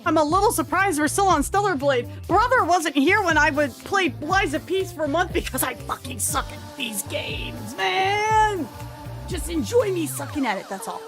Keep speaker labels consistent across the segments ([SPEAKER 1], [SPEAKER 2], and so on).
[SPEAKER 1] I'm a little surprised we're still on Stellar Blade. Brother wasn't here when I would play Lies of Peace for a month because I fucking suck at these games, man. Just enjoy me sucking at it, that's all.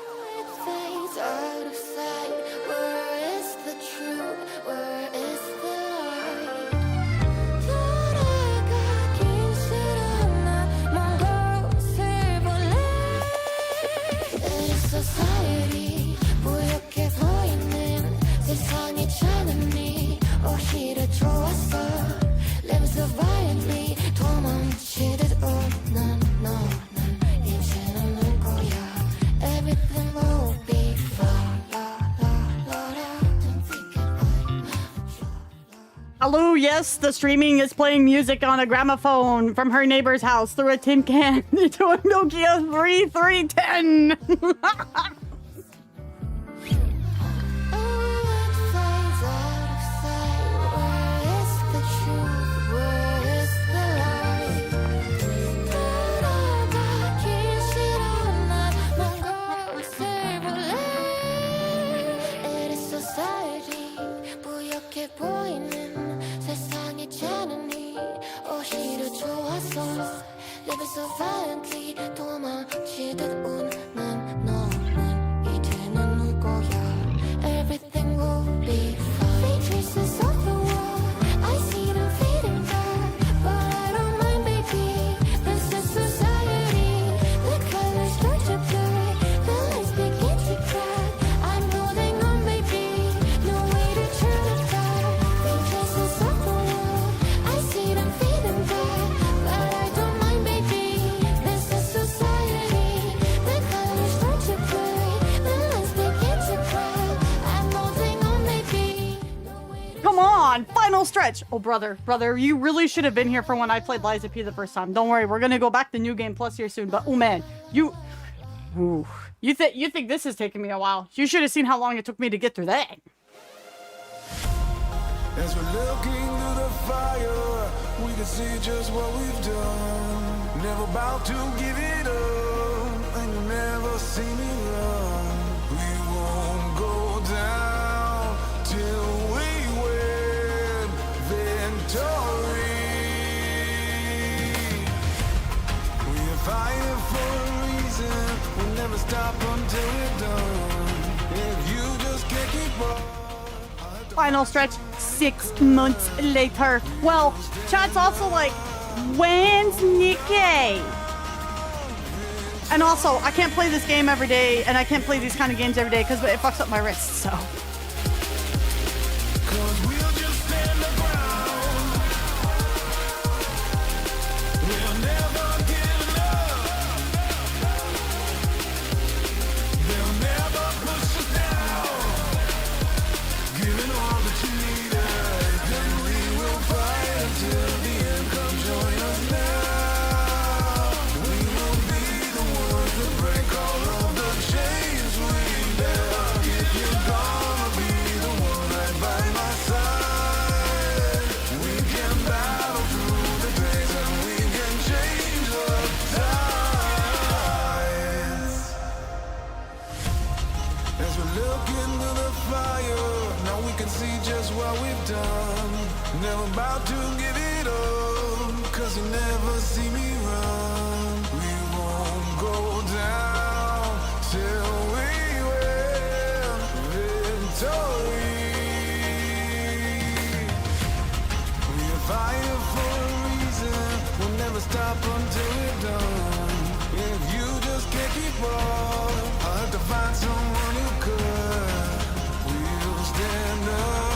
[SPEAKER 1] Hello, yes, the streaming is playing music on a gramophone from her neighbor's house through a tin can into a Nokia 3310. Final stretch. Oh, brother, you really should have been here for when I played Lies of P the first time. Don't worry, we're gonna go back to New Game Plus here soon. But oh man, you think this is taking me a while? You should have seen how long it took me to get through that.
[SPEAKER 2] As we're looking through the fire, we can see just what we've done. Never about to give it up, and you never see me run. We won't go down till we win victory. We are fighting for a reason. We'll never stop until we're done. If you just can't keep up.
[SPEAKER 1] Final stretch 6 months later. Well, chat's also like, when's NIKKE? And also, I can't play this game every day, and I can't play these kind of games every day because it fucks up my wrists, so.
[SPEAKER 2] Never about to give it up, cause you never see me run. We won't go down till we win victory. We are fighting for a reason. We'll never stop until we're done. If you just can't keep up, I'll have to find someone who could. We'll stand up.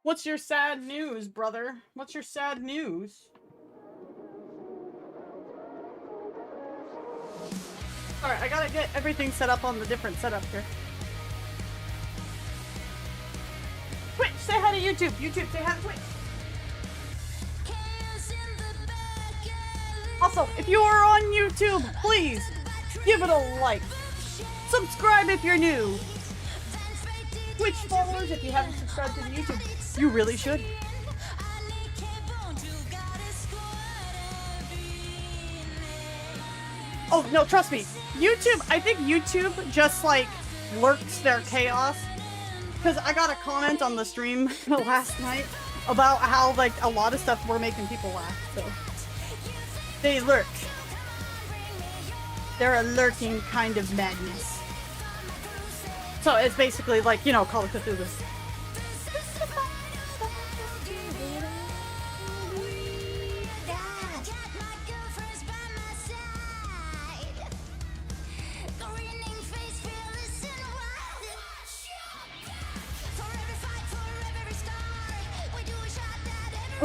[SPEAKER 1] What's your sad news, brother? What's your sad news? Alright, I gotta get everything set up on the different setup here. Twitch, say hi to YouTube. YouTube, say hi to Twitch. Also, if you are on YouTube, please give it a like. Subscribe if you're new. Twitch followers, if you haven't subscribed to the YouTube, you really should. Oh, no, trust me. YouTube, I think YouTube just, like, lurks their chaos. Because I got a comment on the stream last night about how, like, a lot of stuff were making people laugh, so. They lurk. They're a lurking kind of madness. So it's basically like, you know, Call of Cthulhu.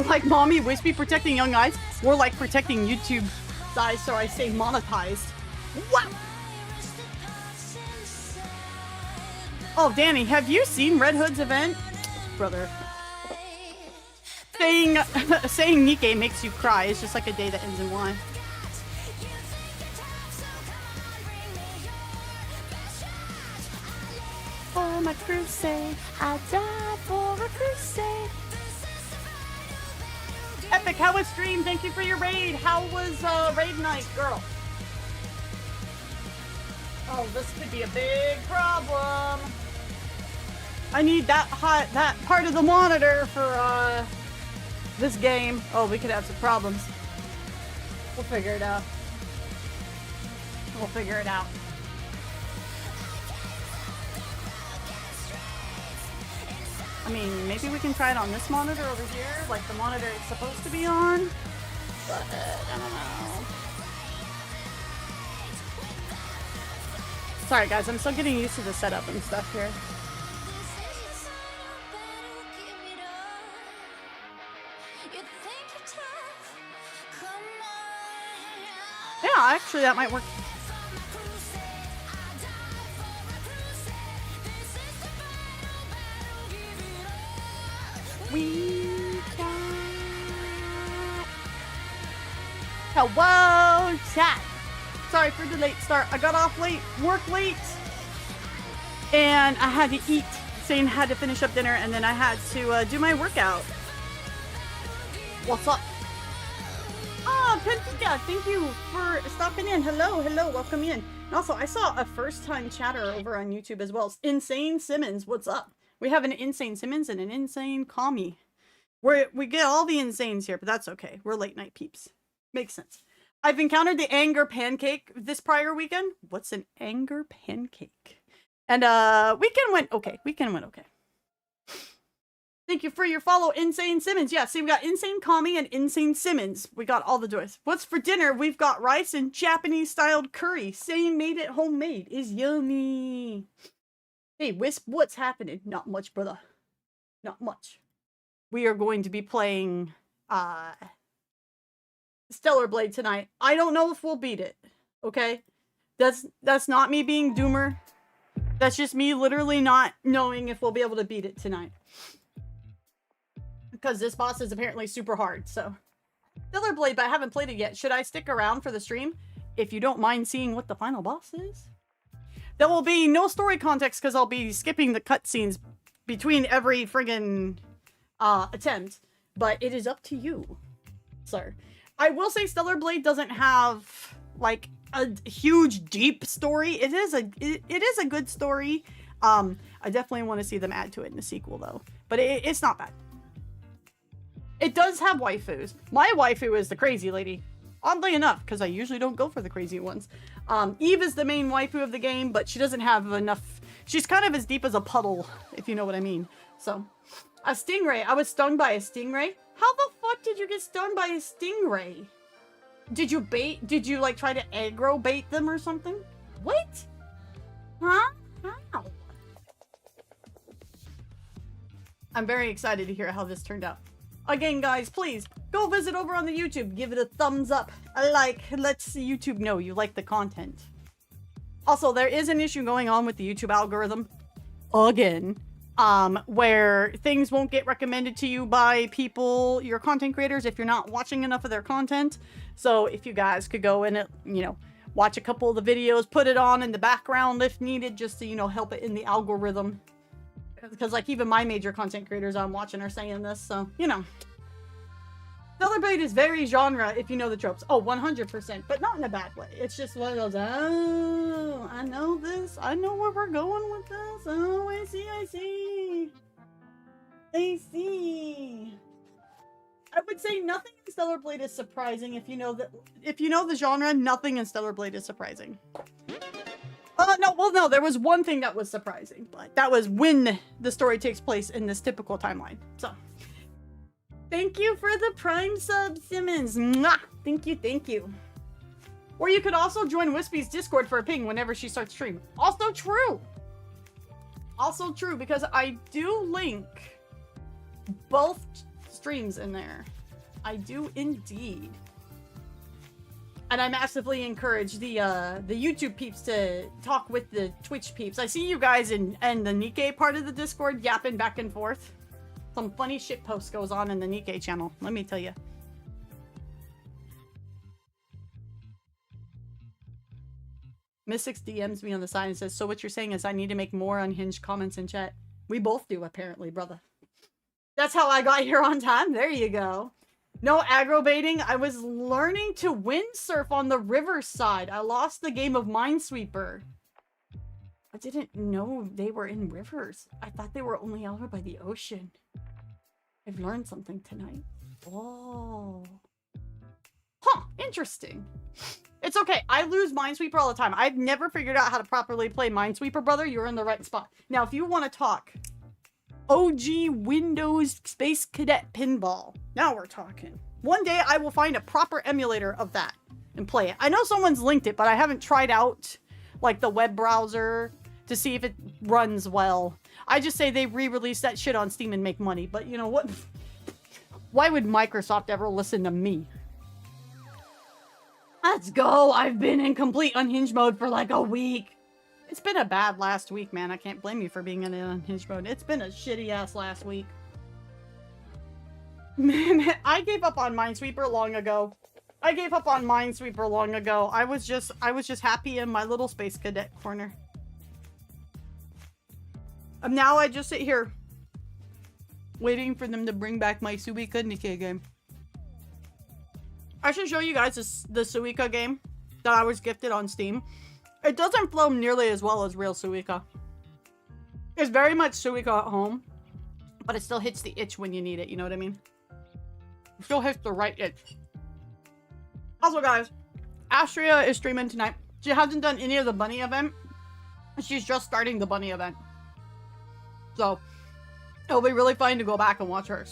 [SPEAKER 1] Like mommy wispy protecting young eyes, we're like protecting YouTube eyes, so I say monetized. What? Oh, Danny, have you seen Red Hood's event? Brother. Saying NIKKE makes you cry. It's just like a day that ends in Y. For my crusade, I died for a crusade. Epic, how was stream? Thank you for your raid. How was raid night, girl? Oh, this could be a big problem. I need that part of the monitor for this game. Oh, we could have some problems. We'll figure it out. We'll figure it out. I mean, maybe we can try it on this monitor over here, like the monitor it's supposed to be on. But, I don't know. Sorry guys, I'm still getting used to the setup and stuff here. Yeah, actually that might work. We got... Hello, chat. Sorry for the late start. I got off late, work late, and I had to eat. Saying had to finish up dinner, and then I had to do my workout. What's up? Oh, Pentica, thank you for stopping in. Hello, hello, welcome in. And also, I saw a first-time chatter over on YouTube as well. Insane Simmons, what's up? We have an Insane Simmons and an Insane Commie. We get all the insanes here, but that's okay. We're late night peeps. Makes sense. I've encountered the anger pancake this prior weekend. What's an anger pancake? And weekend went okay. Weekend went okay. Thank you for your follow, Insane Simmons. Yeah, see, we got Insane Commie and Insane Simmons. We got all the joys. What's for dinner? We've got rice and Japanese-styled curry. Same made it homemade. Is yummy. Hey, Wisp, what's happening? Not much, brother. Not much. We are going to be playing Stellar Blade tonight. I don't know if we'll beat it. Okay? That's not me being doomer. That's just me literally not knowing if we'll be able to beat it tonight. Because this boss is apparently super hard, so. Stellar Blade, but I haven't played it yet. Should I stick around for the stream? If you don't mind seeing what the final boss is? There will be no story context because I'll be skipping the cutscenes between every friggin' attempt. But it is up to you, sir. I will say Stellar Blade doesn't have, like, a huge, deep story. It is a good story. I definitely want to see them add to it in the sequel, though. But it's not bad. It does have waifus. My waifu is the crazy lady. Oddly enough, because I usually don't go for the crazy ones. Eve is the main waifu of the game, but she doesn't have enough... She's kind of as deep as a puddle, if you know what I mean. So, a stingray. I was stung by a stingray? How the fuck did you get stung by a stingray? Did you, like, try to aggro bait them or something? What? Huh? How? I'm very excited to hear how this turned out. Again, guys, please go visit over on the YouTube. Give it a thumbs up, a like. Let's YouTube know you like the content. Also, there is an issue going on with the YouTube algorithm. Again. Where things won't get recommended to you by people, your content creators, if you're not watching enough of their content. So if you guys could go in it, you know, watch a couple of the videos, put it on in the background if needed, just to, you know, help it in the algorithm. Because, like, even my major content creators I'm watching are saying this, so, you know. Stellar Blade is very genre if you know the tropes. Oh, 100%, but not in a bad way. It's just one of those, oh, I know this. I know where we're going with this. Oh, I see. I see. I would say nothing in Stellar Blade is surprising if you know the genre, nothing in Stellar Blade is surprising. No, there was one thing that was surprising, but that was when the story takes place in this typical timeline. So, thank you for the Prime sub, Simmons. Mwah! Thank you. Or you could also join Wispy's Discord for a ping whenever she starts streaming. Also true, because I do link both streams in there. I do indeed. And I massively encourage the YouTube peeps to talk with the Twitch peeps. I see you guys in the NIKKE part of the Discord yapping back and forth. Some funny shit post goes on in the NIKKE channel, let me tell you. Miss6 DMs me on the side and says, so what you're saying is I need to make more unhinged comments in chat. We both do, apparently, brother. That's how I got here on time. There you go. No aggro baiting. I was learning to windsurf on the riverside. I lost the game of Minesweeper. I didn't know they were in rivers. I thought they were only out by the ocean. I've learned something tonight. Oh. Huh, interesting. It's okay. I lose Minesweeper all the time. I've never figured out how to properly play Minesweeper, brother. You're in the right spot. Now, if you want to talk OG Windows Space Cadet Pinball, now we're talking. One day I will find a proper emulator of that and play it. I know someone's linked it, but I haven't tried out like the web browser to see if it runs well. I just say they re-release that shit on Steam and make money, but you know what? Why would Microsoft ever listen to me? Let's go. I've been in complete unhinged mode for like a week. It's been a bad last week, man. I can't blame you for being in unhinged mode. It's been a shitty ass last week. Man, I gave up on Minesweeper long ago. I was just happy in my little Space Cadet corner. And now I just sit here waiting for them to bring back my Suika NIKKE game. I should show you guys the Suika game that I was gifted on Steam. It doesn't flow nearly as well as real Suika. It's very much Suika at home, but it still hits the itch when you need it, you know what I mean? It still hits the right itch. Also, guys, Astria is streaming tonight. She hasn't done any of the bunny event. She's just starting the bunny event. So, it'll be really fun to go back and watch her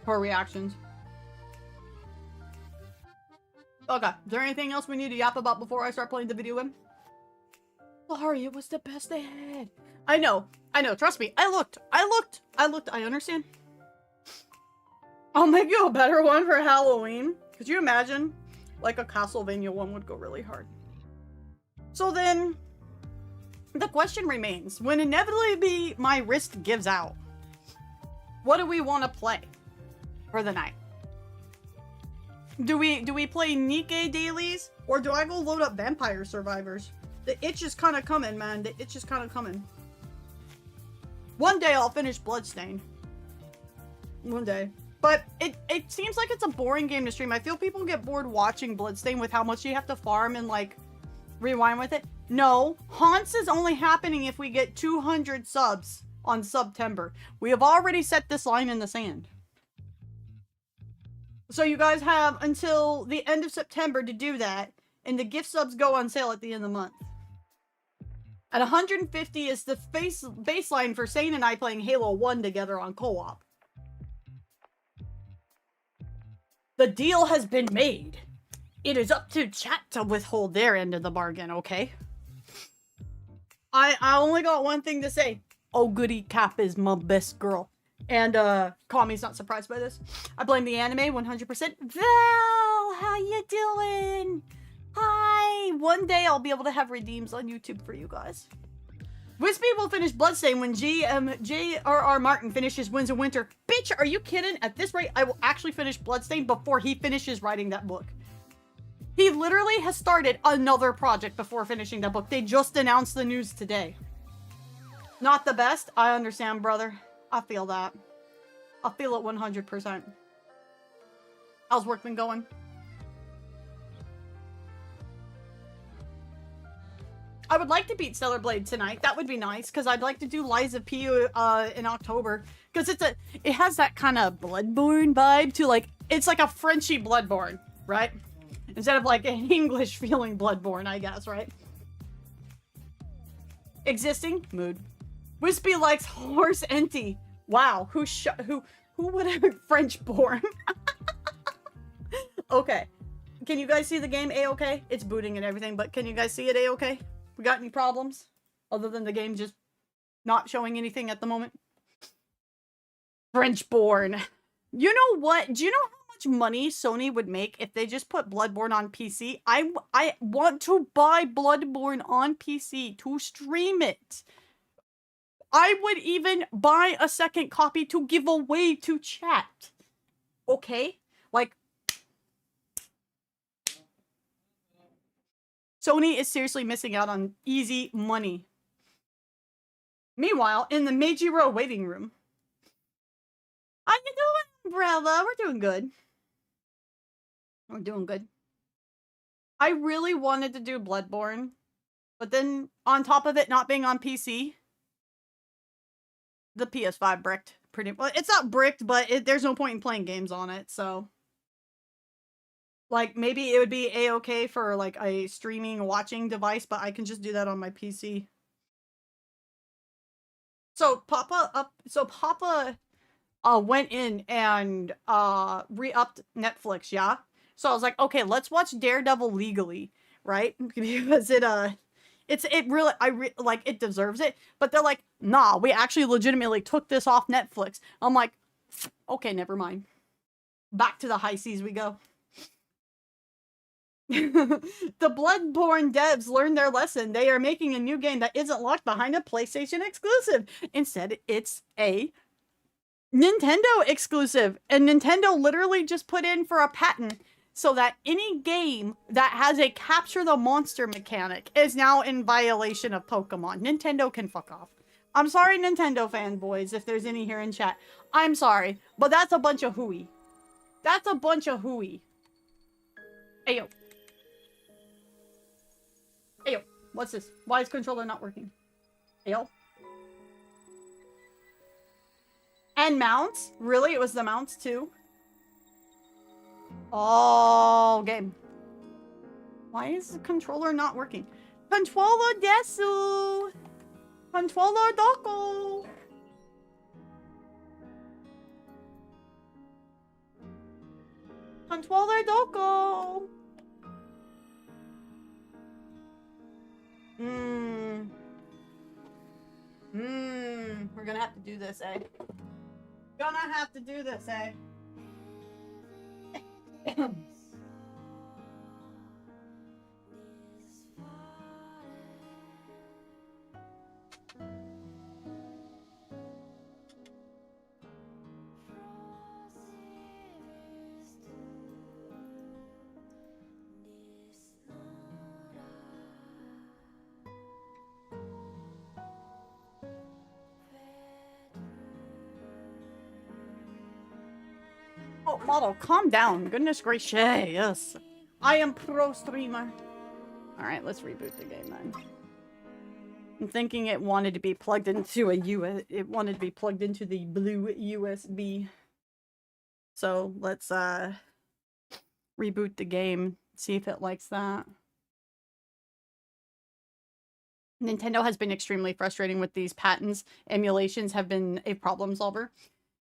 [SPEAKER 1] reactions. Okay, is there anything else we need to yap about before I start playing the video game? Sorry, it was the best they had. I know, trust me. I looked, I understand. I'll make you a better one for Halloween. Could you imagine? Like a Castlevania one would go really hard. So then, the question remains, when inevitably my wrist gives out, what do we want to play for the night? Do we play NIKKE dailies, or do I go load up Vampire Survivors? The itch is kind of coming, man. The itch is kind of coming. One day I'll finish Bloodstain. One day. But it seems like it's a boring game to stream. I feel people get bored watching Bloodstain with how much you have to farm and, like, rewind with it. No, Haunts is only happening if we get 200 subs on September. We have already set this line in the sand. So you guys have until the end of September to do that, and the gift subs go on sale at the end of the month. At 150 is the baseline for Sane and I playing Halo 1 together on co-op. The deal has been made. It is up to chat to withhold their end of the bargain, okay? I only got one thing to say. Oh, goody Cap is my best girl. And Kami's not surprised by this. I blame the anime 100%. Val, how you doing? Hi. One day I'll be able to have redeems on YouTube for you guys. Wispy will finish Bloodstain when J.R.R. Martin finishes Winds of Winter. Bitch, are you kidding? At this rate, I will actually finish Bloodstain before he finishes writing that book. He literally has started another project before finishing that book. They just announced the news today. Not the best. I understand, brother. I feel that. I feel it 100%. How's work been going? I would like to beat Stellar Blade tonight. That would be nice, because I'd like to do Lies of P in October. Because it has that kind of Bloodborne vibe to, like, it's like a Frenchy Bloodborne, right? Instead of like an English feeling Bloodborne, I guess, right? Existing mood. Wispy likes horse empty. Wow, who would have French born? Okay. Can you guys see the game A-okay? It's booting and everything, but can you guys see it A-okay? We got any problems? Other than the game just not showing anything at the moment? French born. You know what? Do you know how much money Sony would make if they just put Bloodborne on PC? I want to buy Bloodborne on PC to stream it. I would even buy a second copy to give away to chat. Okay? Like, Sony is seriously missing out on easy money. Meanwhile, in the Meijiro waiting room. How you doing, brother? We're doing good. We're doing good. I really wanted to do Bloodborne, but then on top of it not being on PC, the PS5 bricked pretty well. It's not bricked, but there's no point in playing games on it, so like maybe it would be a-okay for like a streaming watching device, but I can just do that on my PC. So Papa went in and re-upped Netflix, yeah? So I was like, okay, let's watch Daredevil legally, right? Because it deserves it. But they're like, nah, we actually legitimately took this off Netflix. I'm like, okay, never mind. Back to the high seas we go. The Bloodborne devs learned their lesson. They are making a new game that isn't locked behind a PlayStation exclusive. Instead, it's a Nintendo exclusive. And Nintendo literally just put in for a patent so that any game that has a capture the monster mechanic is now in violation of Pokemon. Nintendo can fuck off. I'm sorry, Nintendo fanboys, if there's any here in chat. I'm sorry, but that's a bunch of hooey. That's a bunch of hooey. Ayo. Ayo. What's this? Why is controller not working? Ayo. And mounts? Really? It was the mounts too? Oh, game. Why is the controller not working? Controller desu! Controller doko! Controller doko! We're gonna have to do this, eh? Gonna have to do this, eh? Oh, model, calm down. Goodness gracious. I am pro streamer. Alright, let's reboot the game then. I'm thinking it wanted to be plugged into it wanted to be plugged into the blue USB. So let's reboot the game, see if it likes that. Nintendo has been extremely frustrating with these patents. Emulations have been a problem solver.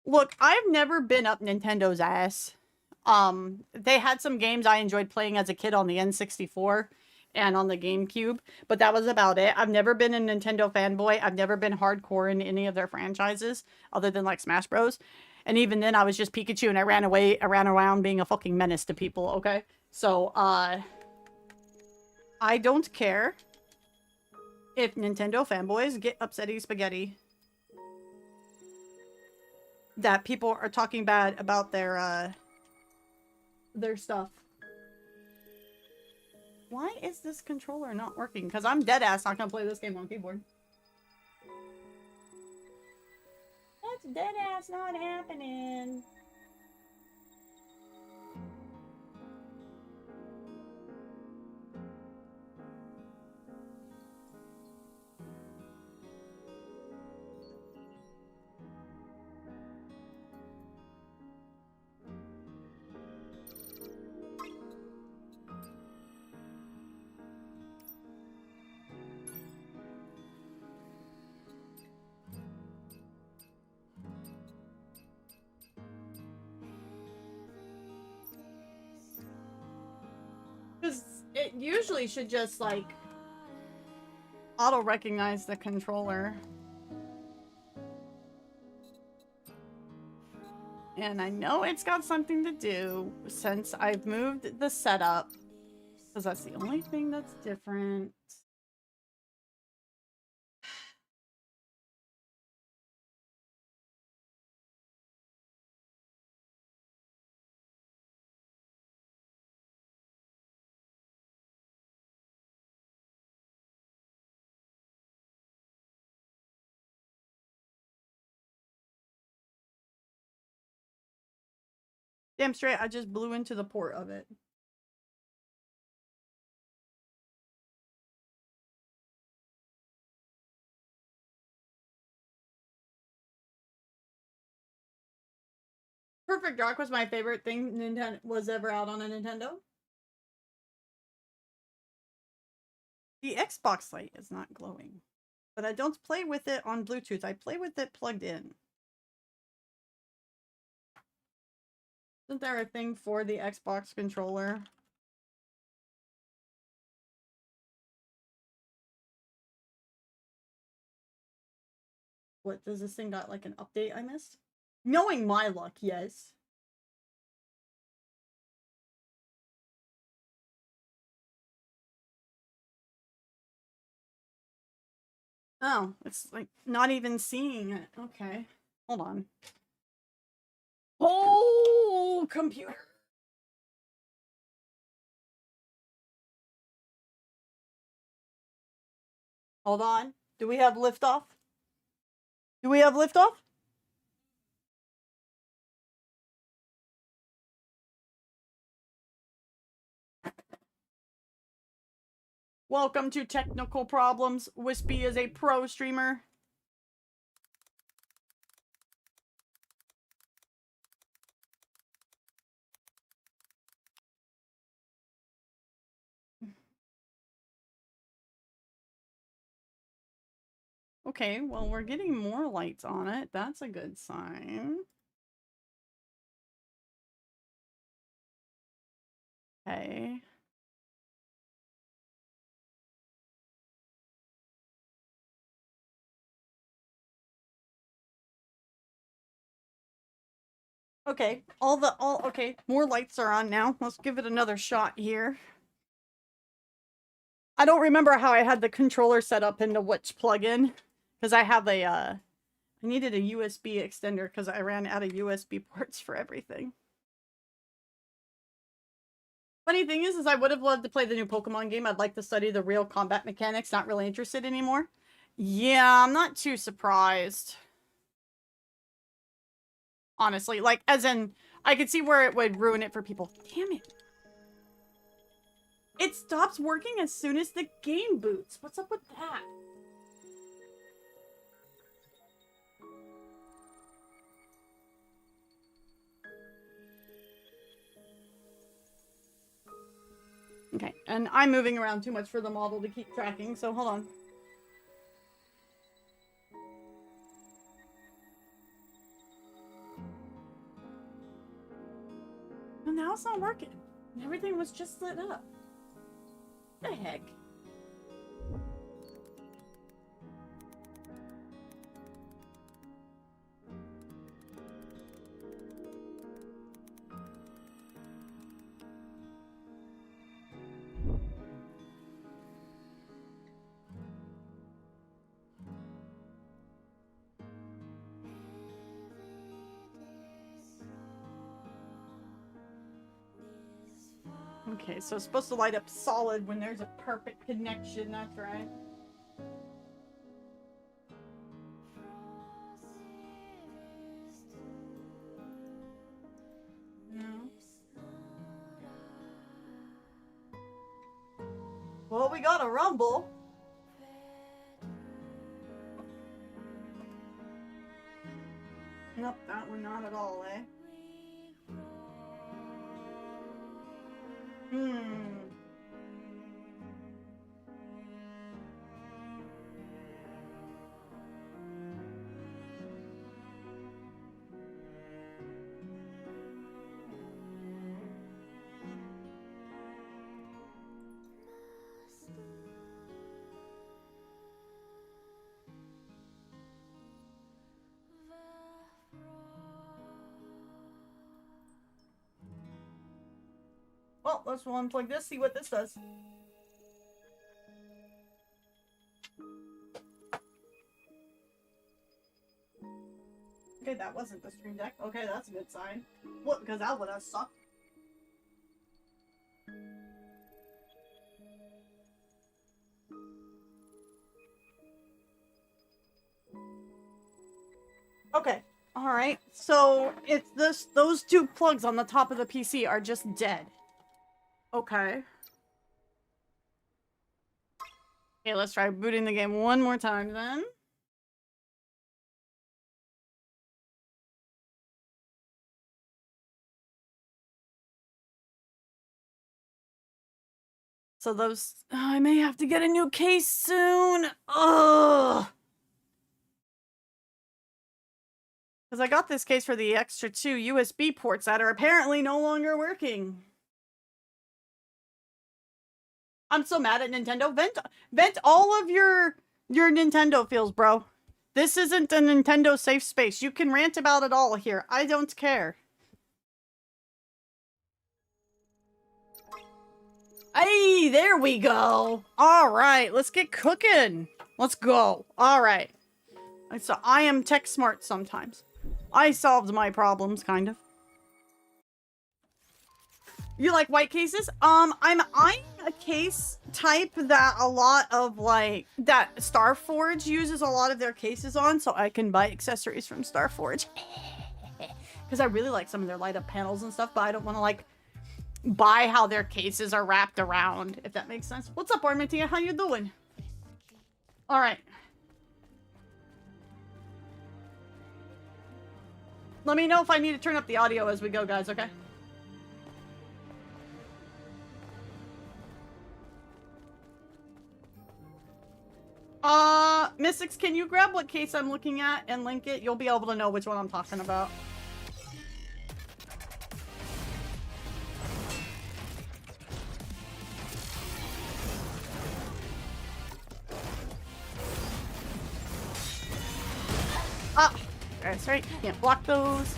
[SPEAKER 1] Look, I've never been up Nintendo's ass. They had some games I enjoyed playing as a kid on the N64, and on the GameCube, but that was about it. I've never been a Nintendo fanboy. I've never been hardcore in any of their franchises other than like Smash Bros. And even then I was just Pikachu and I ran around being a fucking menace to people, okay? So, I don't care if Nintendo fanboys get upsetty spaghetti that people are talking bad about their stuff. Why is this controller not working? Because I'm dead ass not gonna play this game on keyboard. That's dead ass not happening. Because it usually should just, like, auto-recognize the controller. And I know it's got something to do since I've moved the setup. Because that's the only thing that's different. Damn straight, I just blew into the port of it. Perfect Dark was my favorite thing Nintendo was ever out on a Nintendo. The Xbox light is not glowing, but I don't play with it on Bluetooth. I play with it plugged in. Isn't there a thing for the Xbox controller? What, does this thing got like an update I missed? Knowing my luck, yes. Oh, it's like not even seeing it. Okay. Hold on. Oh, computer. Hold on. Do we have liftoff? Do we have liftoff? Welcome to Technical Problems. Wispy is a pro streamer. Okay, well, we're getting more lights on it. That's a good sign. Okay. Okay, okay, more lights are on now. Let's give it another shot here. I don't remember how I had the controller set up into which plugin, because I have a, I needed a USB extender because I ran out of USB ports for everything. Funny thing is I would have loved to play the new Pokemon game. I'd like to study the real combat mechanics. Not really interested anymore. Yeah, I'm not too surprised. Honestly, like, as in, I could see where it would ruin it for people. Damn it. It stops working as soon as the game boots. What's up with that? Okay, and I'm moving around too much for the model to keep tracking, so hold on. And now it's not working. Everything was just lit up. The heck? Okay, so it's supposed to light up solid when there's a perfect connection, that's right. No. Well, we got a rumble. Nope, that one not at all, eh? Well, let's unplug this, see what this does. Okay, that wasn't the stream deck. Okay, that's a good sign. What? Because that would have sucked. Okay. Alright. So, it's this. Those two plugs on the top of the PC are just dead. Okay. Okay, let's try booting the game one more time then. So those... Oh, I may have to get a new case soon. Ugh. Because I got this case for the extra 2 USB ports that are apparently no longer working. I'm so mad at Nintendo. Vent all of your Nintendo feels, bro. This isn't a Nintendo safe space. You can rant about it all here. I don't care. Hey, there we go. All right, let's get cooking. Let's go. All right. So I am tech smart sometimes. I solved my problems, kind of. You like white cases? I'm eyeing a case type that a lot of, like, that Starforge uses a lot of their cases on, so I can buy accessories from Starforge. Because I really like some of their light-up panels and stuff, but I don't want to, like, buy how their cases are wrapped around, if that makes sense. What's up, Armentia? How you doing? Alright. Let me know if I need to turn up the audio as we go, guys, okay? Mystics, can you grab what case I'm looking at and link it? You'll be able to know which one I'm talking about. Ah! That's right. Can't block those.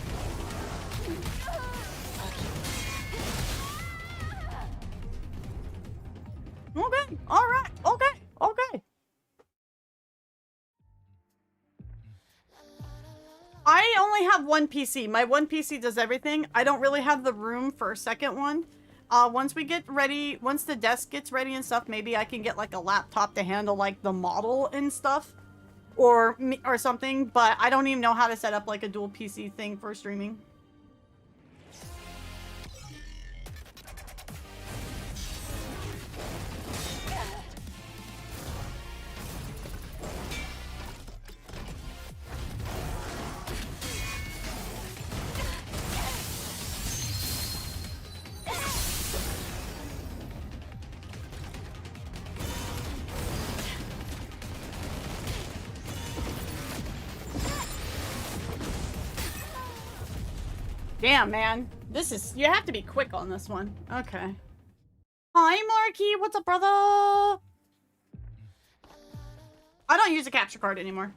[SPEAKER 1] Okay. Alright. Okay. Okay. I only have one PC. My one PC does everything. I don't really have the room for a second one. Once we get ready, once the desk gets ready and stuff, maybe I can get like a laptop to handle like the model and stuff. Or something, but I don't even know how to set up like a dual PC thing for streaming. Damn, man. This is... You have to be quick on this one. Okay. Hi, Marky. What's up, brother? I don't use a capture card anymore.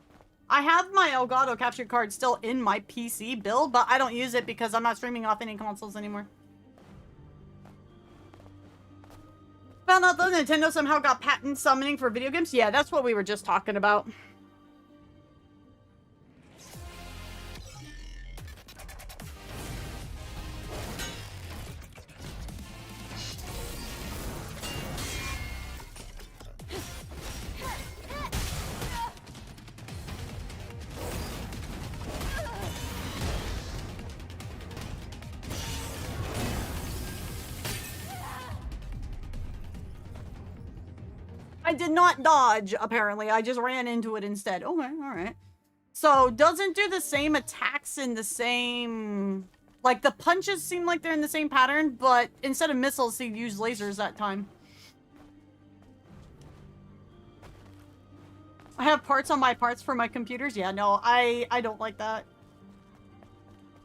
[SPEAKER 1] I have my Elgato capture card still in my PC build, but I don't use it because I'm not streaming off any consoles anymore. Found out that Nintendo somehow got patent summoning for video games. Yeah, that's what we were just talking about. I did not dodge, apparently. I just ran into it instead. Okay, alright. So, doesn't do the same attacks in the same... Like, the punches seem like they're in the same pattern, but instead of missiles, he used lasers that time. I have parts on my parts for my computers? Yeah, no, I don't like that.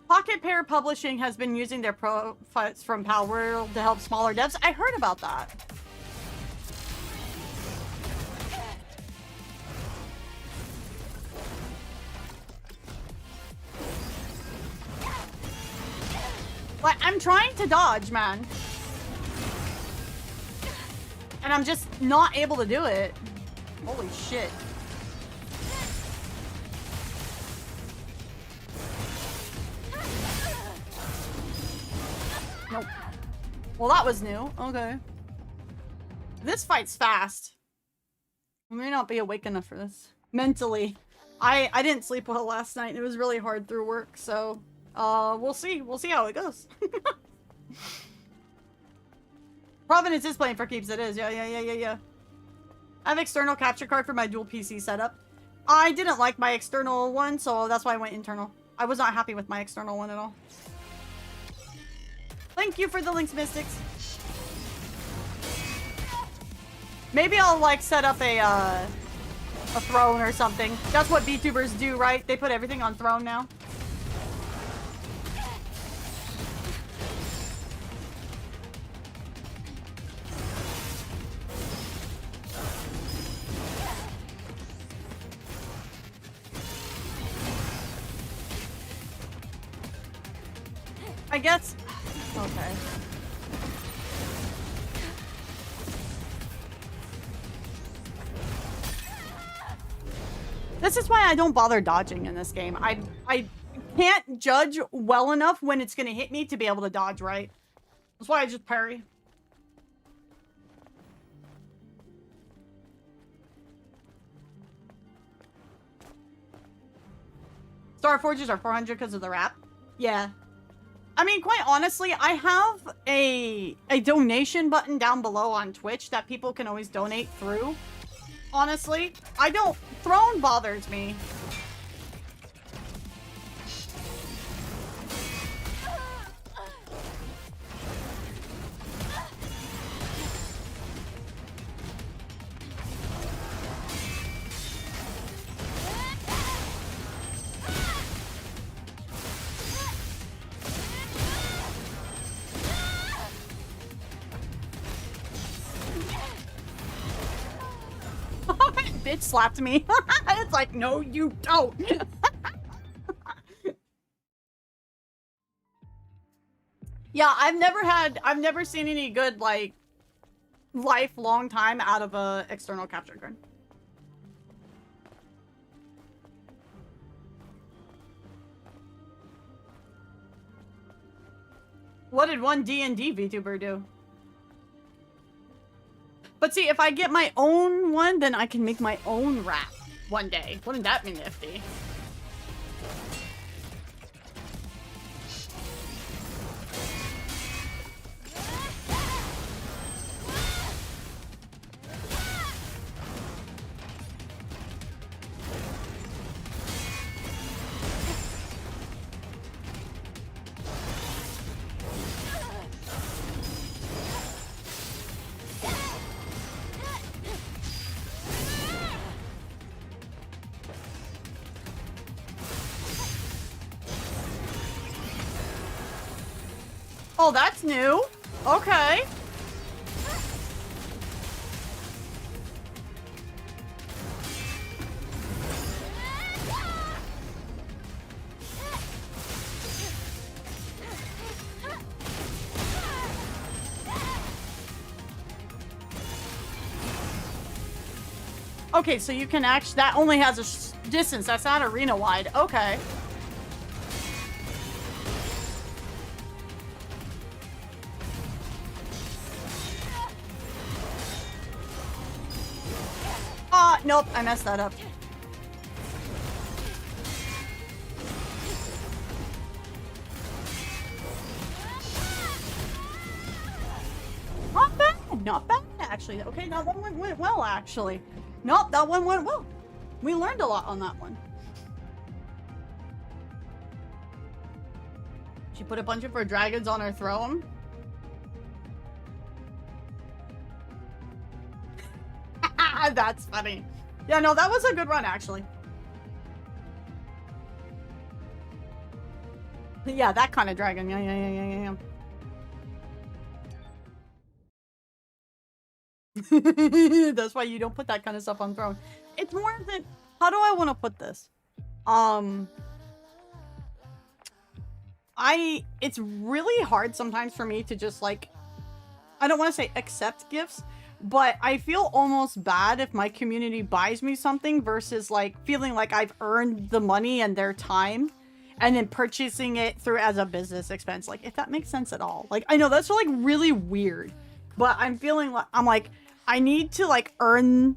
[SPEAKER 1] Pocket Pair Publishing has been using their profits from Palworld to help smaller devs. I heard about that. Like, I'm trying to dodge, man. And I'm just not able to do it. Holy shit. Nope. Well, that was new. Okay. This fight's fast. I may not be awake enough for this. Mentally. I didn't sleep well last night. It was really hard through work, so... we'll see. We'll see how it goes. Providence is playing for keeps. It is. Yeah. I have external capture card for my dual PC setup. I didn't like my external one, so that's why I went internal. I was not happy with my external one at all. Thank you for the links, Mystics. Maybe I'll, like, set up a throne or something. That's what VTubers do, right? They put everything on throne now. I guess... Okay. This is why I don't bother dodging in this game. I can't judge well enough when it's gonna hit me to be able to dodge right. That's why I just parry. Star Forges are 400 because of the wrap. Yeah. I mean, quite honestly, I have a donation button down below on Twitch that people can always donate through. Honestly, I don't... Throne bothers me. Bitch slapped me. It's like, no, you don't. Yeah, I've never seen any good, like, lifelong time out of a external capture card. What did one D&D VTuber do? But see, if I get my own one, then I can make my own wrap one day. Wouldn't that be nifty? Oh, that's new. Okay. Okay, so you can actually... That only has a distance. That's not arena-wide. Okay. Nope. I messed that up. Not bad. Not bad, actually. Okay, that one went well, actually. Nope, that one went well. We learned a lot on that one. She put a bunch of her dragons on her throne. That's funny. Yeah, no, that was a good run, actually. Yeah, that kind of dragon. Yeah. That's why you don't put that kind of stuff on throne. It's more than... How do I want to put this? It's really hard sometimes for me to just, like... I don't want to say accept gifts, but I feel almost bad if my community buys me something versus, like, feeling like I've earned the money and their time and then purchasing it through as a business expense. Like, if that makes sense at all. Like, I know that's, like, really weird, but I'm feeling like... I'm like, I need to, like, earn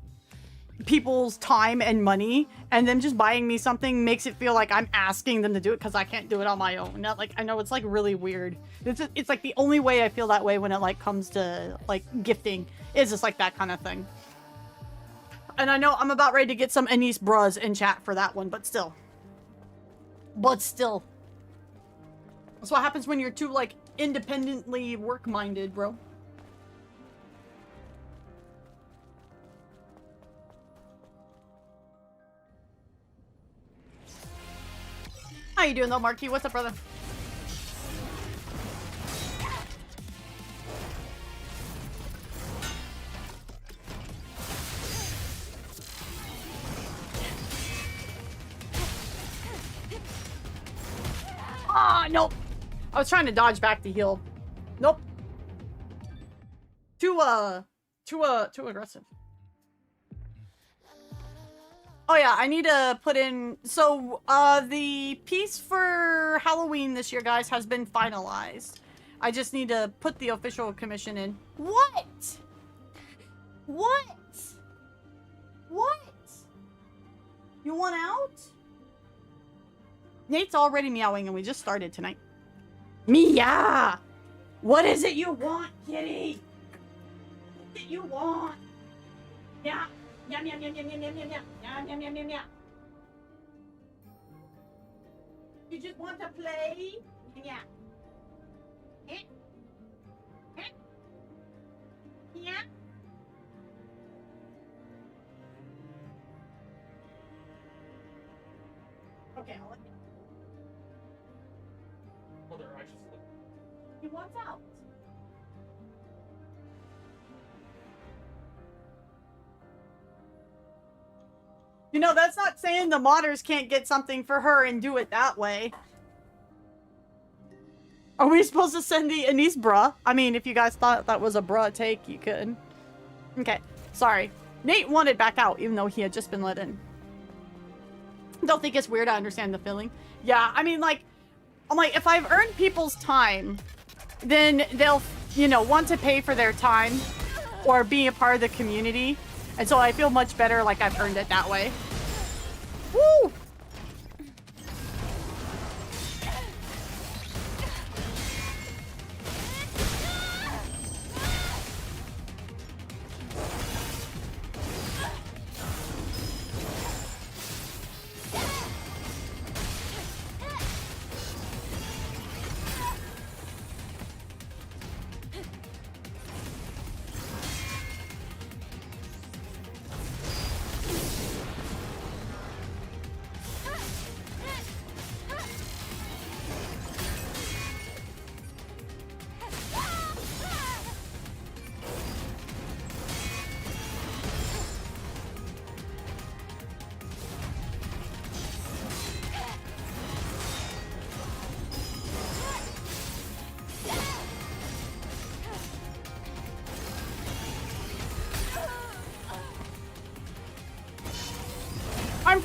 [SPEAKER 1] people's time and money, and them just buying me something makes it feel like I'm asking them to do it because I can't do it on my own. Not like, I know it's like really weird. It's like the only way I feel that way when it like comes to like gifting is just like that kind of thing. And I know I'm about ready to get some Anise bras in chat for that one, but still. That's what happens when you're too like independently work-minded, bro. How you doing though, Marquis? What's up, brother? Ah, nope. I was trying to dodge back to heal. Nope. Too aggressive. Oh yeah, I need to put in... So, the piece for Halloween this year, guys, has been finalized. I just need to put the official commission in. What? What? You want out? Nate's already meowing and we just started tonight. Mia! What is it you want, kitty? What is it you want? Yeah. Yum yum yum yum yum yum yum yum yum yum yum yum. You just want to play? Yeah. Yeah. Okay, I'll let you. Well, they're actually. He wants out. You know, that's not saying the modders can't get something for her and do it that way. Are we supposed to send the Anise bra? I mean, if you guys thought that was a bra take, you could. Okay, sorry. Nate wanted back out, even though he had just been let in. Don't think it's weird. I understand the feeling. Yeah, I mean, like, I'm like, if I've earned people's time, then they'll, you know, want to pay for their time or be a part of the community. And so I feel much better like I've earned it that way. Woo!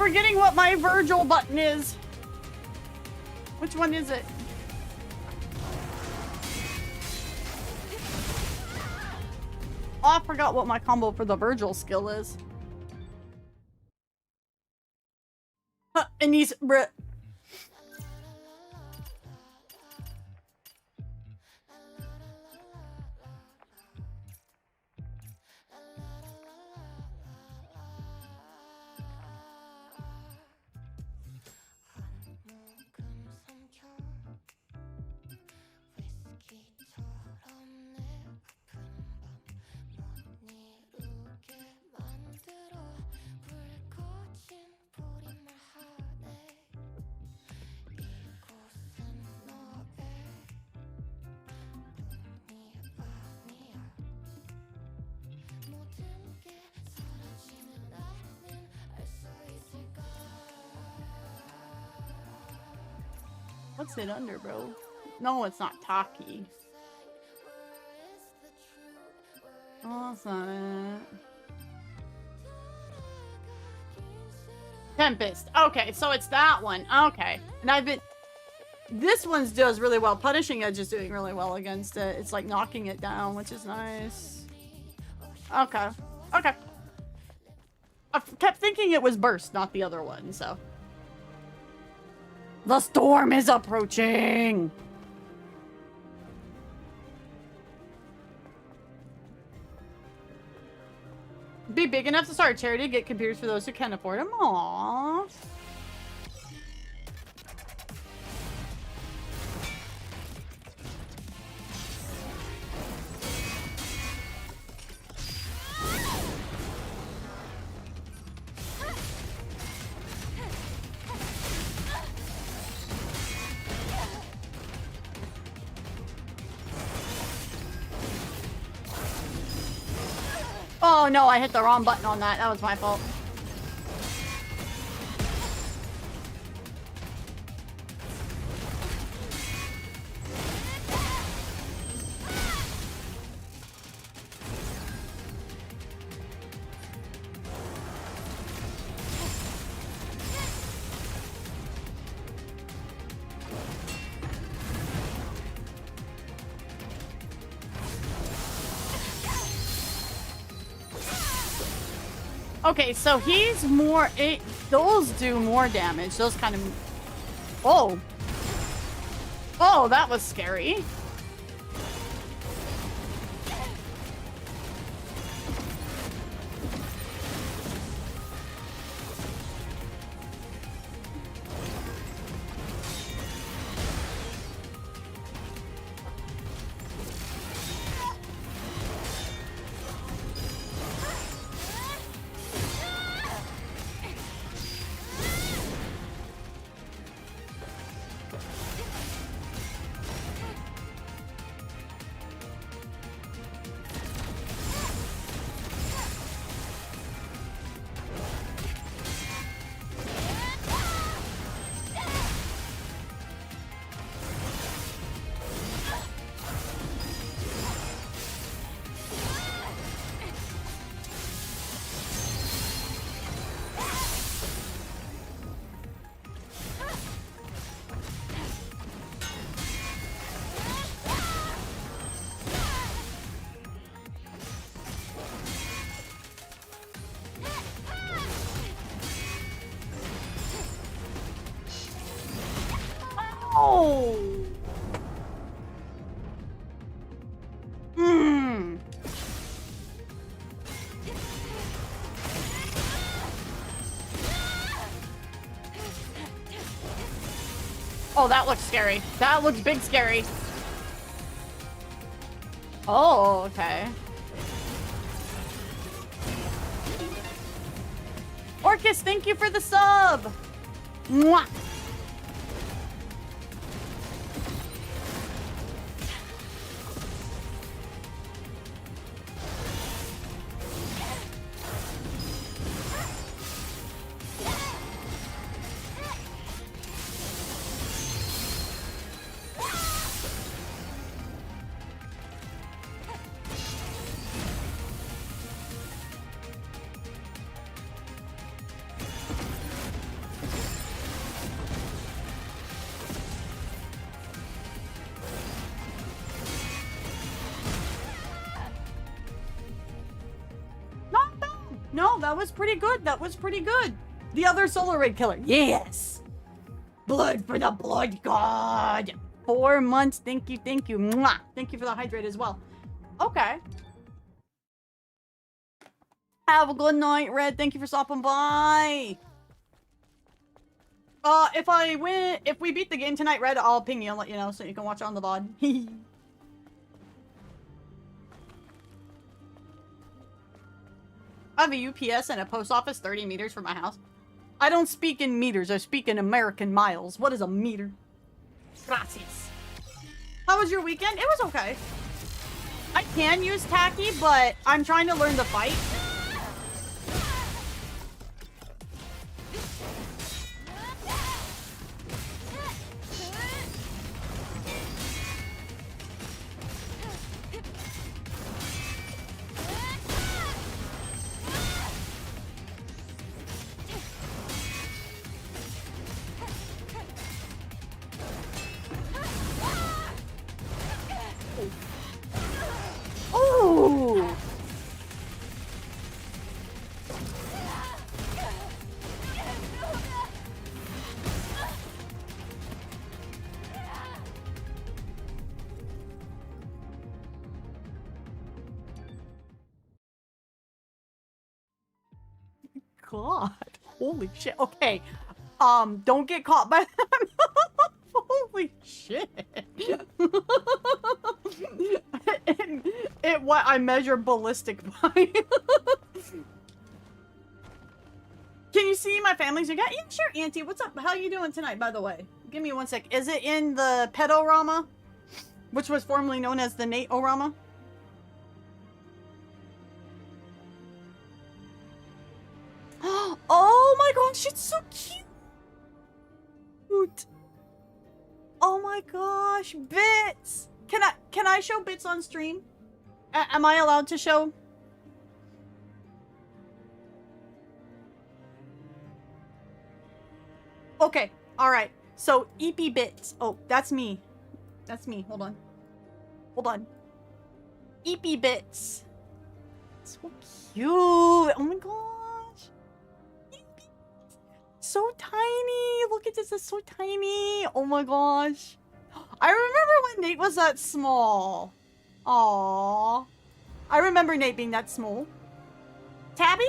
[SPEAKER 1] forgetting what my Virgil button is. Which one is it? Oh, I forgot what my combo for the Virgil skill is. And he's... What's it under, bro? No, it's not Taki. Oh, that's not it. Tempest. Okay, so it's that one. Okay. And I've been... This one does really well. Punishing Edge is doing really well against it. It's like knocking it down, which is nice. Okay. Okay. I kept thinking it was Burst, not the other one, so... The storm is approaching! Be big enough to start a charity, get computers for those who can't afford them. Aww. Oh no, I hit the wrong button on that. That was my fault. Okay, so he's more... those do more damage. Those kind of... Oh. Oh, that was scary. Oh. Oh, that looks scary. That looks big scary. Oh, okay. Orcus, thank you for the sub. Mwah. that was pretty good. That was pretty good. The other solar raid killer. Yes. Blood for the blood god. 4 months. Thank you. Thank you. Mwah. Thank you for the hydrate as well. Okay. Have a good night, Red. Thank you for stopping by. If we beat the game tonight, Red, I'll ping you and let you know so you can watch it on the VOD. I have a UPS and a post office 30 meters from my house. I don't speak in meters, I speak in American miles. What is a meter? Gracias. How was your weekend? It was okay. I can use tacky, but I'm trying to learn to fight. Ooh! God. Holy shit. Okay. Don't get caught by them. Holy shit. What I measure ballistic by. Can you see my family's again? Yeah, sure, Auntie. What's up? How you doing tonight, by the way? Give me 1 sec. Is it in the Pedorama? Which was formerly known as the Nate-orama? Oh my gosh, it's so cute! Oh my gosh, Bits! Can I show Bits on stream? Am I allowed to show? Okay, alright. So, EP Bits. Oh, that's me. That's me. Hold on. Hold on. EP Bits. So cute. Oh my gosh. So tiny. Look at this. It's so tiny. Oh my gosh. I remember when Nate was that small. Aww. I remember Nate being that small. Tabby?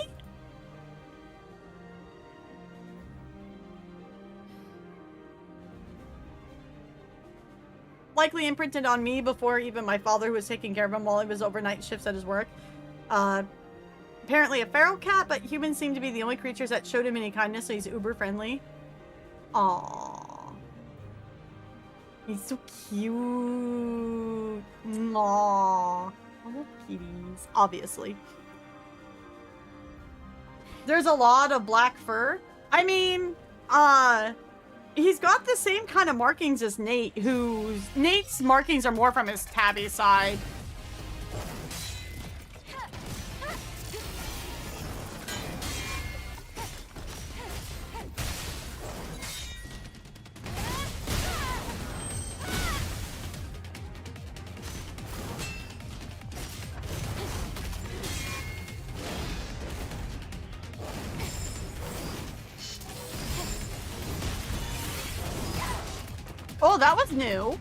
[SPEAKER 1] Likely imprinted on me before even my father, who was taking care of him while he was overnight shifts at his work. Apparently a feral cat, but humans seem to be the only creatures that showed him any kindness, so he's uber friendly. Aww. He's so cute. Aww. I love kitties, obviously. There's a lot of black fur. I mean, he's got the same kind of markings as Nate, Nate's markings are more from his tabby side. Oh, that was new.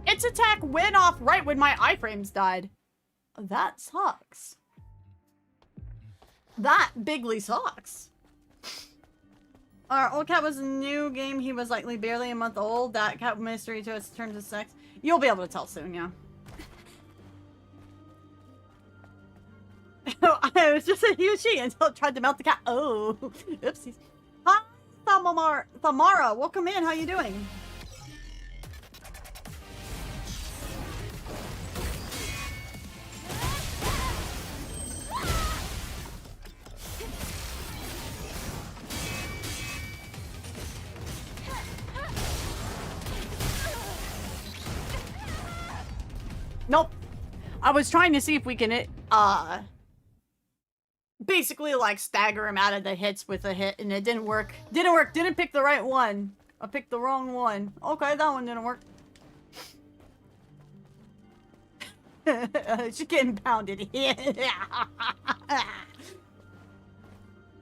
[SPEAKER 1] Its attack went off right when my iframes died. That sucks. That bigly sucks. Our old cat was a new game. He was likely barely a month old. That cat mystery to its terms of sex. You'll be able to tell soon, yeah. I was just a huge she until it tried to melt the cat. Oh, oopsies. Hi, Thamara. Welcome in. How you doing? Nope. I was trying to see if we can, basically, like, stagger him out of the hits with a hit, and it didn't work. Didn't work. Didn't pick the right one. I picked the wrong one. Okay, that one didn't work. She's getting pounded.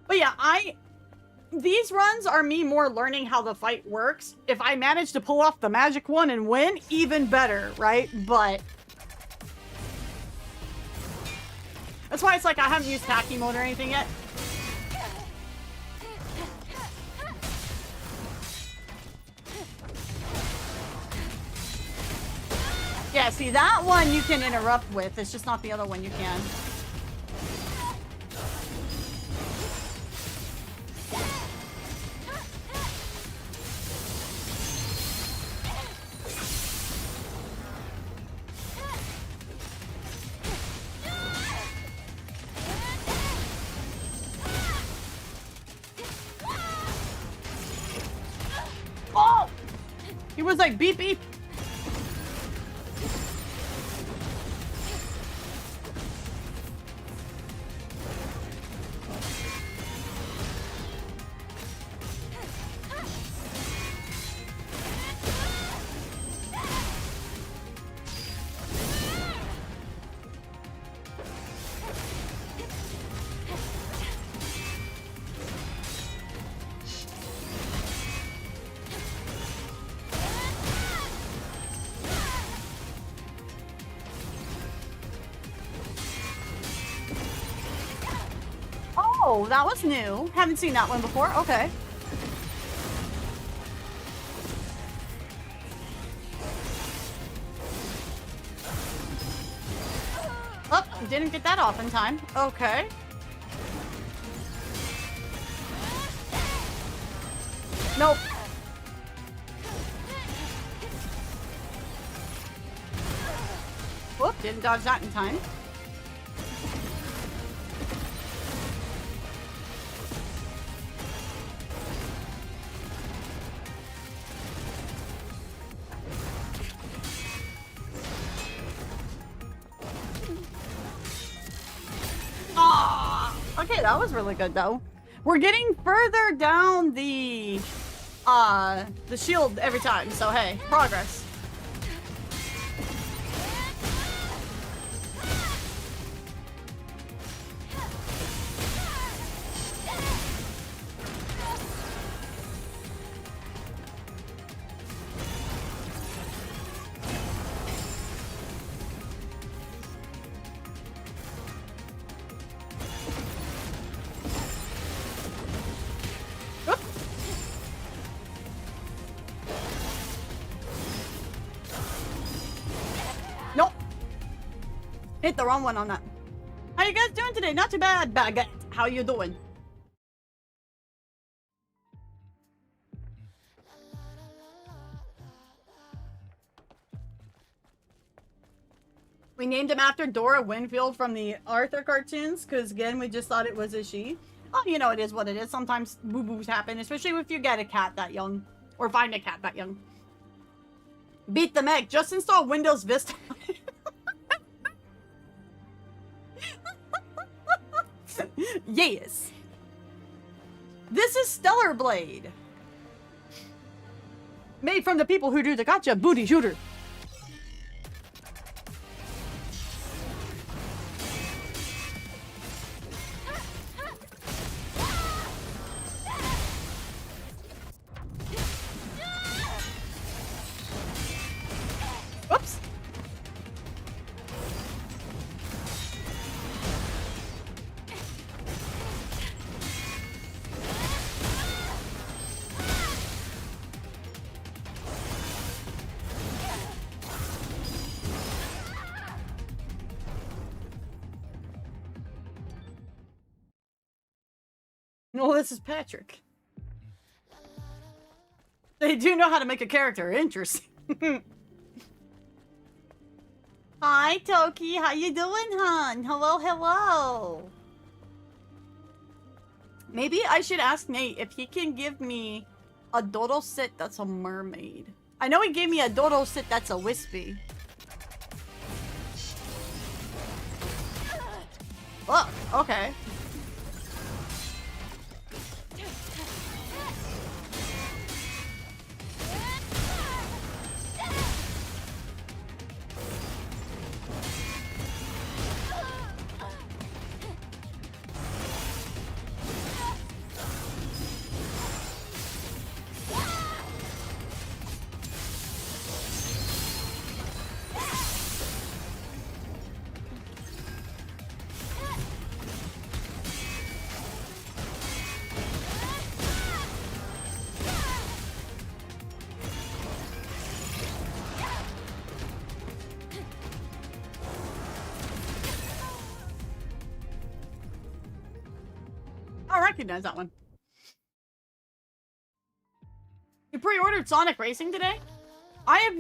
[SPEAKER 1] But yeah, these runs are me more learning how the fight works. If I manage to pull off the magic one and win, even better, right? But that's why it's like I haven't used tacky mode or anything yet. Yeah, see, that one you can interrupt with. It's just not the other one you can. Oh! He was like, beep, beep. Oh, that was new. Haven't seen that one before. Okay. Oh, didn't get that off in time. Okay. Nope. Whoop, didn't dodge that in time. Okay, that was really good though. We're getting further down the shield every time, so hey, progress. Hit the wrong one on that. How you guys doing today? Not too bad, Baguette. How you doing? We named him after Dora Winfield from the Arthur cartoons, because again, we just thought it was a she. Oh, you know, it is what it is. Sometimes boo-boos happen, especially if you get a cat that young. Or find a cat that young. Beat the Meg. Just install Windows Vista. Yes. This is Stellar Blade. Made from the people who do the gotcha booty shooter. Whoops. No, this is Patrick. They do know how to make a character interesting. Hi, Toki. How you doing, hon? Hello, hello. Maybe I should ask Nate if he can give me a dodo sit that's a mermaid. I know he gave me a dodo sit that's a wispy. Fuck, okay. I recognize that one. You pre-ordered Sonic Racing today? I have...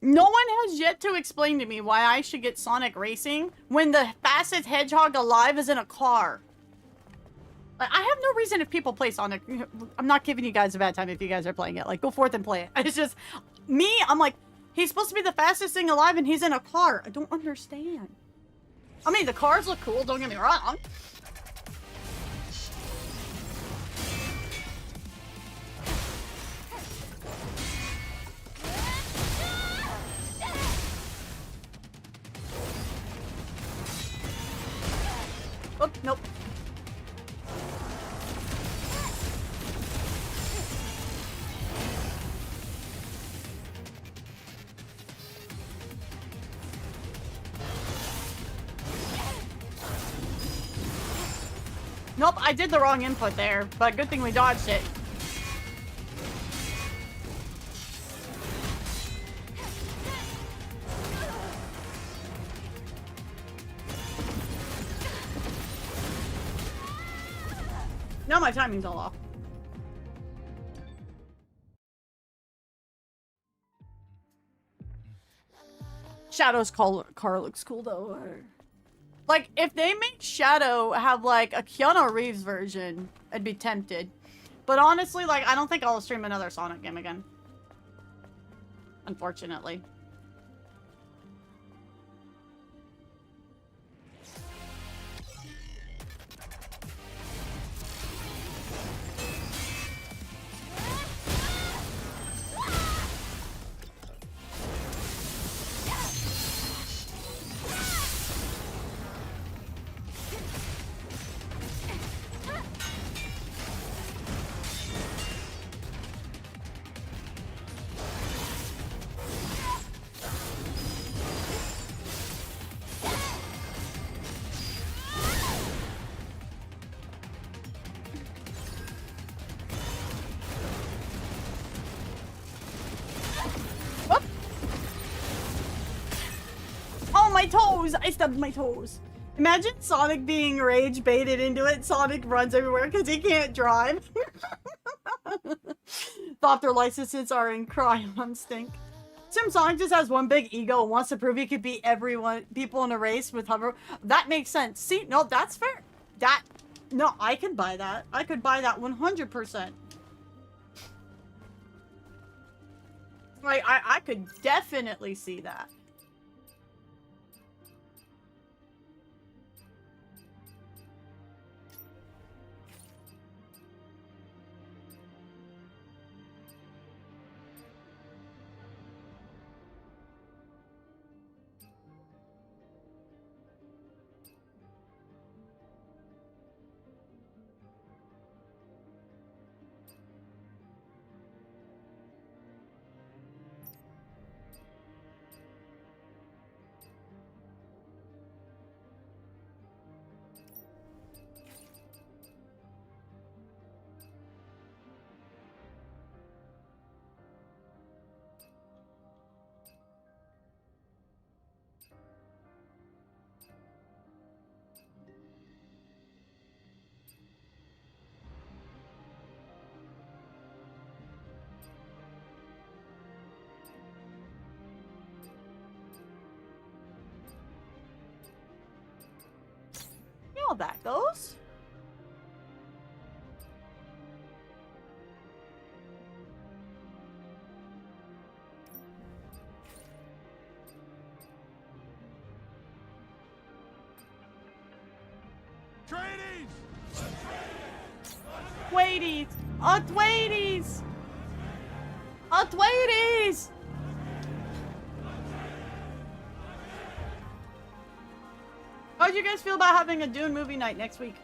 [SPEAKER 1] No one has yet to explain to me why I should get Sonic Racing when the fastest hedgehog alive is in a car. Like, I have no reason if people play Sonic. I'm not giving you guys a bad time if you guys are playing it. Like, go forth and play it. It's just... Me, I'm like, he's supposed to be the fastest thing alive and he's in a car. I don't understand. I mean, the cars look cool, don't get me wrong. Oh, nope. Nope, I did the wrong input there, but good thing we dodged it. Now my timing's all off. Shadow's car looks cool though. Like, if they make Shadow have like a Keanu Reeves version, I'd be tempted. But honestly, like, I don't think I'll stream another Sonic game again. Unfortunately. My toes! I stubbed my toes. Imagine Sonic being rage baited into it. Sonic runs everywhere because he can't drive. Thought their licenses are in crime stink. Sim Sonic just has one big ego and wants to prove he could beat people in a race with hover. That makes sense. See, no, that's fair. No, I can buy that. I could buy that 100%. Like, I could definitely see that. How that goes. Waities! Waities! Waities! How'd you guys feel about having a Dune movie night next week?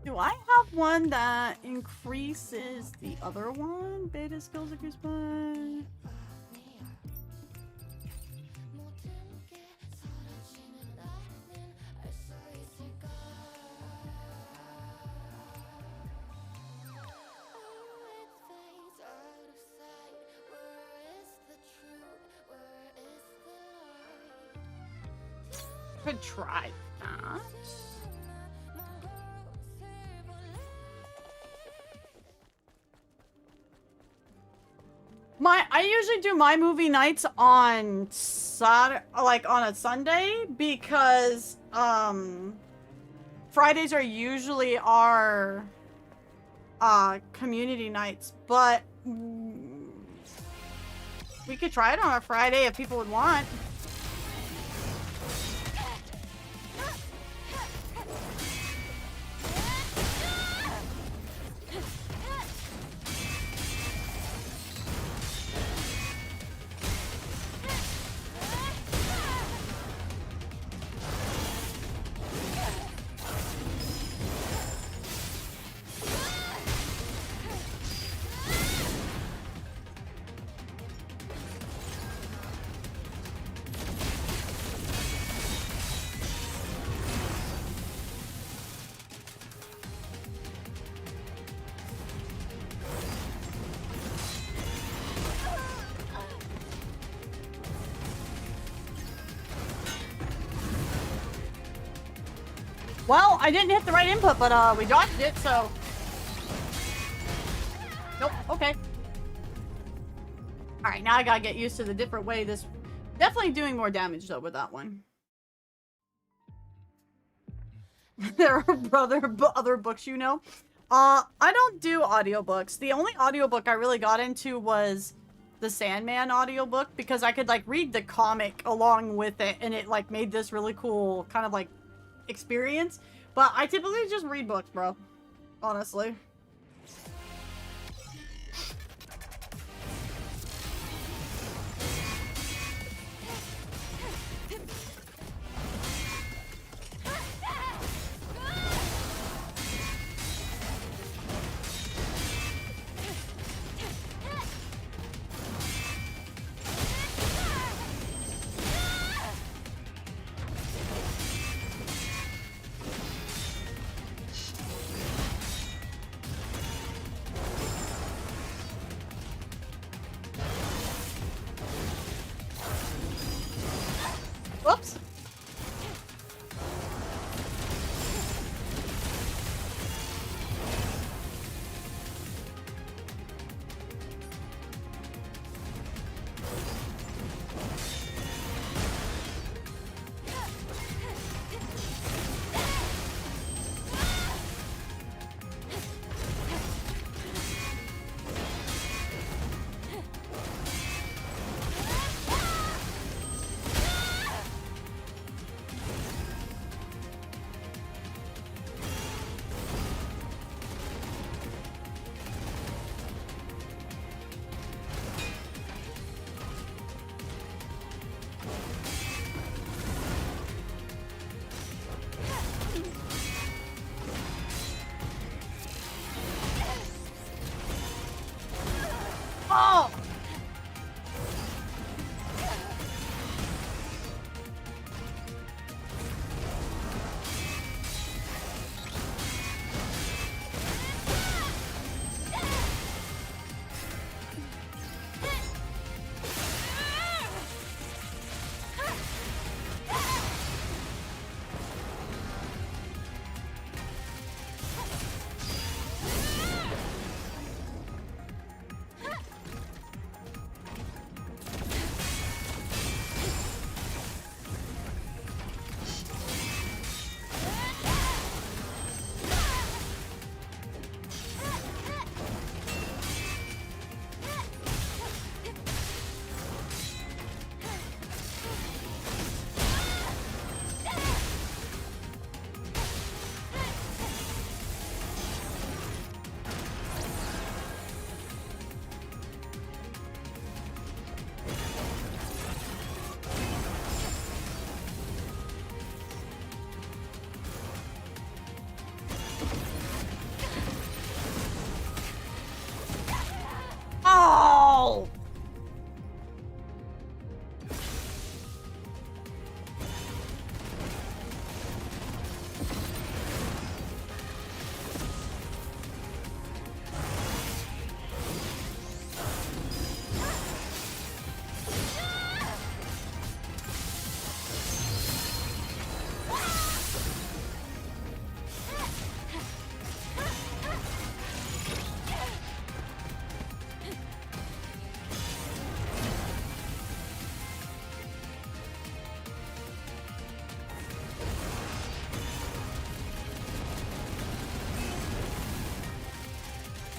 [SPEAKER 1] Do I have one that increases the other one? Beta skills increase by... Could try that. I usually do my movie nights on Saturday, like on a Sunday, because Fridays are usually our community nights, but we could try it on a Friday if people would want. Well, I didn't hit the right input, but we dodged it, so... Nope, okay. Alright, now I gotta get used to the different way this... Definitely doing more damage, though, with that one. There are other books, you know? I don't do audiobooks. The only audiobook I really got into was the Sandman audiobook, because I could, like, read the comic along with it, and it, like, made this really cool, kind of, like, experience. But I typically just read books, bro. Honestly.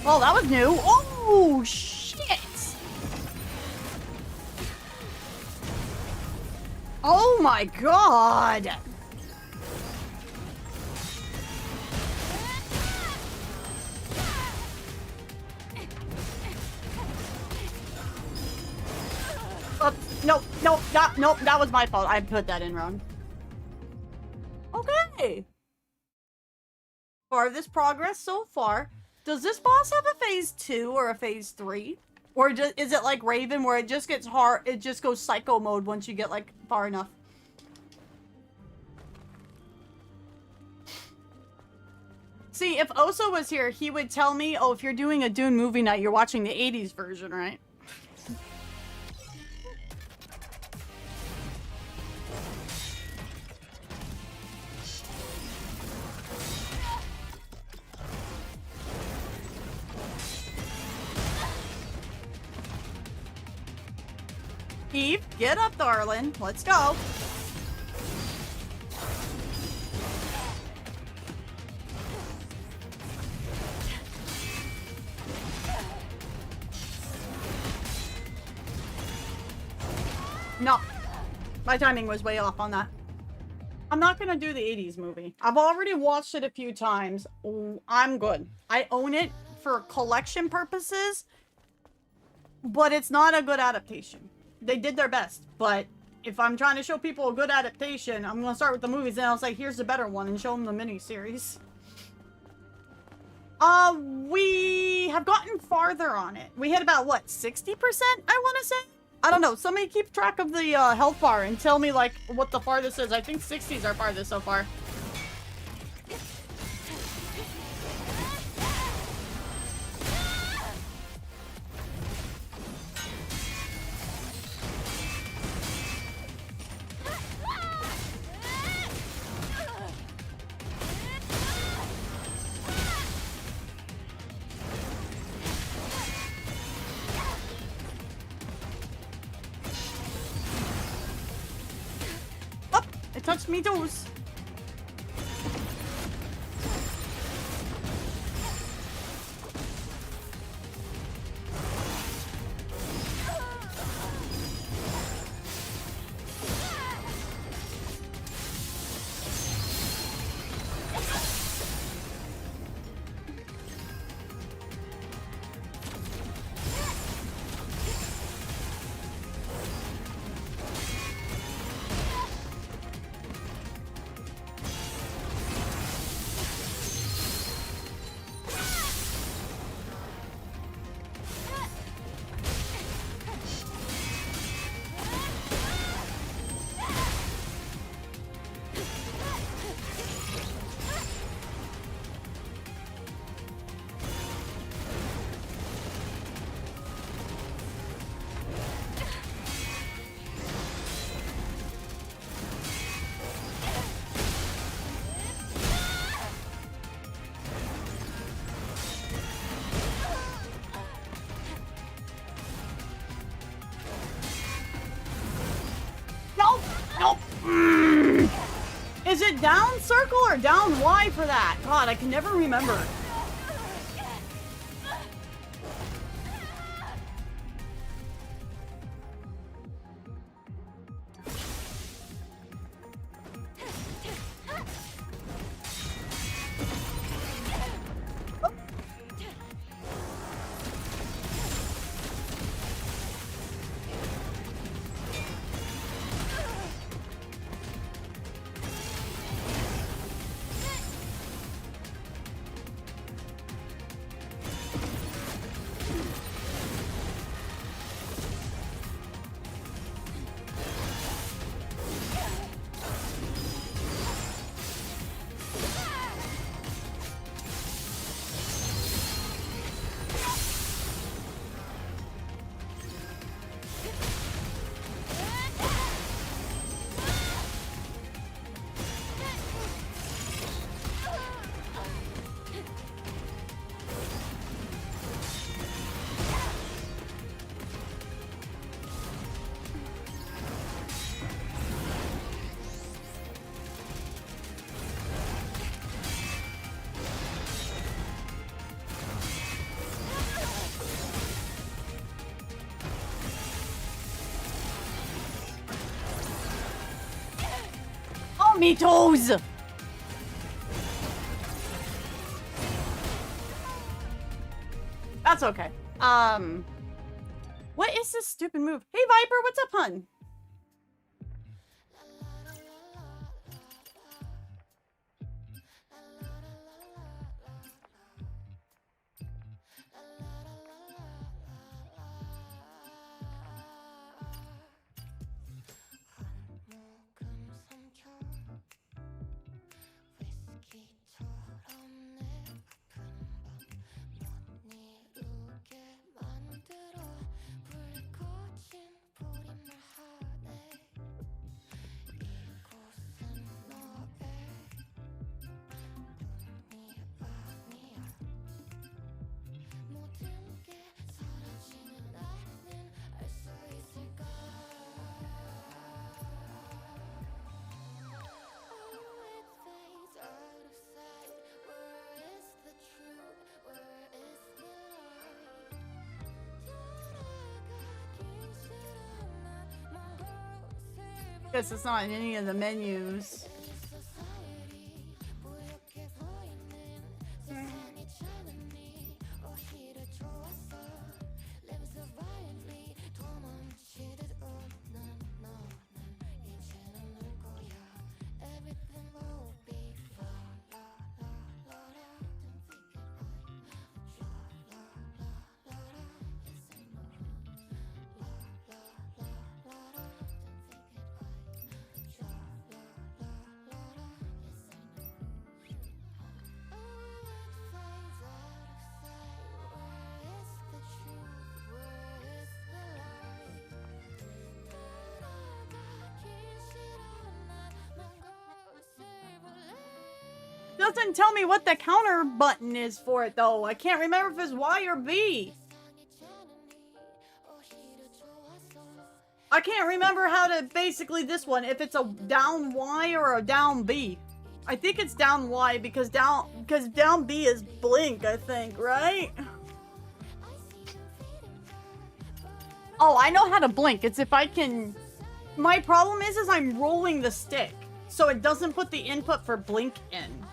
[SPEAKER 1] Oh, that was new. Oh, shit. Oh my god. Nope, that was my fault. I put that in wrong. Okay. Farthest progress so far. Does this boss have a phase 2 or a phase 3? Or is it like Raven where it just gets hard, it just goes psycho mode once you get like far enough? See, if Oso was here, he would tell me, oh, if you're doing a Dune movie night, you're watching the 80s version, right? Eve, get up, darling. Let's go. No. My timing was way off on that. I'm not gonna do the 80s movie. I've already watched it a few times. I'm good. I own it for collection purposes, but it's not a good adaptation. They did their best, but if I'm trying to show people a good adaptation, I'm gonna start with the movies, and I'll say, here's the better one, and show them the mini-series. We have gotten farther on it. We hit about, what, 60%, I want to say? I don't know. Somebody keep track of the health bar and tell me, like, what the farthest is. I think 60s are farthest so far. It touched me toes. Is it down circle or down Y for that? God, I can never remember. Me toes! That's okay. What is this stupid move? Hey, Viper, what's up, hun? Guess it's not in any of the menus. Doesn't tell me what the counter button is for it though. I can't remember if it's Y or B. I can't remember how to basically this one, if it's a down Y or a down B. I think it's down Y because down B is blink, I think, right? Oh, I know how to blink. It's if I can... My problem is I'm rolling the stick, so it doesn't put the input for blink in.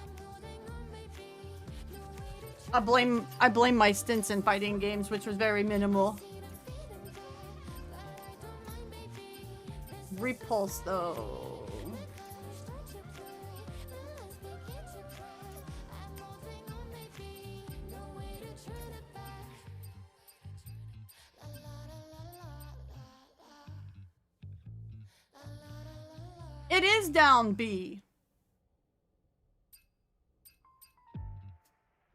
[SPEAKER 1] I blame my stints in fighting games, which was very minimal. Repulse, though. It is down B.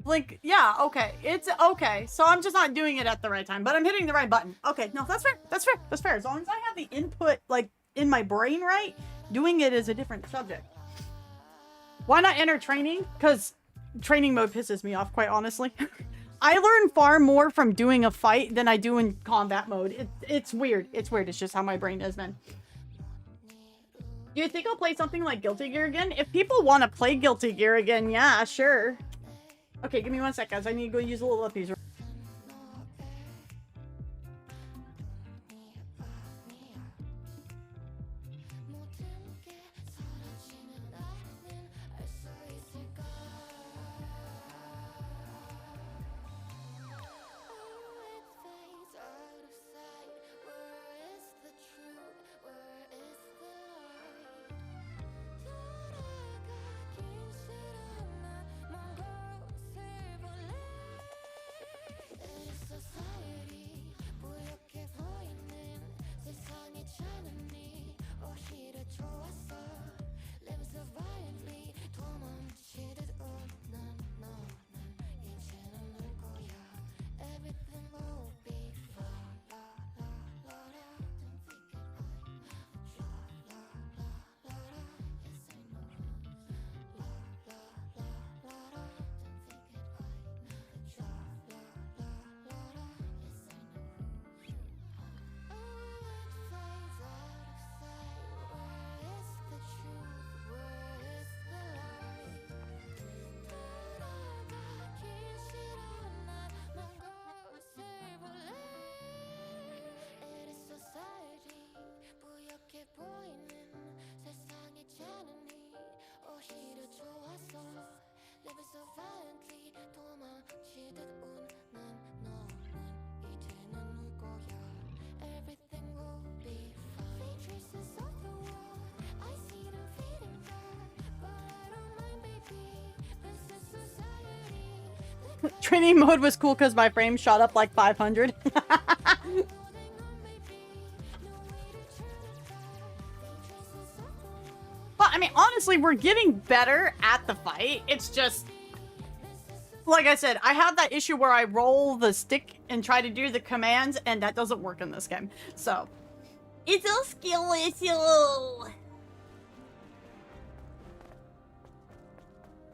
[SPEAKER 1] Blink, yeah, okay. It's okay. So I'm just not doing it at the right time, but I'm hitting the right button. Okay, no, that's fair. That's fair. That's fair. As long as I have the input, like, in my brain right, doing it is a different subject. Why not enter training? Because training mode pisses me off, quite honestly. I learn far more from doing a fight than I do in combat mode. It's weird. It's weird. It's just how my brain is, man. Do you think I'll play something like Guilty Gear again? If people want to play Guilty Gear again, yeah, sure. Okay, give me 1 sec, guys. I need to go use a little of these. Training mode was cool because my frame shot up like 500. But, I mean, honestly, we're getting better at the fight. It's just... Like I said, I have that issue where I roll the stick and try to do the commands, and that doesn't work in this game. So... It's a skill issue!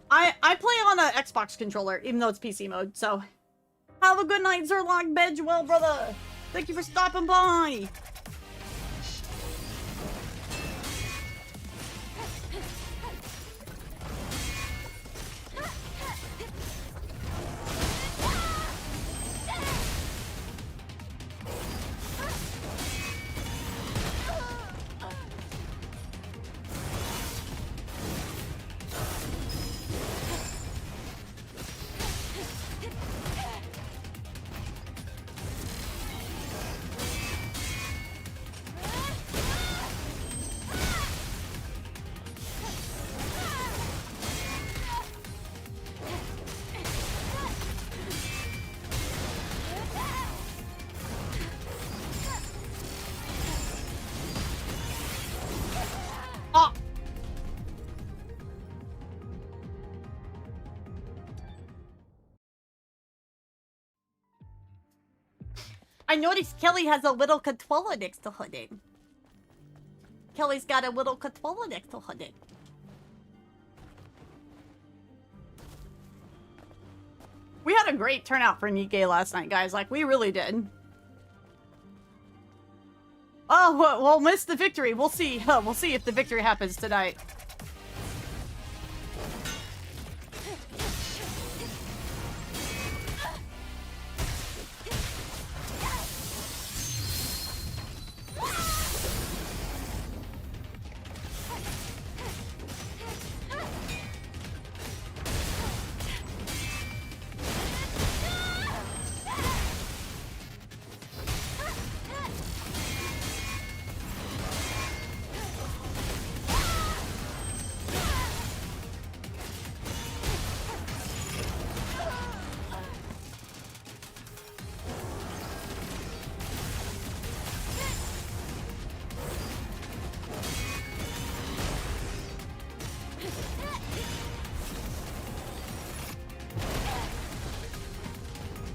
[SPEAKER 1] I play on an Xbox controller, even though it's PC mode, so... Have a good night, Zerlock Bedgewell, brother! Thank you for stopping by! I noticed Kelly has a little controller next to her name. Kelly's got a little controller next to her name. We had a great turnout for NIKKE last night, guys. Like, we really did. Oh, we'll miss the victory. We'll see. We'll see if the victory happens tonight.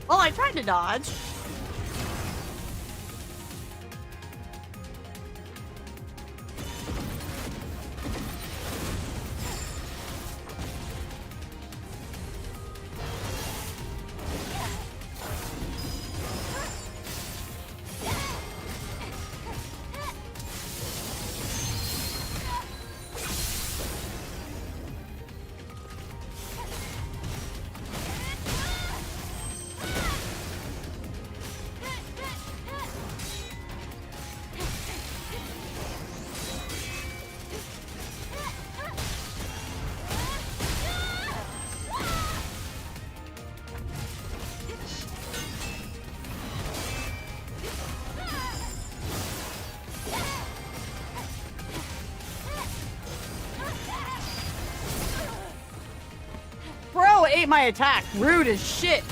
[SPEAKER 1] Well, I tried to dodge. Bro ate my attack. Rude as shit.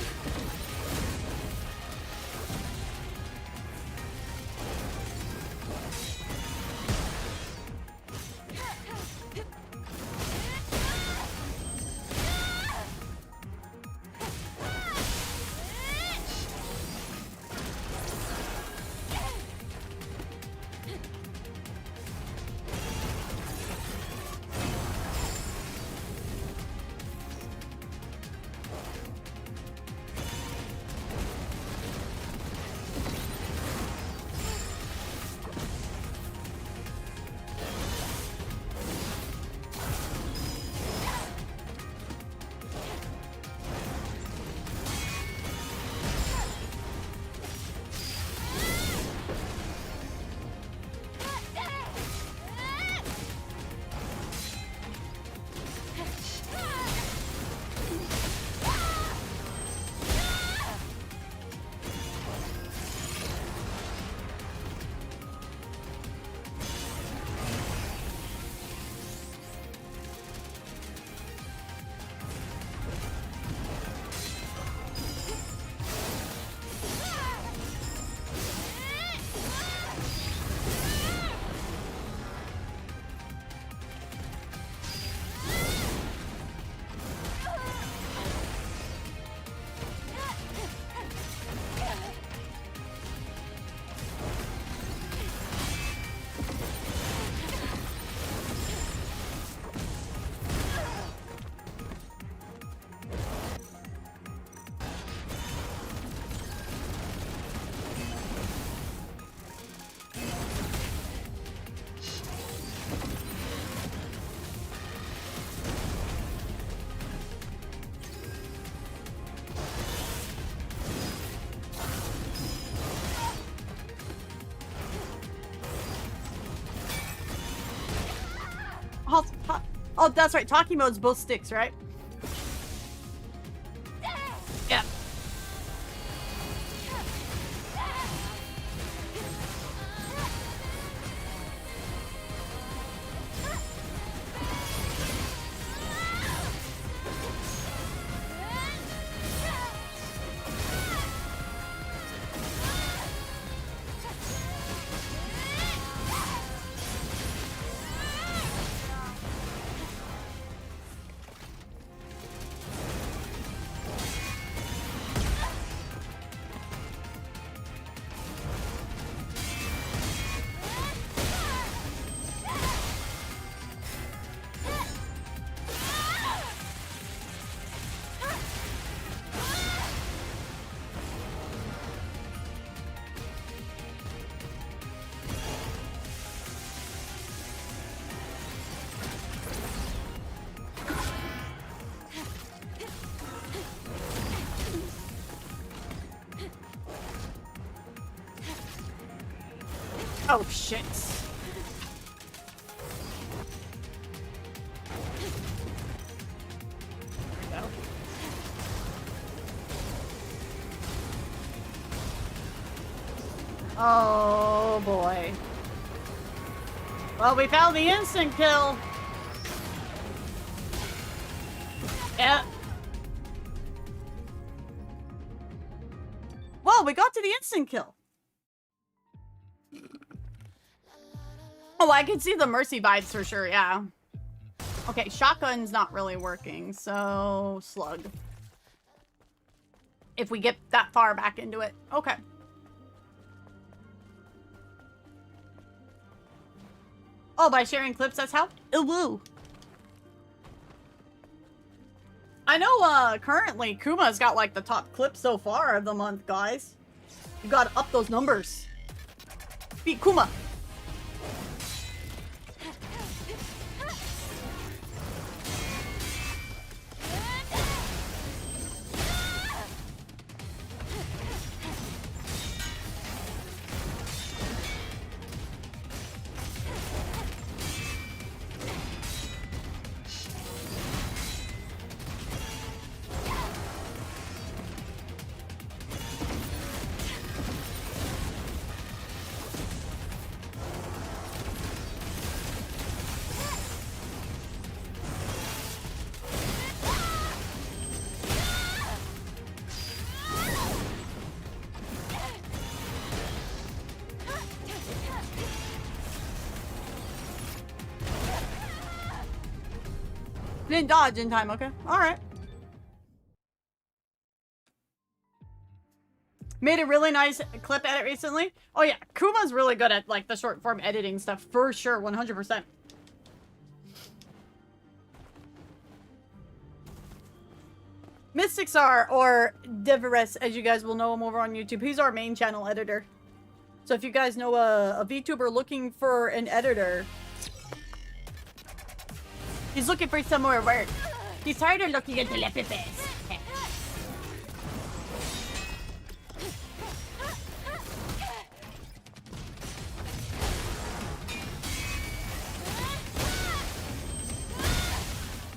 [SPEAKER 1] Oh, that's right. Talking mode's both sticks, right? Yeah. Oh, shit. There we go. Oh, boy. Well, we found the instant kill. Yeah. Well, we got to the instant kill. Oh, I can see the mercy vibes for sure, yeah. Okay, shotgun's not really working, so slug. If we get that far back into it. Okay. Oh, by sharing clips, that's how? Ooh, woo. I know, currently, Kuma's got, like, the top clip so far of the month, guys. You gotta up those numbers. Beat Kuma. Didn't dodge in time, okay. Alright. Made a really nice clip edit recently. Oh yeah, Kuma's really good at like the short form editing stuff for sure, 100%. Mysticsar, or Deveres, as you guys will know him over on YouTube, he's our main channel editor. So if you guys know a VTuber looking for an editor, he's looking for some more work. He's tired of looking at the Telepipes.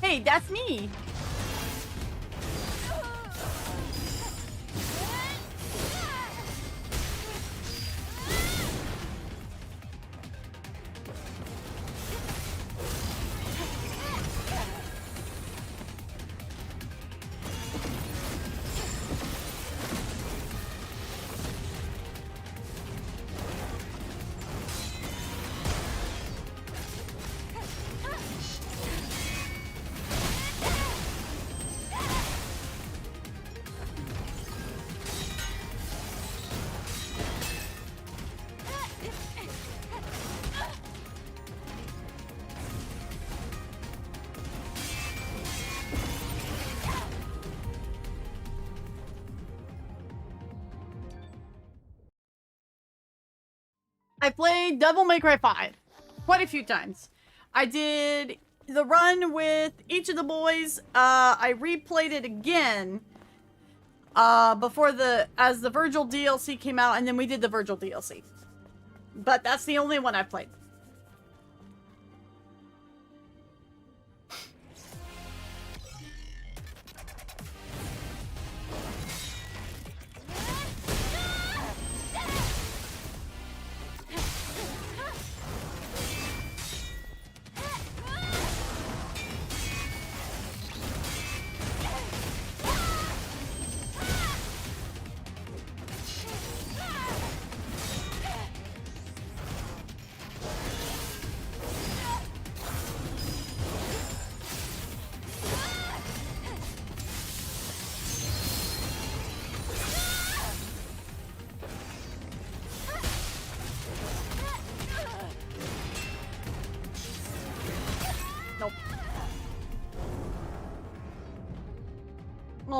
[SPEAKER 1] Hey, that's me. I played Devil May Cry 5 quite a few times. I did the run with each of the boys. I replayed it again as the Virgil DLC came out, and then we did the Virgil DLC. But that's the only one I've played.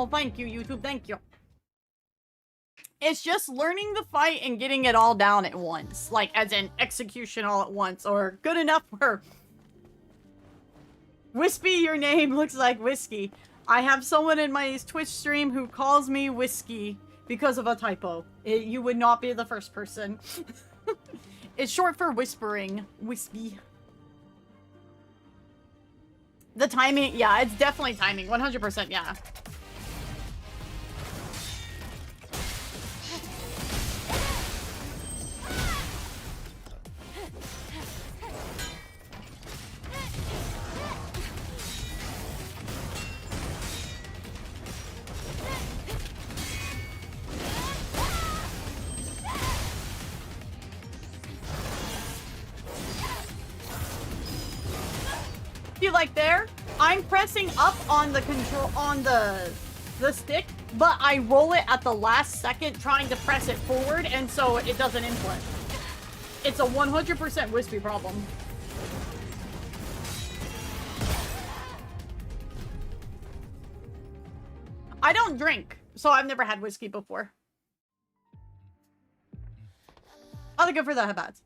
[SPEAKER 1] Oh, thank you, YouTube. Thank you. It's just learning the fight and getting it all down at once. Like, as in execution all at once. Or good enough for... Wispy, your name looks like whiskey. I have someone in my Twitch stream who calls me whiskey because of a typo. You would not be the first person. It's short for whispering. Wispy. The timing, yeah, it's definitely timing. 100%, yeah. You like there? I'm pressing up on the control on the stick, but I roll it at the last second trying to press it forward, and so it doesn't input. It's a 100% wispy problem. I don't drink, so I've never had whiskey before. I'll go for the habats.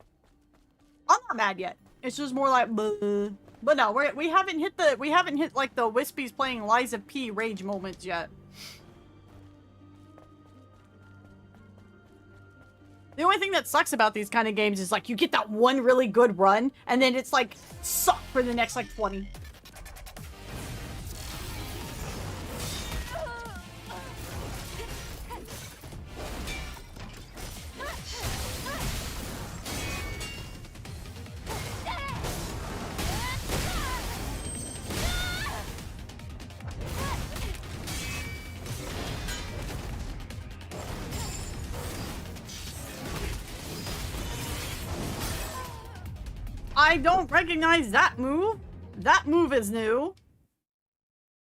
[SPEAKER 1] I'm not mad yet. It's just more like, bleh. But no, we haven't hit like the Wispy's playing Liza P rage moments yet. The only thing that sucks about these kind of games is like you get that one really good run and then it's like suck for the next like 20. I don't recognize that move. That move is new.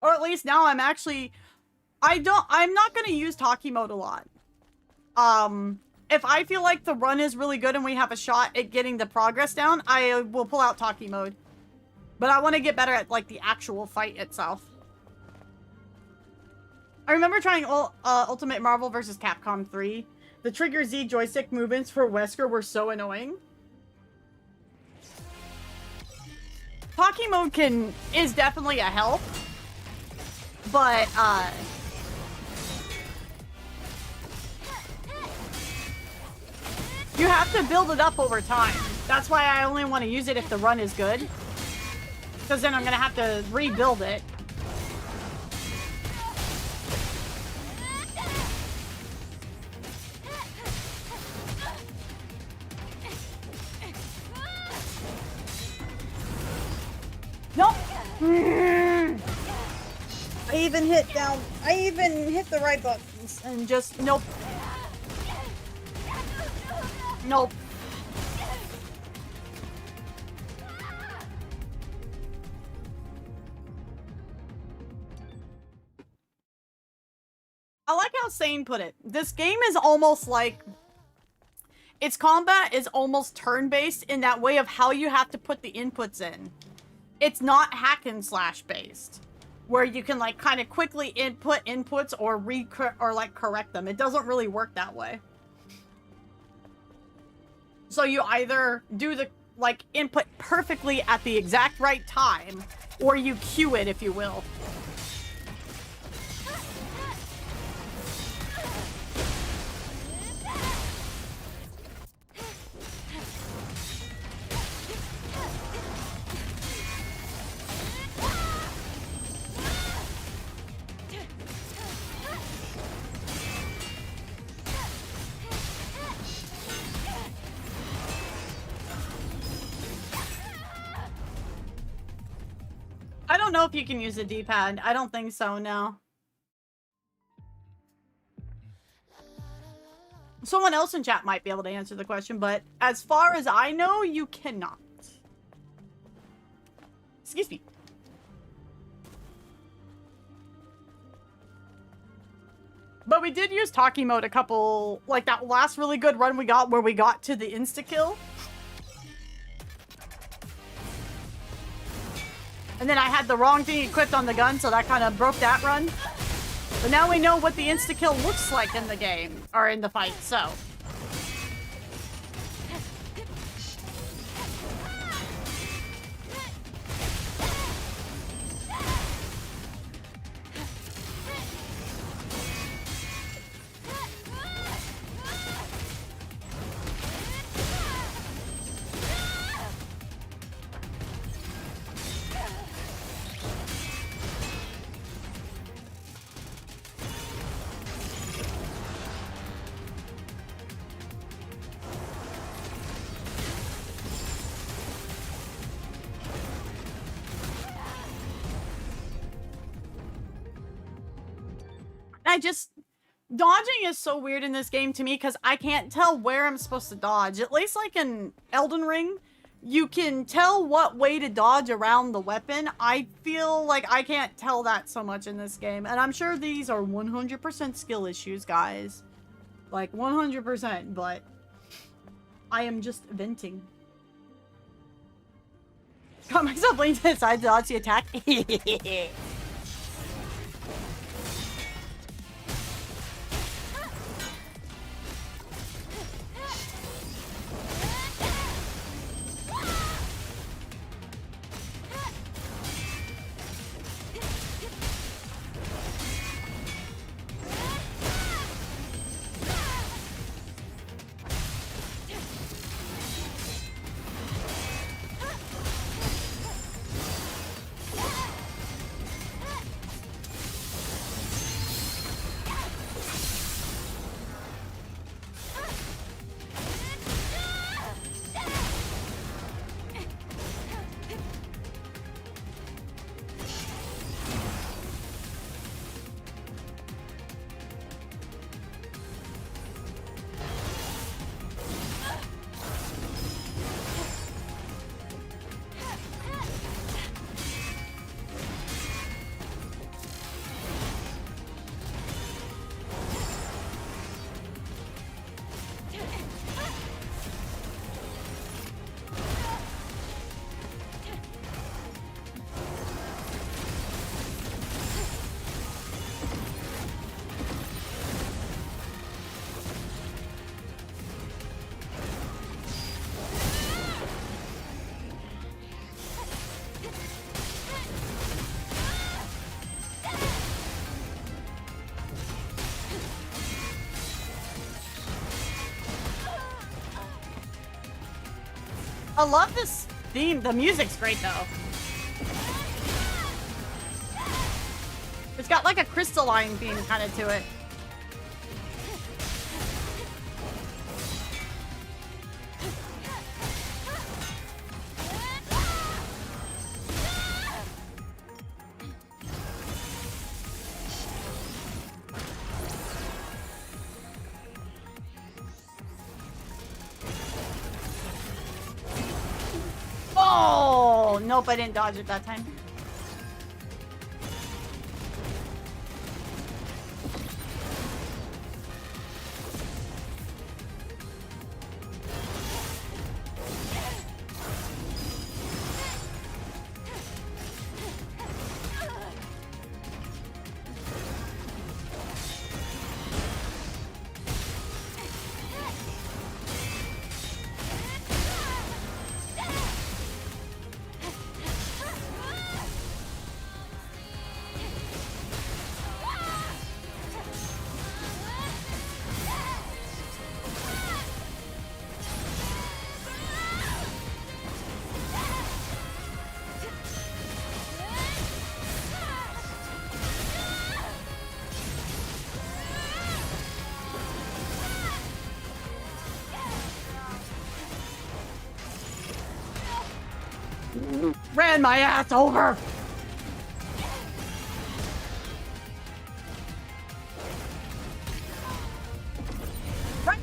[SPEAKER 1] Or at least now I'm actually... I'm not going to use Talkie mode a lot. If I feel like the run is really good and we have a shot at getting the progress down, I will pull out Talkie mode. But I want to get better at, like, the actual fight itself. I remember trying Ultimate Marvel vs. Capcom 3. The Trigger Z joystick movements for Wesker were so annoying. Talkie mode is definitely a help, but you have to build it up over time. That's why I only want to use it if the run is good, because then I'm gonna have to rebuild it. Nope. I even hit the right buttons and just nope. Nope. I like how Sane put it. This game is almost like its combat is almost turn-based in that way of how you have to put the inputs in. It's not hack and slash based, where you can like kind of quickly input inputs or like correct them. It doesn't really work that way. So you either do the like input perfectly at the exact right time, or you cue it, if you will. I don't know if you can use a D-pad. I don't think so, no. Someone else in chat might be able to answer the question, but as far as I know, you cannot. Excuse me. But we did use Talkie mode a couple, like that last really good run we got where we got to the insta-kill. And then I had the wrong thing equipped on the gun, so that kind of broke that run. But now we know what the insta-kill looks like in the game, or in the fight, so. Dodging is so weird in this game to me because I can't tell where I'm supposed to dodge. At least like in Elden Ring, you can tell what way to dodge around the weapon. I feel like I can't tell that so much in this game. And I'm sure these are 100% skill issues, guys. Like 100%, but I am just venting. Got myself leaned to the side to dodge the attack. I love this theme. The music's great, though. It's got like a crystalline theme kind of to it. Oh, nope, I didn't dodge it that time. Ran my ass over. Right.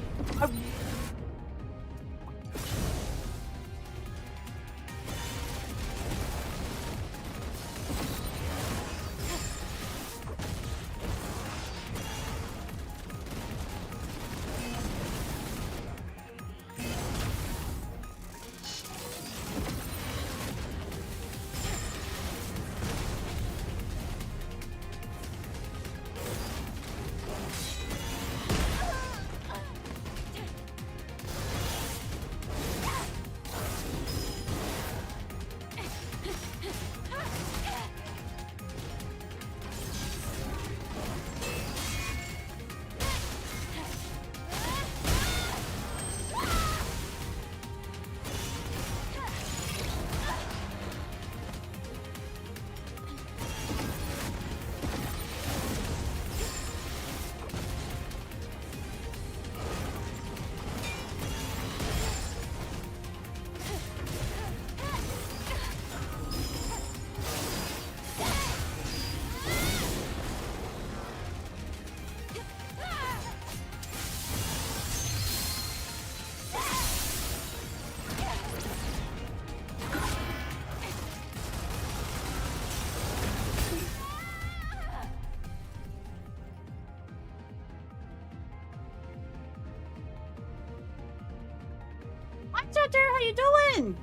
[SPEAKER 1] Hunter, how you doing?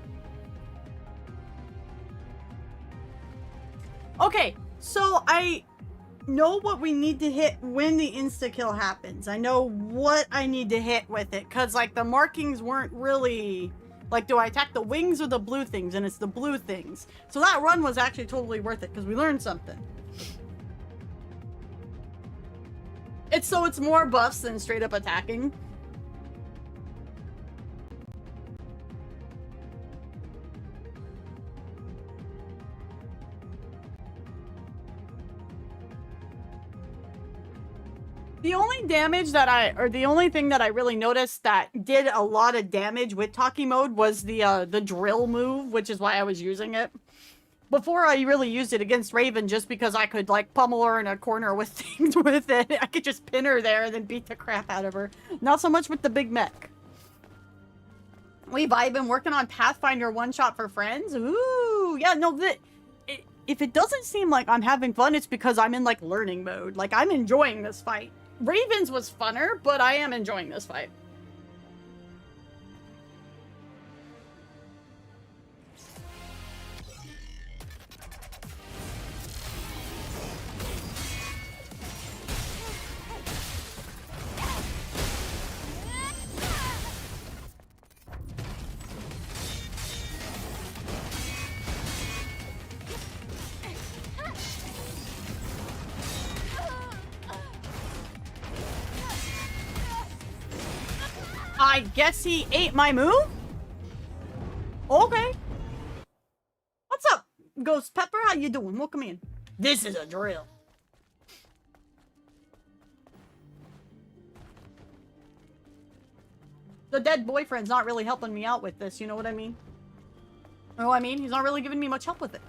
[SPEAKER 1] Okay, so I know what we need to hit when the insta-kill happens. I know what I need to hit with it, because, like, the markings weren't really... Like, do I attack the wings or the blue things? And it's the blue things. So that run was actually totally worth it, because we learned something. It's more buffs than straight up attacking. The only damage that the only thing that I really noticed that did a lot of damage with Taki mode was the drill move, which is why I was using it. Before I really used it against Raven just because I could, like, pummel her in a corner with things with it. I could just pin her there and then beat the crap out of her. Not so much with the big mech. We've been working on Pathfinder one-shot for friends. Ooh, yeah, no, if it doesn't seem like I'm having fun, it's because I'm in, like, learning mode. Like, I'm enjoying this fight. Ravens was funner, but I am enjoying this fight. I guess he ate my move? Okay. What's up, Ghost Pepper? How you doing? Welcome in. This is a drill. The dead boyfriend's not really helping me out with this, you know what I mean? You know what I mean? He's not really giving me much help with it.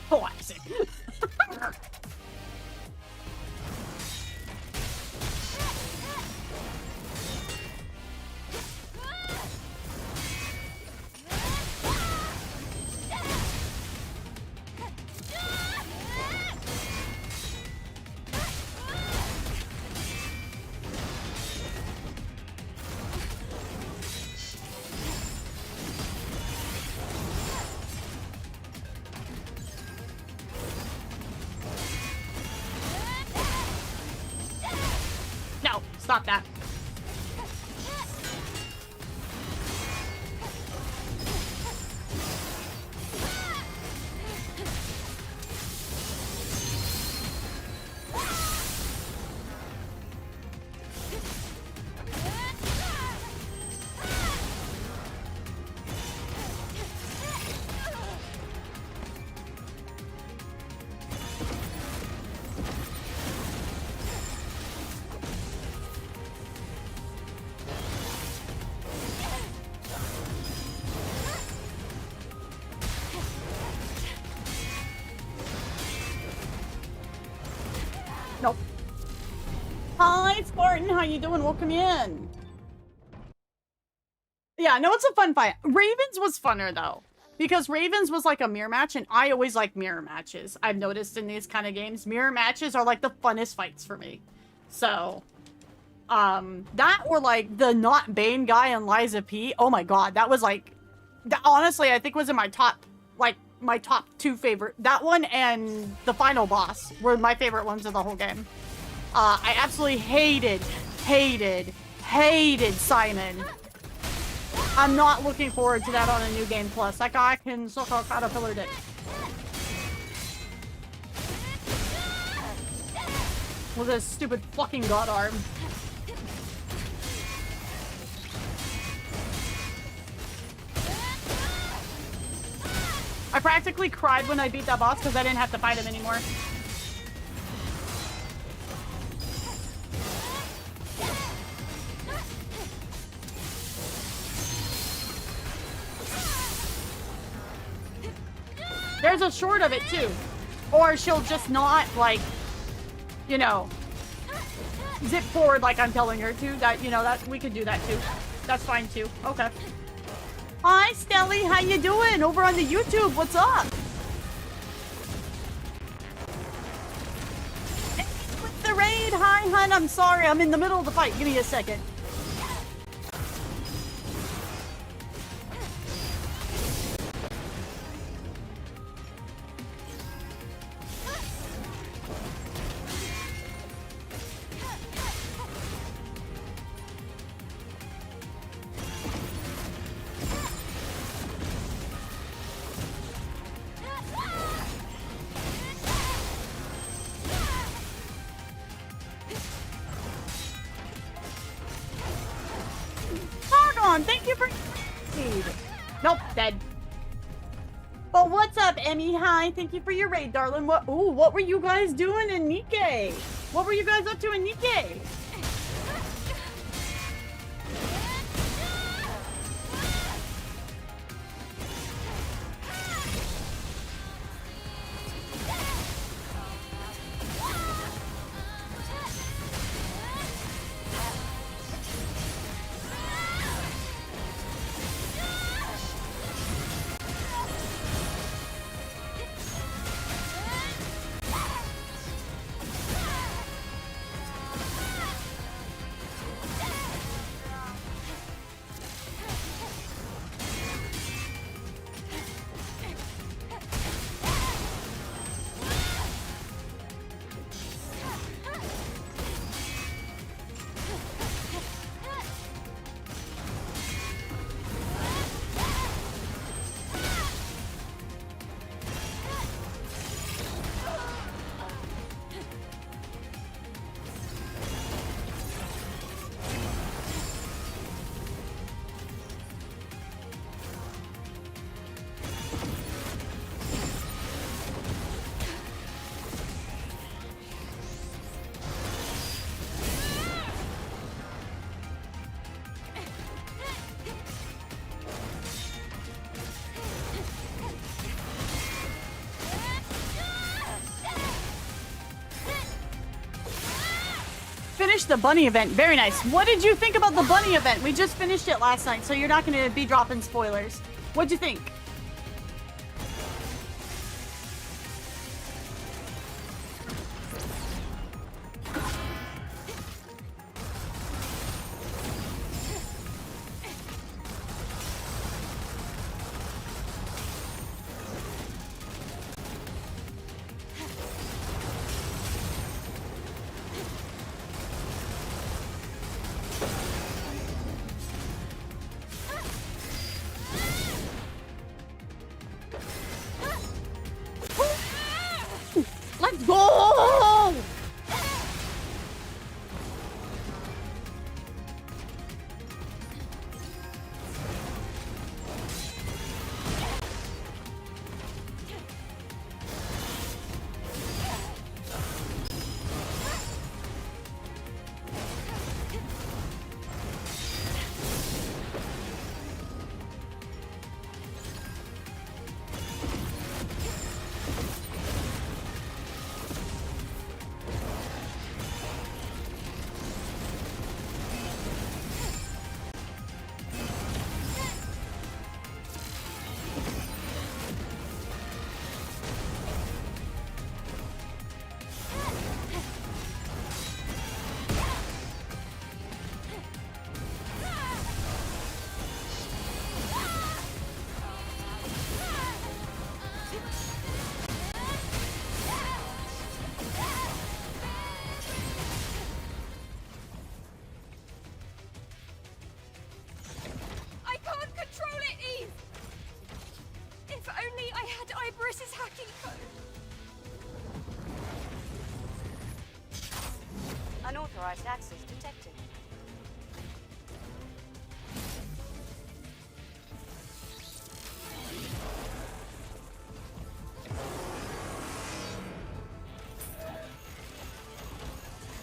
[SPEAKER 1] Classic. Stop that. Nope. Hi, Spartan. How you doing? Welcome in. Yeah, no, it's a fun fight. Ravens was funner, though. Because Ravens was like a mirror match, and I always like mirror matches. I've noticed in these kind of games, mirror matches are like the funnest fights for me. So, that or like the not Bane guy and Liza P. Oh my god, that was like, that, honestly, I think was in my top, like, my top two favorite. That one and the final boss were my favorite ones of the whole game. I absolutely hated Simon. I'm not looking forward to that on a new game plus. That guy can suck a caterpillar dick. With his stupid fucking god arm. I practically cried when I beat that boss because I didn't have to fight him anymore. There's a short of it too. Or she'll just not, like, you know, zip forward like I'm telling her to. That, you know, that we could do that too. That's fine too. Okay. Hi, Stelly. How you doing? Over on the YouTube. What's up? With the raid. Hi, hun, I'm sorry. I'm in the middle of the fight. Give me a second. Thank you for... Nope, dead. But what's up, Emmy? Hi, thank you for your raid, darling. What were you guys doing in NIKKE? What were you guys up to in NIKKE? The bunny event. Very nice. What did you think about the bunny event? We just finished it last night, so you're not going to be dropping spoilers. What'd you think?
[SPEAKER 3] Unauthorized access detected.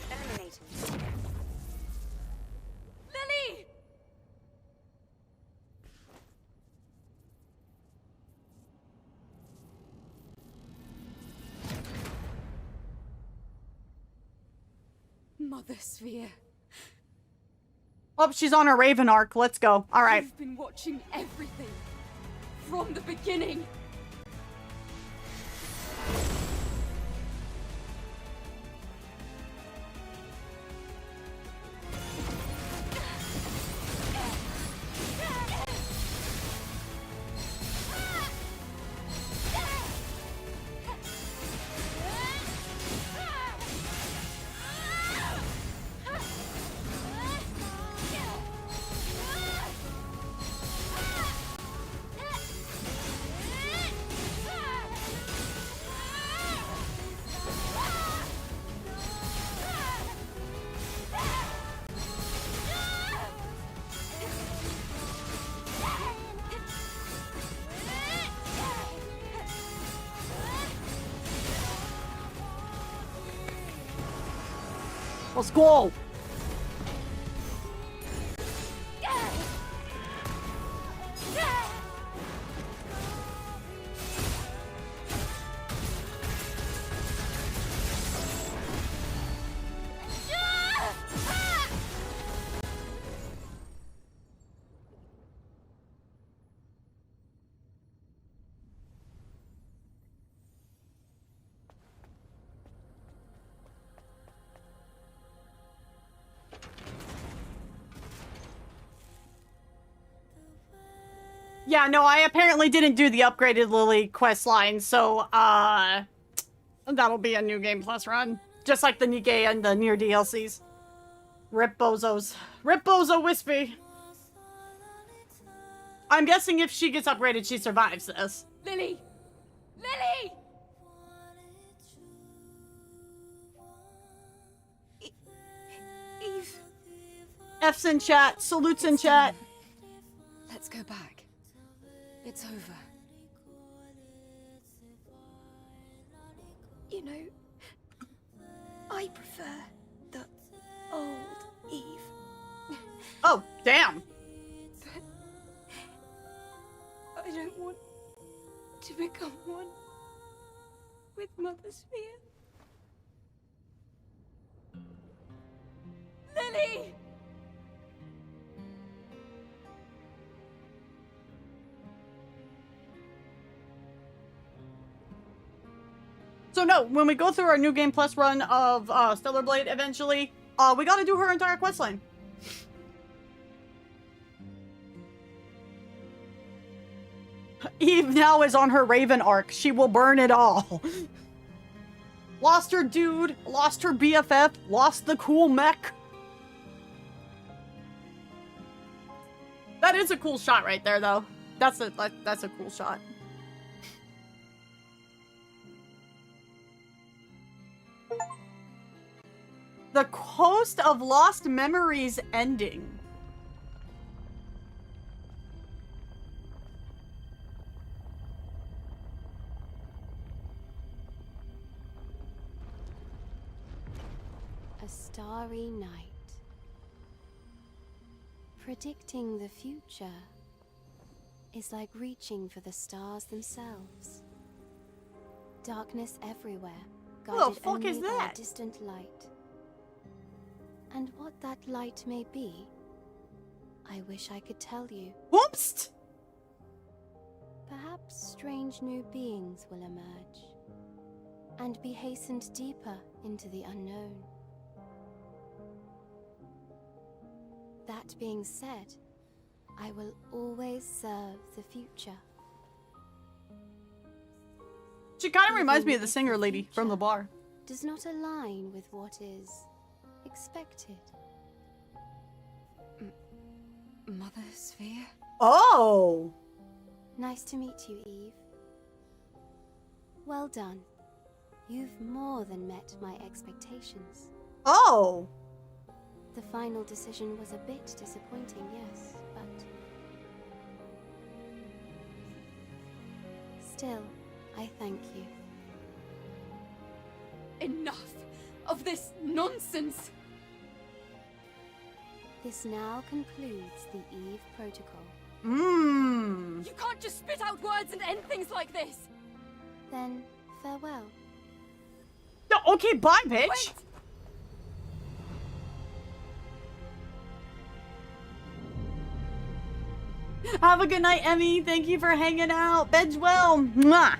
[SPEAKER 3] Eliminating. Lily!
[SPEAKER 4] Mother Sphere.
[SPEAKER 1] Oh, she's on her Raven arc. Let's go. All right.
[SPEAKER 4] You've been watching everything from the beginning.
[SPEAKER 1] Let's go. Yeah, no, I apparently didn't do the upgraded Lily quest line, so, that'll be a New Game Plus run. Just like the NIKKE and the Nier DLCs. Rip Bozos. Rip Bozo Wispy! I'm guessing if she gets upgraded, she survives this.
[SPEAKER 4] Lily! Lily! Eve.
[SPEAKER 1] F's in chat, salutes in chat.
[SPEAKER 4] Let's go back. It's over. You know, I prefer the old Eve.
[SPEAKER 1] Oh, damn.
[SPEAKER 4] I don't want to become one with Mother Sphere. Lily!
[SPEAKER 1] So no, when we go through our New Game Plus run of Stellar Blade eventually, we gotta do her entire questline. Eve now is on her Raven arc. She will burn it all. Lost her dude, lost her BFF, lost the cool mech. That is a cool shot right there, though. That's a cool shot. The Coast of Lost Memories ending.
[SPEAKER 5] A starry night. Predicting the future is like reaching for the stars themselves. Darkness everywhere, guided
[SPEAKER 1] fuck
[SPEAKER 5] only
[SPEAKER 1] is
[SPEAKER 5] by
[SPEAKER 1] that?
[SPEAKER 5] a distant light. And what that light may be, I wish I could tell you.
[SPEAKER 1] Whoops!
[SPEAKER 5] Perhaps strange new beings will emerge and be hastened deeper into the unknown. That being said, I will always serve the future.
[SPEAKER 1] She kind of reminds me of the singer lady from the bar.
[SPEAKER 5] Does not align with what is expected.
[SPEAKER 4] Mother Sphere?
[SPEAKER 1] Oh!
[SPEAKER 5] Nice to meet you, Eve. Well done. You've more than met my expectations.
[SPEAKER 1] Oh!
[SPEAKER 5] The final decision was a bit disappointing, yes, but... Still, I thank you.
[SPEAKER 4] Enough of this nonsense!
[SPEAKER 5] This now concludes the Eve Protocol.
[SPEAKER 1] Mmm.
[SPEAKER 4] You can't just spit out words and end things like this!
[SPEAKER 5] Then, farewell.
[SPEAKER 1] No, okay, bye, bitch!
[SPEAKER 4] Wait!
[SPEAKER 1] Have a good night, Emmy. Thank you for hanging out. Bed's well. Mwah.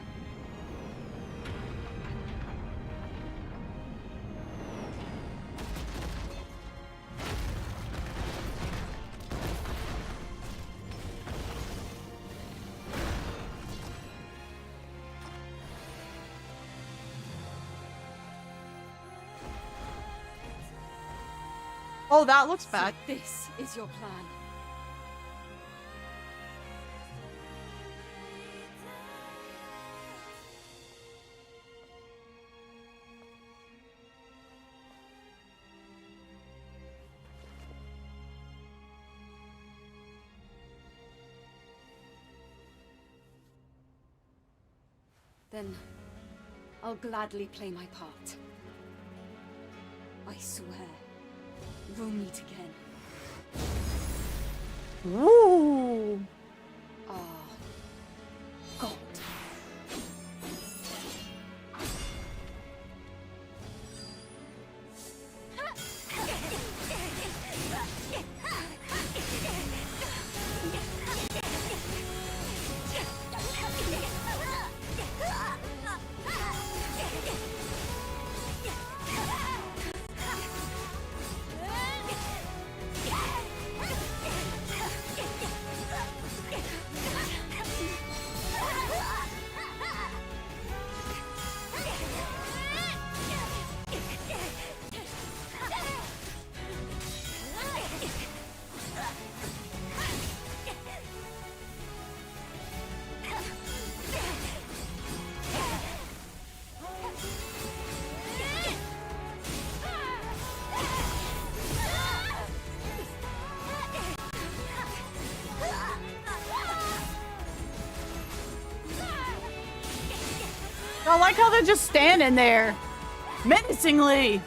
[SPEAKER 1] Oh, that looks bad.
[SPEAKER 4] So this is your plan. Then I'll gladly play my part. I swear We'll meet again.
[SPEAKER 1] Ooh.
[SPEAKER 4] Ah, God.
[SPEAKER 1] I like how they're just standing there, menacingly.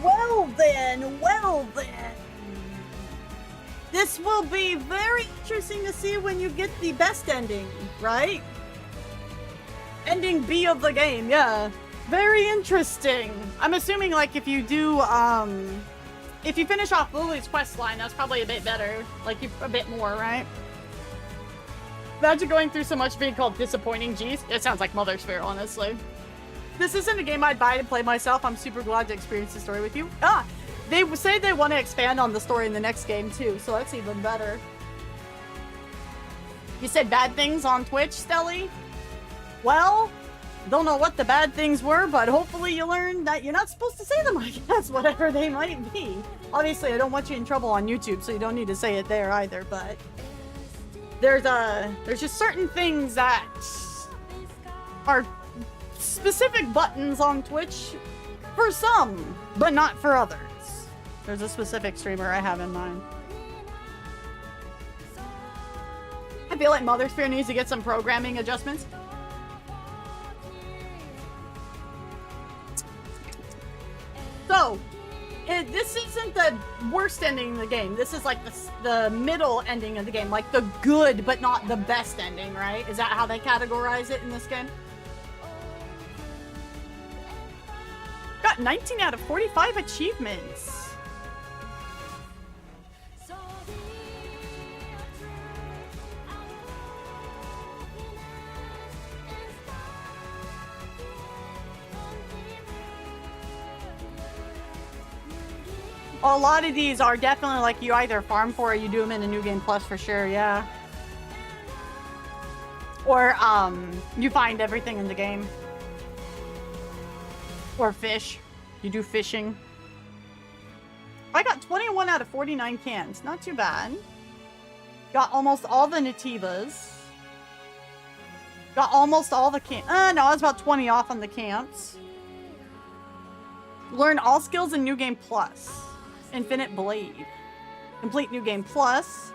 [SPEAKER 1] Well then. This will be very interesting to see when you get the best ending, right? Ending B of the game, yeah. Very interesting. I'm assuming, like, if you do, if you finish off Lily's quest line, that's probably a bit better. Like, a bit more, right? Imagine going through so much being called disappointing. Geez, it sounds like Mother's Fair, honestly. This isn't a game I'd buy to play myself. I'm super glad to experience the story with you. Ah! They say they want to expand on the story in the next game, too, so that's even better. You said bad things on Twitch, Stelly? Well, don't know what the bad things were, but hopefully you learned that you're not supposed to say them, I guess, whatever they might be. Obviously, I don't want you in trouble on YouTube, so you don't need to say it there either, but... There's just certain things that are specific buttons on Twitch for some, but not for others. There's a specific streamer I have in mind. I feel like Mother's Fair needs to get some programming adjustments. So, this isn't the worst ending of the game. This is like the middle ending of the game. Like the good, but not the best ending, right? Is that how they categorize it in this game? Got 19 out of 45 achievements. A lot of these are definitely like you either farm for or you do them in a New Game Plus for sure, yeah. Or, you find everything in the game. Or fish. You do fishing. I got 21 out of 49 cans. Not too bad. Got almost all the nativas. Got almost all the no, I was about 20 off on the camps. Learn all skills in New Game Plus. Infinite Blade. Complete New Game Plus.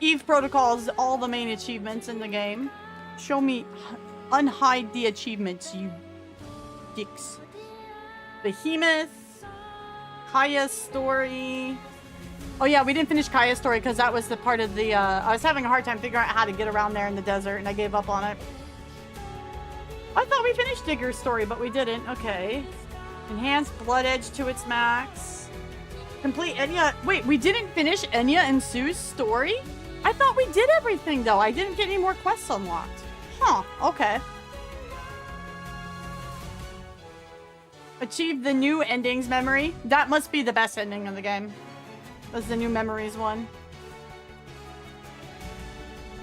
[SPEAKER 1] Eve Protocols, all the main achievements in the game. Show me, unhide the achievements, you dicks. Behemoth. Kaya's story. Oh yeah, we didn't finish Kaya's story because that was the part of the, I was having a hard time figuring out how to get around there in the desert and I gave up on it. I thought we finished Digger's story, but we didn't. Okay. Enhance Blood Edge to its max. Complete Enya. Wait, we didn't finish Enya and Sue's story? I thought we did everything, though. I didn't get any more quests unlocked. Huh, okay. Achieve the new endings memory. That must be the best ending of the game. That's the new memories one.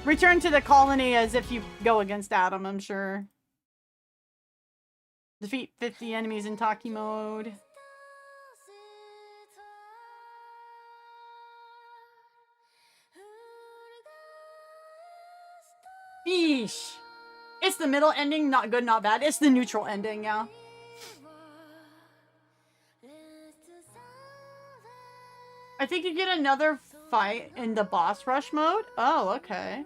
[SPEAKER 1] Return to the colony as if you go against Adam, I'm sure. Defeat 50 enemies in Taki mode. Yeesh. It's the middle ending, not good, not bad. It's the neutral ending, yeah. I think you get another fight in the boss rush mode? Oh, okay.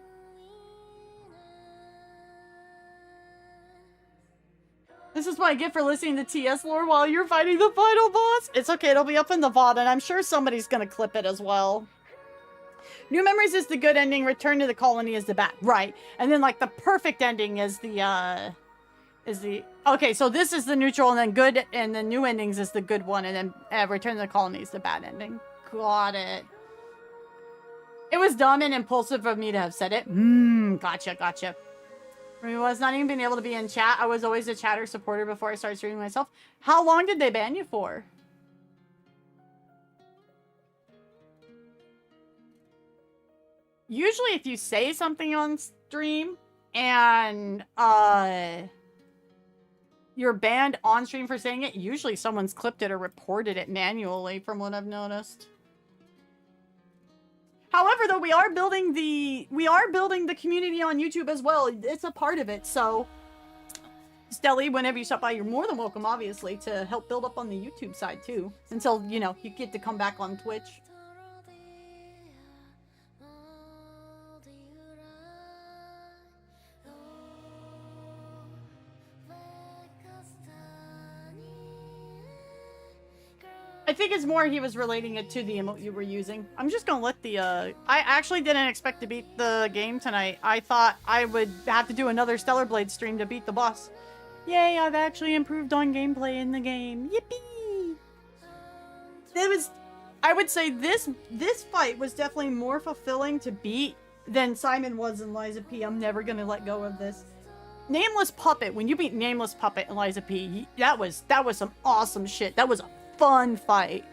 [SPEAKER 1] This is what I get for listening to TS lore while you're fighting the final boss. It's okay, it'll be up in the VOD, and I'm sure somebody's gonna clip it as well. New Memories is the good ending, Return to the Colony is the bad. Right. And then, like, the perfect ending is the, okay, so this is the neutral, and then good, and then New Endings is the good one, and then Return to the Colony is the bad ending. Got it. It was dumb and impulsive of me to have said it. Gotcha, gotcha. I was not even being able to be in chat. I was always a chatter supporter before I started streaming myself. How long did they ban you for? Usually if you say something on stream and you're banned on stream for saying it, usually someone's clipped it or reported it manually from what I've noticed. However, though, we are building the community on YouTube as well. It's a part of it, so Stelly, whenever you stop by, you're more than welcome, obviously, to help build up on the YouTube side too. Until, you know, you get to come back on Twitch. I think it's more he was relating it to the emote you were using. I'm just gonna let the, I actually didn't expect to beat the game tonight. I thought I would have to do another Stellar Blade stream to beat the boss. Yay, I've actually improved on gameplay in the game. Yippee! It was, I would say this fight was definitely more fulfilling to beat than Simon was in Liza P. I'm never gonna let go of this. Nameless Puppet, when you beat Nameless Puppet and Liza P, that was some awesome shit. That was a fun fight,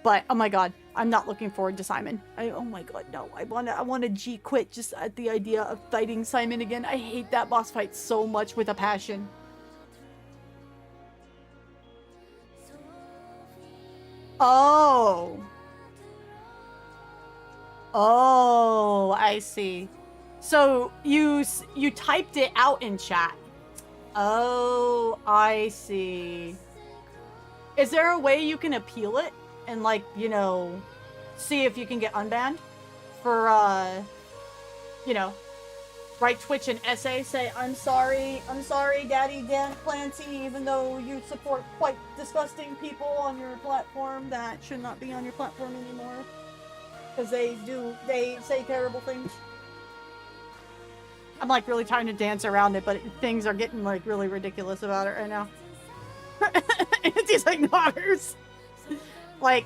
[SPEAKER 1] but oh my god, I'm not looking forward to Simon. Oh my god, no. I want to G quit just at the idea of fighting Simon again. I hate that boss fight so much with a passion. Oh, I see. So you typed it out in chat. Oh, I see. Is there a way you can appeal it and, like, you know, see if you can get unbanned for, you know, write Twitch an essay, say, I'm sorry, Daddy Dan Clancy, even though you support quite disgusting people on your platform that should not be on your platform anymore. Because they say terrible things. I'm, like, really trying to dance around it, but things are getting, like, really ridiculous about it right now. It's like nodders. Like,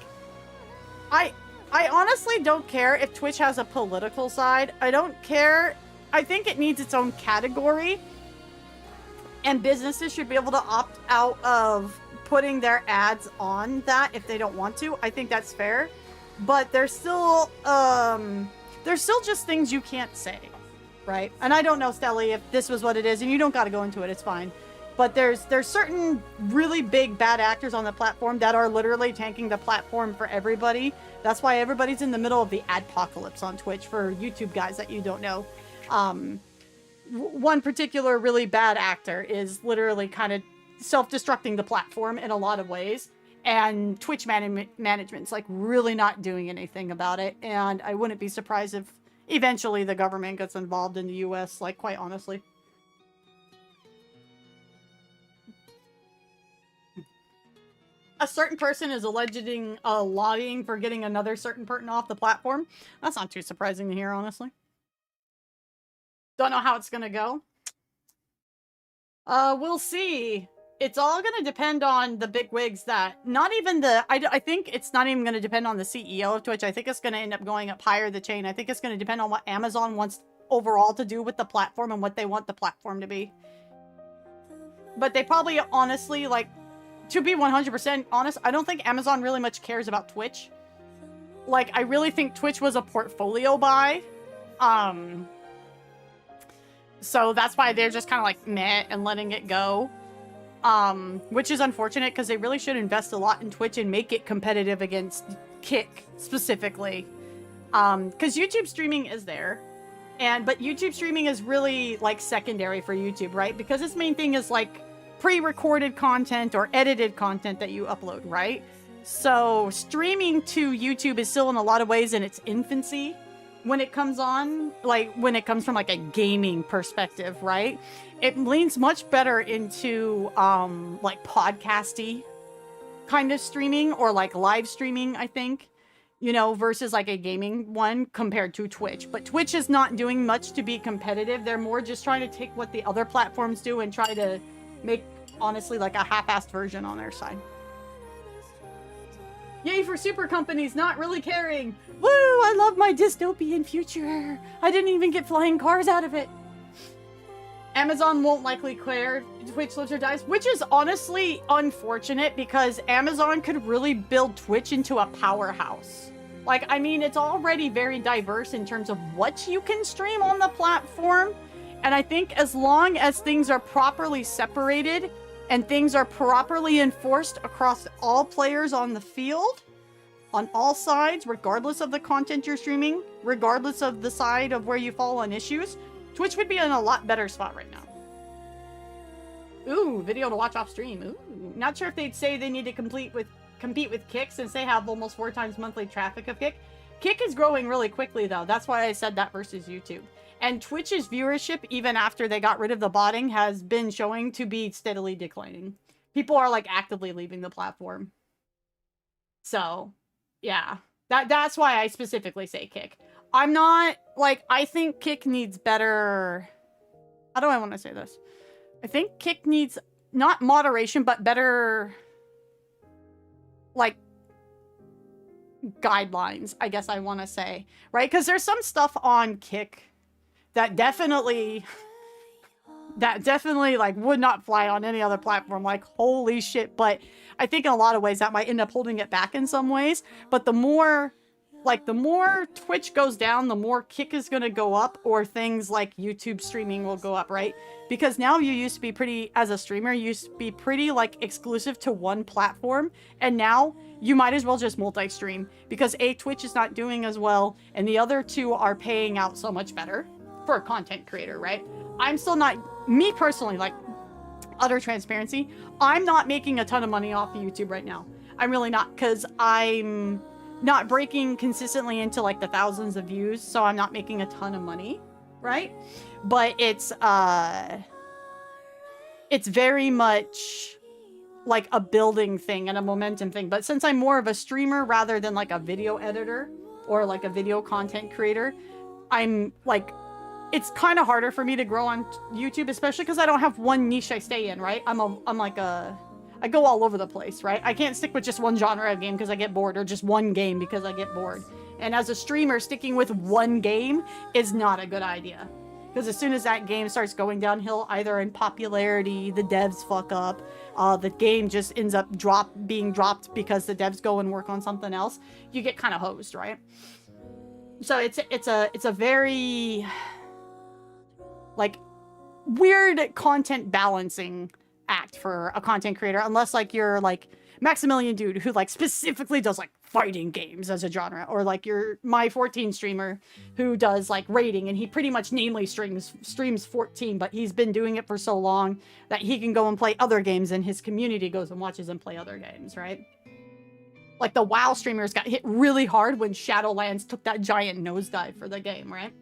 [SPEAKER 1] I honestly don't care if Twitch has a political side. I don't care. I think it needs its own category. And businesses should be able to opt out of putting their ads on that if they don't want to. I think that's fair. But there's still just things you can't say, right? And I don't know, Stelly, if this was what it is, and you don't got to go into it. It's fine. But there's certain really big bad actors on the platform that are literally tanking the platform for everybody. That's why everybody's in the middle of the adpocalypse on Twitch for YouTube guys that you don't know. One particular really bad actor is literally kind of self-destructing the platform in a lot of ways. And Twitch management's like really not doing anything about it. And I wouldn't be surprised if eventually the government gets involved in the US, like, quite honestly. A certain person is alleging lobbying for getting another certain person off the platform. That's not too surprising to hear, honestly. Don't know how it's gonna go. We'll see. It's all gonna depend on the big wigs that, not even the, I think it's not even gonna depend on the CEO of Twitch. I think it's gonna end up going up higher the chain. I think it's gonna depend on what Amazon wants overall to do with the platform and what they want the platform to be. But they probably honestly, like, to be 100% honest, I don't think Amazon really much cares about Twitch. Like, I really think Twitch was a portfolio buy. So that's why they're just kind of like, meh, and letting it go. Which is unfortunate, because they really should invest a lot in Twitch and make it competitive against Kick, specifically. Because YouTube streaming is there. But YouTube streaming is really, like, secondary for YouTube, right? Because its main thing is, like, pre-recorded content or edited content that you upload, right? So streaming to YouTube is still in a lot of ways in its infancy when it comes on, like when it comes from like a gaming perspective, right? It leans much better into like podcasty kind of streaming or like live streaming, I think, you know, versus like a gaming one compared to Twitch. But Twitch is not doing much to be competitive. They're more just trying to take what the other platforms do and try to make, honestly, like a half-assed version on their side. Yay for super companies not really caring. Woo, I love my dystopian future. I didn't even get flying cars out of it. Amazon won't likely clear Twitch lives or dies, which is honestly unfortunate because Amazon could really build Twitch into a powerhouse. Like, I mean, it's already very diverse in terms of what you can stream on the platform. And I think as long as things are properly separated and things are properly enforced across all players on the field, on all sides, regardless of the content you're streaming, regardless of the side of where you fall on issues, Twitch would be in a lot better spot right now. Ooh, video to watch off stream. Ooh, not sure if they'd say they need to compete with Kick since they have almost 4 times monthly traffic of Kick. Kick is growing really quickly though. That's why I said that versus YouTube. And Twitch's viewership, even after they got rid of the botting, has been showing to be steadily declining. People are like actively leaving the platform. So, yeah. That's why I specifically say Kick. I'm not, like, I think Kick needs better... How do I want to say this? I think Kick needs, not moderation, but better, like, guidelines, I guess I want to say. Right? Because there's some stuff on Kick that definitely, like, would not fly on any other platform. Like, holy shit. But I think in a lot of ways that might end up holding it back in some ways. But the more... Like, the more Twitch goes down, the more Kick is going to go up, or things like YouTube streaming will go up, right? Because now you used to be pretty, as a streamer, you used to be pretty, like, exclusive to one platform, and now you might as well just multi-stream, because A, Twitch is not doing as well, and the other two are paying out so much better for a content creator, right? I'm still not, me personally, like, utter transparency, I'm not making a ton of money off of YouTube right now. I'm really not, because I'm not breaking consistently into like the thousands of views, so I'm not making a ton of money, right? But it's very much like a building thing and a momentum thing. But since I'm more of a streamer rather than like a video editor or like a video content creator, I'm like, it's kind of harder for me to grow on YouTube, especially because I don't have one niche I stay in, right? I go all over the place, right? I can't stick with just one genre of game because I get bored, or just one game because I get bored. And as a streamer, sticking with one game is not a good idea. Because as soon as that game starts going downhill, either in popularity, the devs fuck up, the game just ends up being dropped because the devs go and work on something else, you get kind of hosed, right? So it's a very, like, weird content balancing act for a content creator, unless like you're like Maximilian Dude, who like specifically does like fighting games as a genre, or like your My 14 streamer who does like raiding, and he pretty much namely streams 14, but he's been doing it for so long that he can go and play other games and his community goes and watches him play other games, right? Like the WoW streamers got hit really hard when Shadowlands took that giant nosedive for the game, right?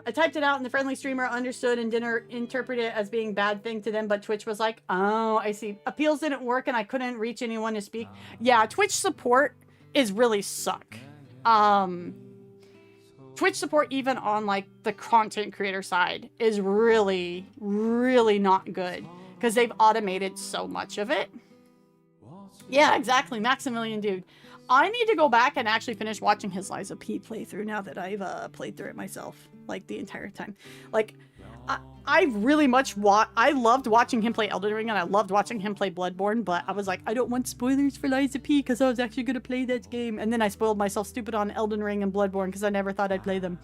[SPEAKER 1] I typed it out and the friendly streamer understood and didn't interpret it as being bad thing to them, but Twitch was like, oh, I see. Appeals didn't work and I couldn't reach anyone to speak. Yeah, Twitch support is really suck. Twitch support, even on like the content creator side, is really, really not good because they've automated so much of it. Yeah, exactly. Maximilian Dude. I need to go back and actually finish watching his Liza P playthrough now that I've played through it myself, like the entire time. Like, I really much I loved watching him play Elden Ring and I loved watching him play Bloodborne, but I was like, I don't want spoilers for Liza P because I was actually going to play that game. And then I spoiled myself stupid on Elden Ring and Bloodborne because I never thought I'd play them.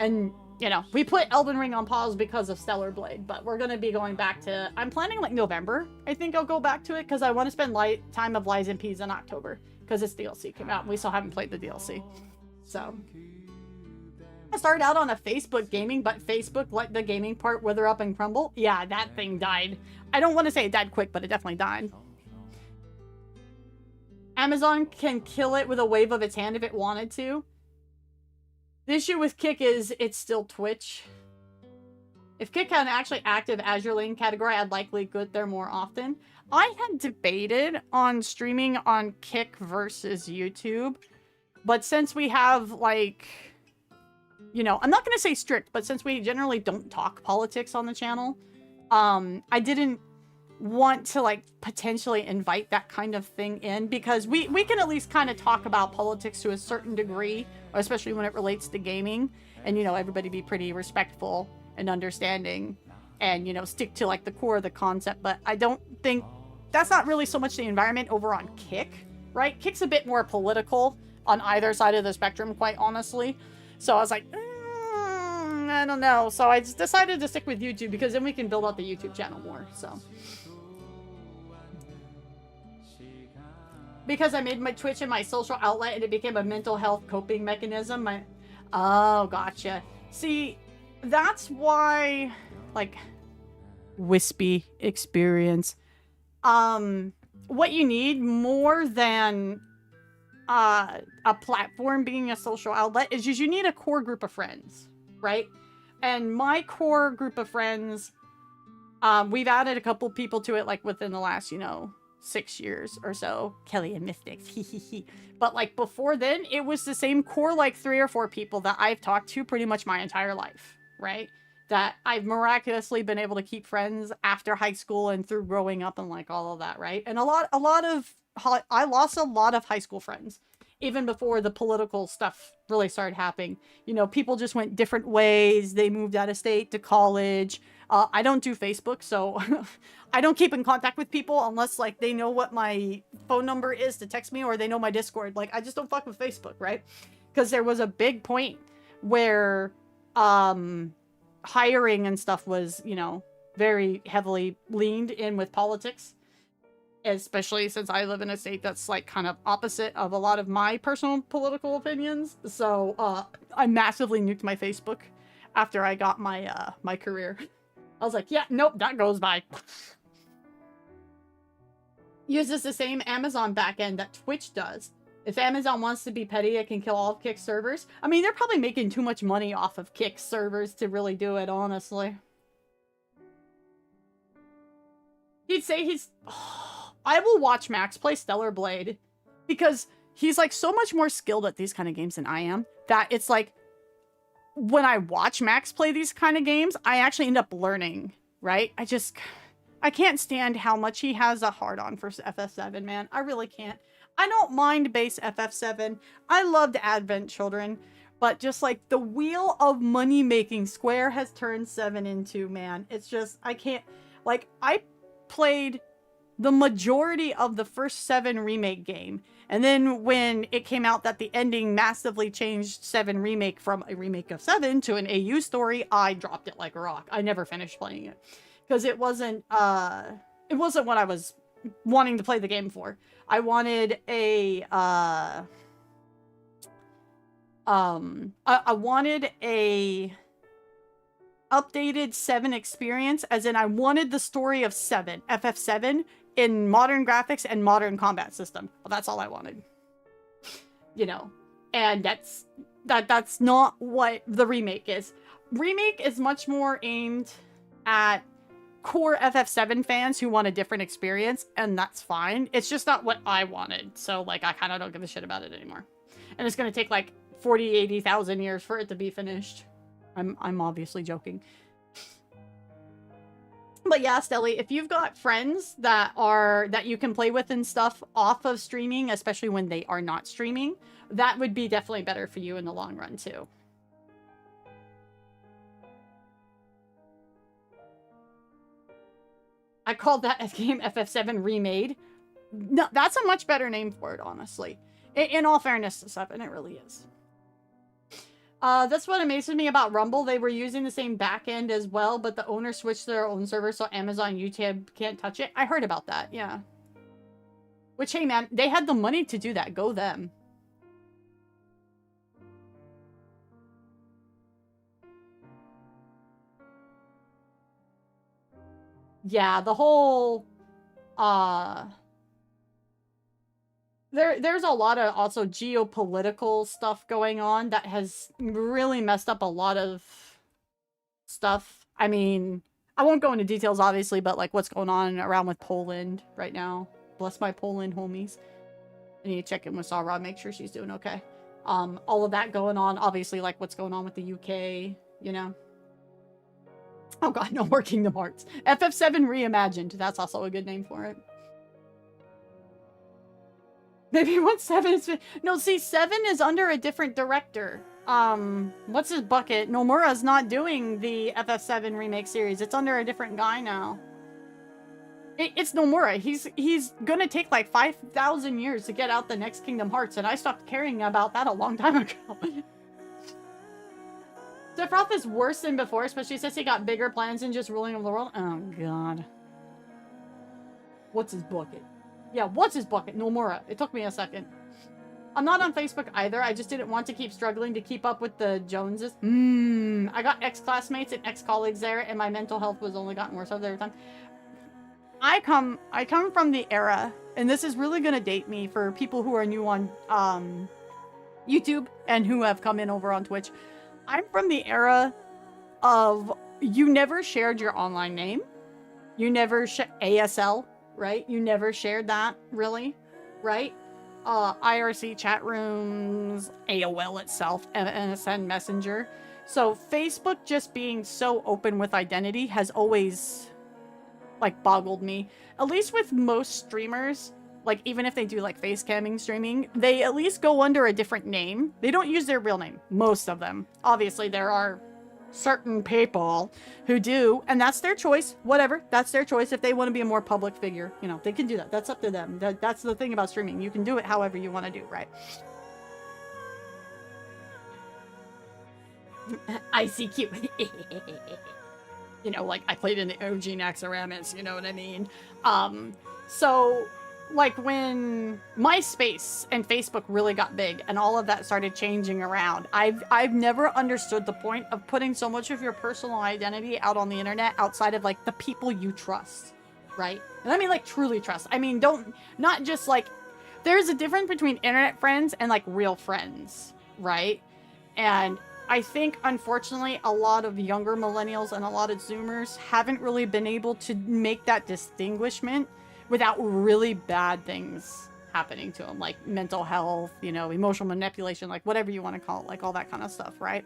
[SPEAKER 1] And, you know, we put Elden Ring on pause because of Stellar Blade, but we're going to be going back to, I'm planning like November. I think I'll go back to it because I want to spend time of Lies and Peas in October. Because this DLC came out and we still haven't played the DLC. So I started out on a Facebook gaming, but Facebook let the gaming part wither up and crumble. Yeah, that thing died. I don't want to say it died quick, but it definitely died. Amazon can kill it with a wave of its hand if it wanted to. The issue with Kick is it's still Twitch. If Kick had an actually active Azure Lane category, I'd likely go there more often. I had debated on streaming on Kick versus YouTube, but since we have, like, you know, I'm not going to say strict, but since we generally don't talk politics on the channel, I didn't want to, like, potentially invite that kind of thing in, because we can at least kind of talk about politics to a certain degree, especially when it relates to gaming, and, you know, everybody be pretty respectful and understanding and, you know, stick to, like, the core of the concept. But I don't think that's not really so much the environment over on Kick, right? Kick's a bit more political on either side of the spectrum, quite honestly. So I was like, I don't know. So I just decided to stick with YouTube, because then we can build out the YouTube channel more. So because I made my Twitch and my social outlet, and it became a mental health coping mechanism. Oh, gotcha. See, that's why, like, wispy experience. What you need more than a platform being a social outlet is just you need a core group of friends, right? And my core group of friends, we've added a couple people to it, like, within the last, you know, 6 years or so. Kelly and Mystics, but, like, before then, it was the same core, like, 3 or 4 people that I've talked to pretty much my entire life, right? That I've miraculously been able to keep friends after high school and through growing up and, like, all of that, right? And I lost a lot of high school friends, even before the political stuff really started happening. You know, people just went different ways. They moved out of state to college. I don't do Facebook, so I don't keep in contact with people unless, like, they know what my phone number is to text me, or they know my Discord. Like, I just don't fuck with Facebook, right? Because there was a big point where hiring and stuff was, you know, very heavily leaned in with politics, especially since I live in a state that's, like, kind of opposite of a lot of my personal political opinions. So I massively nuked my Facebook after I got my my career. I was like, yeah, nope, that goes by. Uses the same Amazon backend that Twitch does. If Amazon wants to be petty, it can kill all of Kick's servers. I mean, they're probably making too much money off of Kick's servers to really do it, honestly. He'd say he's... Oh, I will watch Max play Stellar Blade, because he's, like, so much more skilled at these kind of games than I am, that it's like, when I watch Max play these kind of games, I actually end up learning, right? I can't stand how much he has a hard-on for FF7, man. I really can't. I don't mind base FF7. I loved Advent Children, but just, like, the wheel of money-making Square has turned 7 into, man. It's just, I can't... Like, I played the majority of the first 7 remake game, and then when it came out that the ending massively changed 7 remake from a remake of 7 to an AU story, I dropped it like a rock. I never finished playing it, because it wasn't what I was wanting to play the game for. I wanted a I wanted a updated 7 experience, as in I wanted the story of 7, FF7, in modern graphics and modern combat system. Well, that's all I wanted. You know, and that's not what the remake is. Remake is much more aimed at core FF7 fans who want a different experience, and that's fine. It's just not what I wanted, so, like, I kind of don't give a shit about it anymore. And it's gonna take, like, 80,000 years for it to be finished. I'm obviously joking. But yeah, Stelly, if you've got friends that you can play with and stuff off of streaming, especially when they are not streaming, that would be definitely better for you in the long run too. I called that game FF7 Remade. No, that's a much better name for it, honestly. In all fairness to 7, it really is. That's what amazes me about Rumble. They were using the same backend as well, but the owner switched to their own server, so Amazon YouTube can't touch it. I heard about that, yeah. Which, hey man, they had the money to do that. Go them. Yeah, the whole, There's a lot of also geopolitical stuff going on that has really messed up a lot of stuff. I mean, I won't go into details, obviously, but like what's going on around with Poland right now. Bless my Poland homies. I need to check in with Sarah, make sure she's doing okay. All of that going on, obviously, like what's going on with the UK, you know. Oh god, no more Kingdom Hearts. FF7 Reimagined. That's also a good name for it. Maybe once 7 is... No, see, 7 is under a different director. What's his bucket? Nomura's not doing the FF7 remake series. It's under a different guy now. It's Nomura. He's gonna take like 5,000 years to get out the next Kingdom Hearts, and I stopped caring about that a long time ago. Sephiroth is worse than before, especially since he got bigger plans than just ruling over the world. Oh, God. What's his bucket? Yeah, what's his bucket? Nomura. It took me a second. I'm not on Facebook either. I just didn't want to keep struggling to keep up with the Joneses. I got ex-classmates and ex-colleagues there, and my mental health was only gotten worse every time. I come from the era, and this is really going to date me for people who are new on YouTube and who have come in over on Twitch. I'm from the era of you never shared your online name. You never ASL, right? You never shared that, really, right? IRC chat rooms, AOL itself, MSN Messenger. So Facebook just being so open with identity has always, like, boggled me. At least with most streamers, like, even if they do, like, face camming streaming, they at least go under a different name. They don't use their real name. Most of them. Obviously, there are certain people who do, and that's their choice. Whatever. That's their choice. If they want to be a more public figure, you know, they can do that. That's up to them. That's the thing about streaming. You can do it however you want to do, right? ICQ. You know, like, I played in the OG Naxxramas, you know what I mean? So, like, when MySpace and Facebook really got big and all of that started changing around, I've never understood the point of putting so much of your personal identity out on the internet outside of, like, the people you trust, right? And I mean, like, truly trust. I mean, not just, like, there's a difference between internet friends and, like, real friends, right? And I think, unfortunately, a lot of younger millennials and a lot of Zoomers haven't really been able to make that distinguishment without really bad things happening to them, like mental health, you know, emotional manipulation, like whatever you want to call it, like all that kind of stuff, right?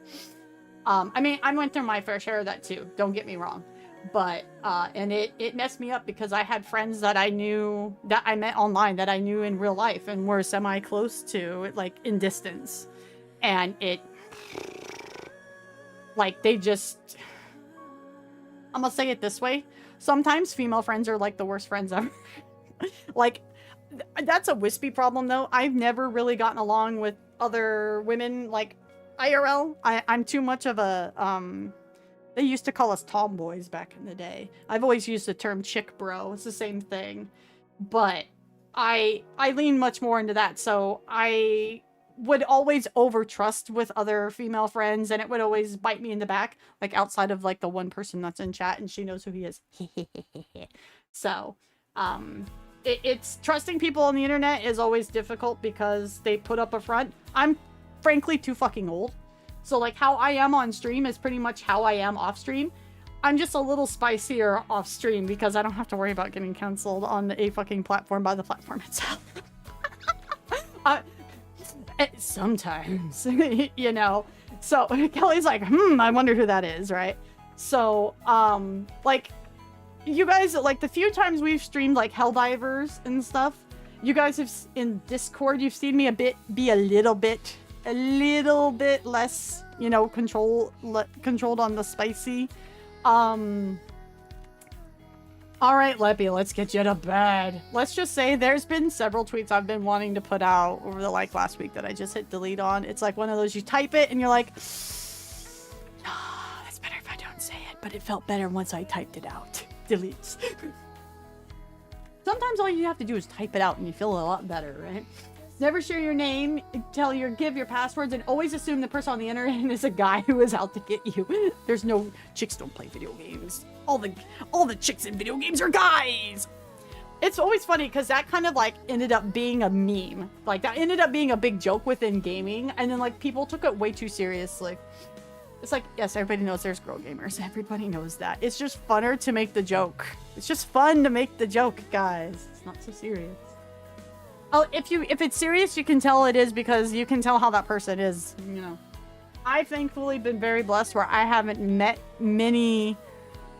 [SPEAKER 1] I mean, I went through my fair share of that too, don't get me wrong. But, and it messed me up because I had friends that I knew, that I met online, that I knew in real life and were semi-close to, like, in distance. And it, like, they just, I'm gonna say it this way. Sometimes female friends are, like, the worst friends ever. Like, that's a wispy problem, though. I've never really gotten along with other women, like, IRL. I'm too much of a, they used to call us tomboys back in the day. I've always used the term chick bro. It's the same thing. But I lean much more into that. So I would always overtrust with other female friends, and it would always bite me in the back, like outside of like the one person that's in chat and she knows who he is. So it's trusting people on the internet is always difficult because they put up a front. I'm frankly too fucking old, so like how I am on stream is pretty much how I am off stream. I'm just a little spicier off stream because I don't have to worry about getting canceled on a fucking platform by the platform itself. Sometimes, you know. So Kelly's like, I wonder who that is, right? So, like, you guys, like, the few times we've streamed, like, Helldivers and stuff, you guys have, in Discord, you've seen me be a little bit less, you know, controlled on the spicy. Alright, Leppy, let's get you to bed. Let's just say there's been several tweets I've been wanting to put out over the, like, last week that I just hit delete on. It's like one of those, you type it and you're like, oh, that's better if I don't say it, but it felt better once I typed it out. Deletes. Sometimes all you have to do is type it out and you feel a lot better, right? Never share your name, give your passwords, and always assume the person on the internet is a guy who is out to get you. There's no chicks don't play video games. All the chicks in video games are guys. It's always funny because that kind of like ended up being a meme. Like that ended up being a big joke within gaming, and then like people took it way too seriously. It's like, yes, everybody knows there's girl gamers. Everybody knows that. It's just funner to make the joke. It's just fun to make the joke, guys. It's not so serious. Oh, if it's serious, you can tell it is because you can tell how that person is, you know. I've thankfully been very blessed where I haven't met many,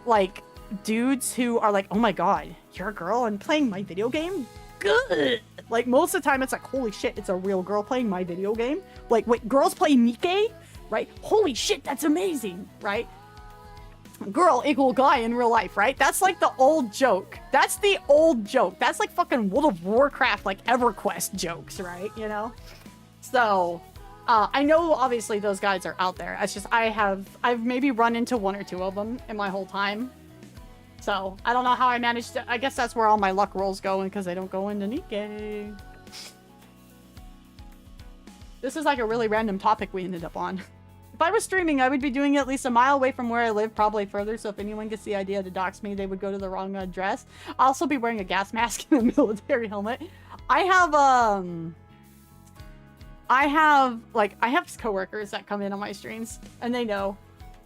[SPEAKER 1] like, dudes who are like, oh my god, you're a girl and playing my video game? Good! Like, most of the time it's like, holy shit, it's a real girl playing my video game? Like, wait, girls play NIKKE? Right? Holy shit, that's amazing, right? Girl equal guy in real life, right? That's like the old joke. That's the old joke. That's like fucking World of Warcraft, like EverQuest jokes, right? You know? So, I know obviously those guys are out there. It's just I've maybe run into one or two of them in my whole time. So, I don't know how I managed to, I guess that's where all my luck rolls go because they don't go into NIKKE. This is like a really random topic we ended up on. If I was streaming, I would be doing it at least a mile away from where I live, probably further, so if anyone gets the idea to dox me, they would go to the wrong address. I'll also be wearing a gas mask and a military helmet. I have coworkers that come in on my streams, and they know.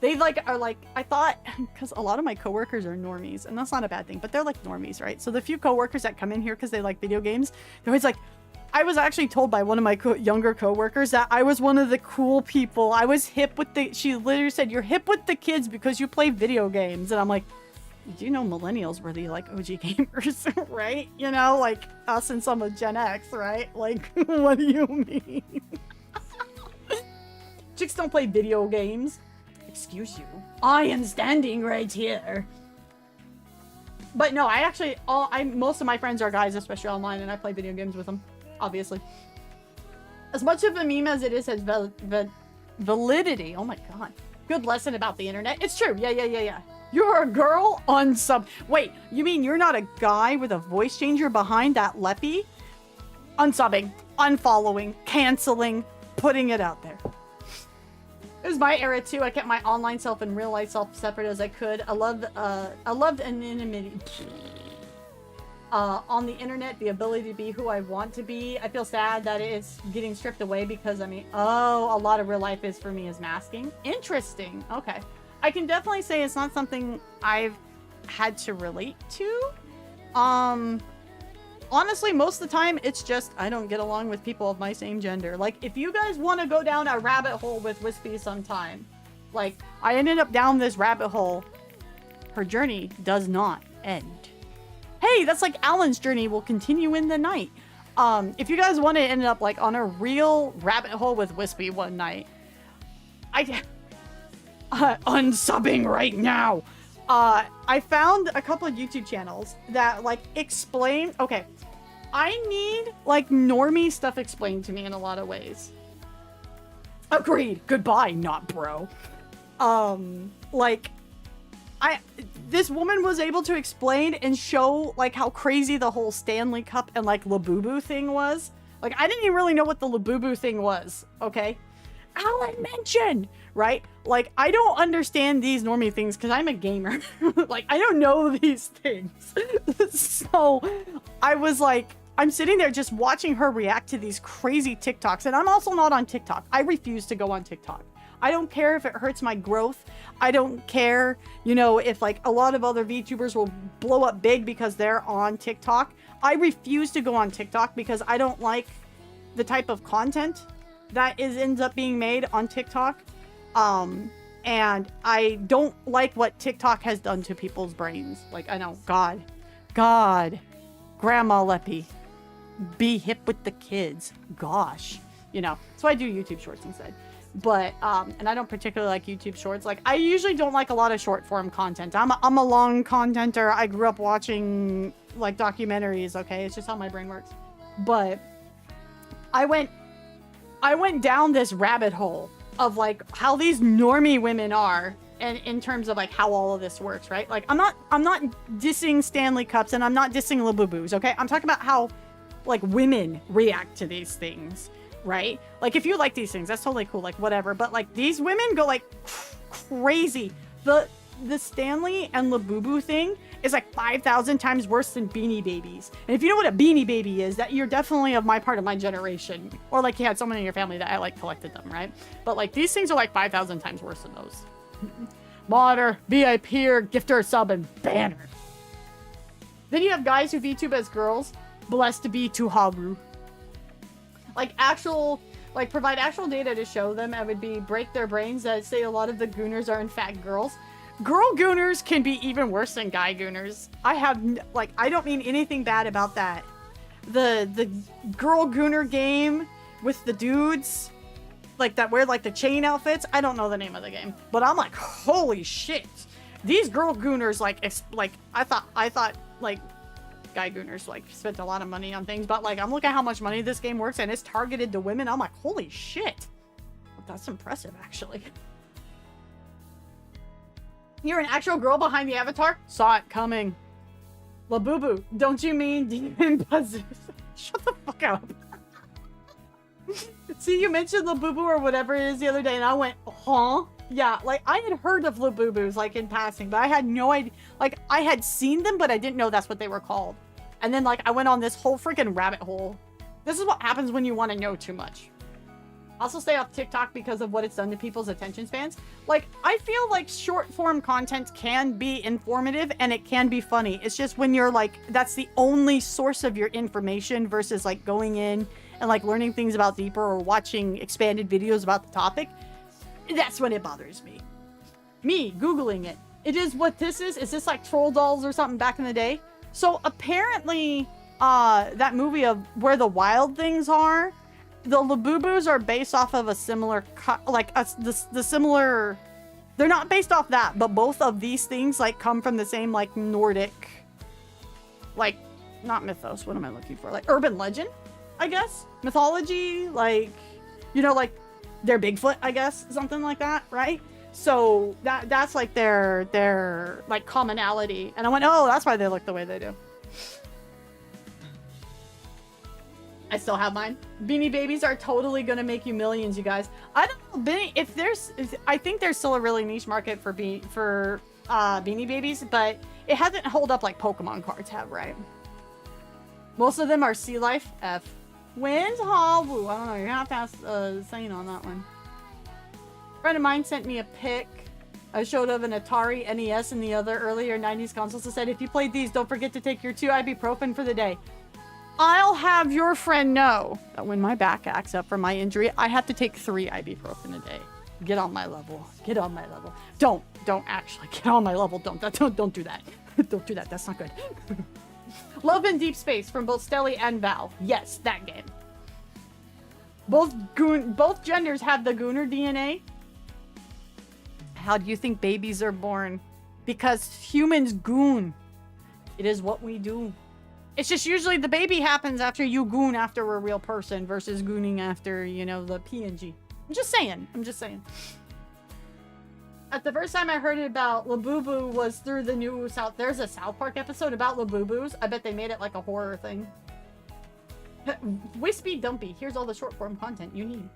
[SPEAKER 1] They are like, I thought, because a lot of my coworkers are normies, and that's not a bad thing, but they're like normies, right? So the few coworkers that come in here because they like video games, they're always like, I was actually told by one of my younger coworkers that I was one of the cool people. I was hip with the, she literally said, you're hip with the kids because you play video games. And I'm like, do you know millennials were the like OG gamers, right? You know, like us and some of Gen X, right? Like, what do you mean? Chicks don't play video games. Excuse you. I am standing right here. But no, I actually, most of my friends are guys, especially online, and I play video games with them. Obviously. As much of a meme as it is has validity. Oh my god. Good lesson about the internet. It's true. Yeah. You're a girl? Unsub. Wait, you mean you're not a guy with a voice changer behind that leppy? Unsubbing, unfollowing, canceling, putting it out there. It was my era too. I kept my online self and real life self separate as I could. I loved anonymity. On the internet, the ability to be who I want to be. I feel sad that it's getting stripped away because, I mean, a lot of real life is for me is masking. Interesting. Okay. I can definitely say it's not something I've had to relate to. Honestly, most of the time, it's just I don't get along with people of my same gender. Like, if you guys want to go down a rabbit hole with Wispy sometime, like, I ended up down this rabbit hole. Her journey does not end. Hey, that's like Alan's journey will continue in the night. If you guys want to end up like on a real rabbit hole with Wispy one night, unsubbing right now. I found a couple of YouTube channels that like explain. Okay, I need like normie stuff explained to me in a lot of ways. Agreed. Goodbye, not bro. Like. This woman was able to explain and show like how crazy the whole Stanley Cup and like Labubu thing was. Like I didn't even really know what the Labubu thing was, okay? Alan mentioned, right? Like I don't understand these normie things because I'm a gamer. Like I don't know these things. So I was like, I'm sitting there just watching her react to these crazy TikToks, and I'm also not on TikTok. I refuse to go on TikTok. I don't care if it hurts my growth. I don't care, you know, if like a lot of other VTubers will blow up big because they're on TikTok. I refuse to go on TikTok because I don't like the type of content that ends up being made on TikTok. And I don't like what TikTok has done to people's brains. Like, I know, God, Grandma Leppy, be hip with the kids. Gosh, you know, so I do YouTube shorts instead. But and I don't particularly like YouTube shorts. Like I usually don't like a lot of short form content. I'm a long contenter. I grew up watching like documentaries, okay? It's just how my brain works. But I went down this rabbit hole of like how these normie women are, and in terms of like how all of this works, right? Like I'm not dissing Stanley Cups and I'm not dissing Labubus, okay? I'm talking about how like women react to these things. Right? Like if you like these things, that's totally cool, like whatever, but like these women go like crazy. The Stanley and Labubu thing is like 5,000 times worse than Beanie Babies. And if you know what a Beanie Baby is, that you're definitely of my part of my generation. Or like you had someone in your family that I like collected them, right? But like these things are like 5,000 times worse than those. Modder, VIPer, gifter, sub, and banner. Then you have guys who VTube as girls. Blessed to be Tuharu. Like actual, like provide actual data to show them. I would be break their brains that say a lot of the gooners are in fact girls. Girl gooners can be even worse than guy gooners. I have, like, I don't mean anything bad about that. The girl gooner game with the dudes, like that wear like the chain outfits. I don't know the name of the game, but I'm like, holy shit. These girl gooners, like I thought like guy gooners like spent a lot of money on things, but like I'm looking at how much money this game works and it's targeted to women. I'm like, holy shit. That's impressive, actually. You're an actual girl behind the avatar? Saw it coming. Labubu, don't you mean demon buzzers? Shut the fuck up. See, you mentioned Labubu or whatever it is the other day, and I went, huh? Yeah, like, I had heard of Labubus, like, in passing, but I had no idea. Like, I had seen them, but I didn't know that's what they were called. And then, like, I went on this whole freaking rabbit hole. This is what happens when you want to know too much. Also stay off TikTok because of what it's done to people's attention spans. Like, I feel like short form content can be informative and it can be funny. It's just when you're like, that's the only source of your information versus like going in and like learning things about deeper or watching expanded videos about the topic. That's when it bothers me. Me Googling it. It is what this is. Is this like Troll Dolls or something back in the day? So apparently, that movie of Where the Wild Things Are, the Labubus are based off of a similar, the similar, they're not based off that, but both of these things like come from the same like Nordic, like, not mythos, what am I looking for? Like urban legend, I guess? Mythology, like, you know, like they're Bigfoot, I guess, something like that, right? So that's like their like commonality. And I went, oh, that's why they look the way they do. I still have mine. Beanie Babies are totally gonna make you millions, you guys. I don't know, I think there's still a really niche market for Beanie Babies, but it hasn't held up like Pokemon cards have, right? Most of them are Sea Life F. When's Hawu? I don't know, you're gonna have to ask Sane on that one. A friend of mine sent me a pic I showed of an Atari, NES, and the other earlier 90s consoles and said, if you played these, don't forget to take your 2 ibuprofen for the day. I'll have your friend know that when my back acts up from my injury, I have to take 3 ibuprofen a day. Get on my level. Get on my level. Don't actually get on my level. Don't do that. Don't do that. That's not good. Love in Deep Space from both Stelly and Val. Yes, that game. Both genders have the Gooner DNA. How do you think babies are born? Because humans goon. It is what we do. It's just usually the baby happens after you goon after a real person versus gooning after, you know, the PNG. I'm just saying. At the first time I heard about Labubu was through the new there's a South Park episode about Labubus. I bet they made it like a horror thing. Wispy Dumpy. Here's all the short form content you need.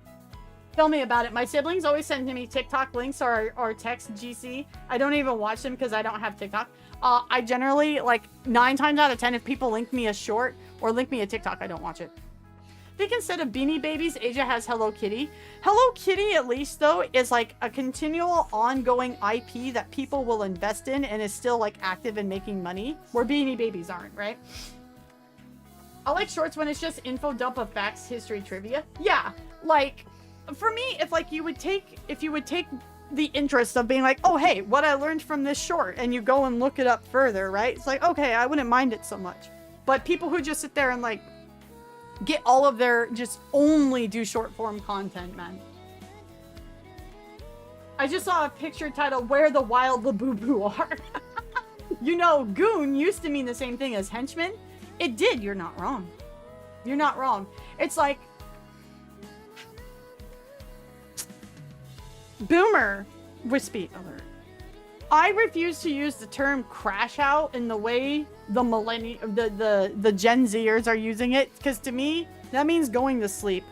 [SPEAKER 1] Tell me about it. My siblings always send me TikTok links or text GC. I don't even watch them because I don't have TikTok. I generally, like, 9 times out of 10, if people link me a short or link me a TikTok, I don't watch it. I think instead of Beanie Babies, Asia has Hello Kitty. Hello Kitty, at least, though, is like a continual ongoing IP that people will invest in and is still, like, active and making money, where Beanie Babies aren't, right? I like shorts when it's just info dump of facts, history, trivia. Yeah, like, for me, if you would take the interest of being like, oh, hey, what I learned from this short, and you go and look it up further, right? It's like, okay, I wouldn't mind it so much. But people who just sit there and, like, get all of their, just only do short form content, man. I just saw a picture titled, Where the Wild Labubu Are. You know, goon used to mean the same thing as henchman. It did, you're not wrong. You're not wrong. It's like, Boomer Wispy alert. I refuse to use the term crash out in the way the Gen Zers are using it, because to me, that means going to sleep.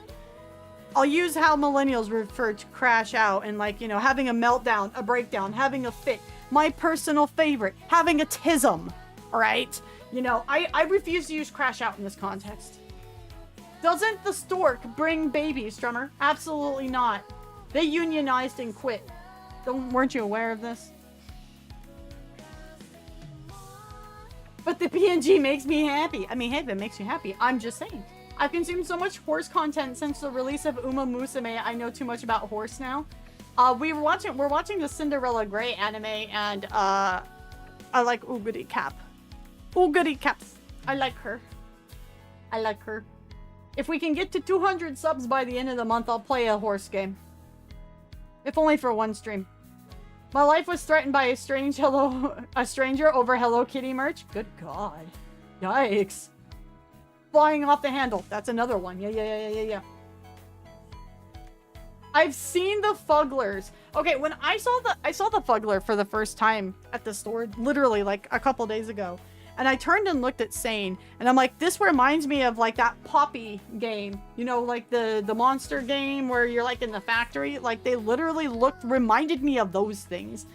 [SPEAKER 1] I'll use how millennials refer to crash out and, like, you know, having a meltdown, a breakdown, having a fit. My personal favorite, having a tism. All right? You know, I refuse to use crash out in this context. Doesn't the stork bring babies, Drummer? Absolutely not. They unionized and quit. Weren't you aware of this? But the PNG makes me happy. I mean, hey, if it makes you happy, I'm just saying. I've consumed so much horse content since the release of Uma Musume. I know too much about horse now. We're watching the Cinderella Grey anime, and I like Oogity Cap. Oogity Cap. I like her. I like her. If we can get to 200 subs by the end of the month, I'll play a horse game. If only for one stream. My life was threatened by a stranger over Hello Kitty merch. Good God. Yikes. Flying off the handle. That's another one. Yeah. I've seen the Fugglers. Okay, when I saw the Fuggler for the first time at the store, literally like a couple days ago, and I turned and looked at Sane, and I'm like, this reminds me of like that Poppy game, you know, like the monster game where you're like in the factory. Like they literally reminded me of those things,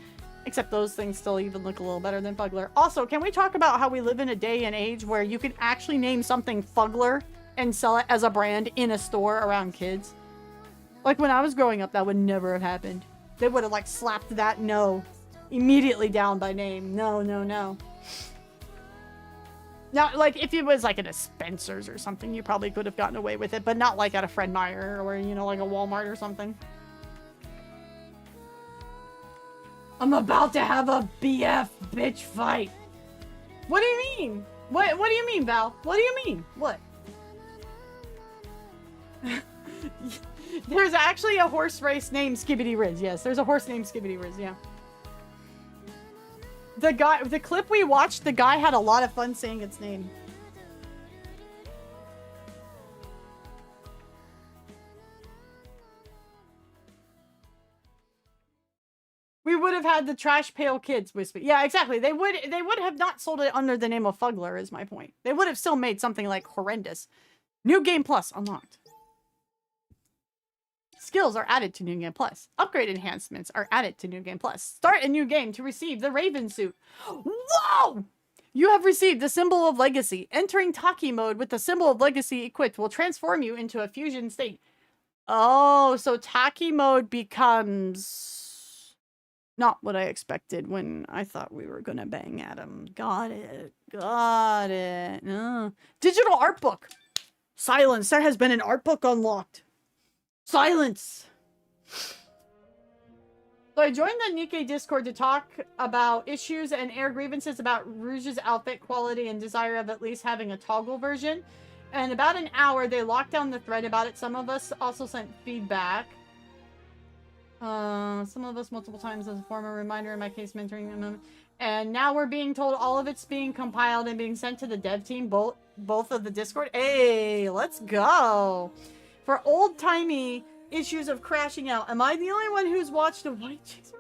[SPEAKER 1] except those things still even look a little better than Fuggler. Also, can we talk about how we live in a day and age where you can actually name something Fuggler and sell it as a brand in a store around kids? Like when I was growing up, that would never have happened. They would have like slapped that no immediately down by name. No. Now, like, if it was, like, at a Spencer's or something, you probably could have gotten away with it, but not, like, at a Fred Meyer or, you know, like a Walmart or something. I'm about to have a BF bitch fight. What do you mean? What do you mean, Val? What do you mean? What? There's actually a horse race named Skibbity Riz. Yes, there's a horse named Skibbity Riz, yeah. The clip we watched, the guy had a lot of fun saying its name. We would have had the Trash Pail Kids whisper. Yeah, exactly. They would have not sold it under the name of Fuggler, is my point. They would have still made something like horrendous. New Game Plus unlocked. Skills are added to New Game Plus. Upgrade enhancements are added to New Game Plus. Start a new game to receive the Raven suit. Whoa! You have received the Symbol of Legacy. Entering Taki mode with the Symbol of Legacy equipped will transform you into a fusion state. Oh, so Taki mode becomes not what I expected when I thought we were gonna bang at him. Got it. Digital art book. Silence. There has been an art book unlocked. Silence! So I joined the NIKKE Discord to talk about issues and air grievances about Rouge's outfit quality and desire of at least having a toggle version. And about an hour, they locked down the thread about it. Some of us also sent feedback. Some of us multiple times as a former reminder, in my case, mentoring them. And now we're being told all of it's being compiled and being sent to the dev team, both of the Discord. Hey, let's go! For old-timey issues of crashing out. Am I the only one who's watched a White Chicks?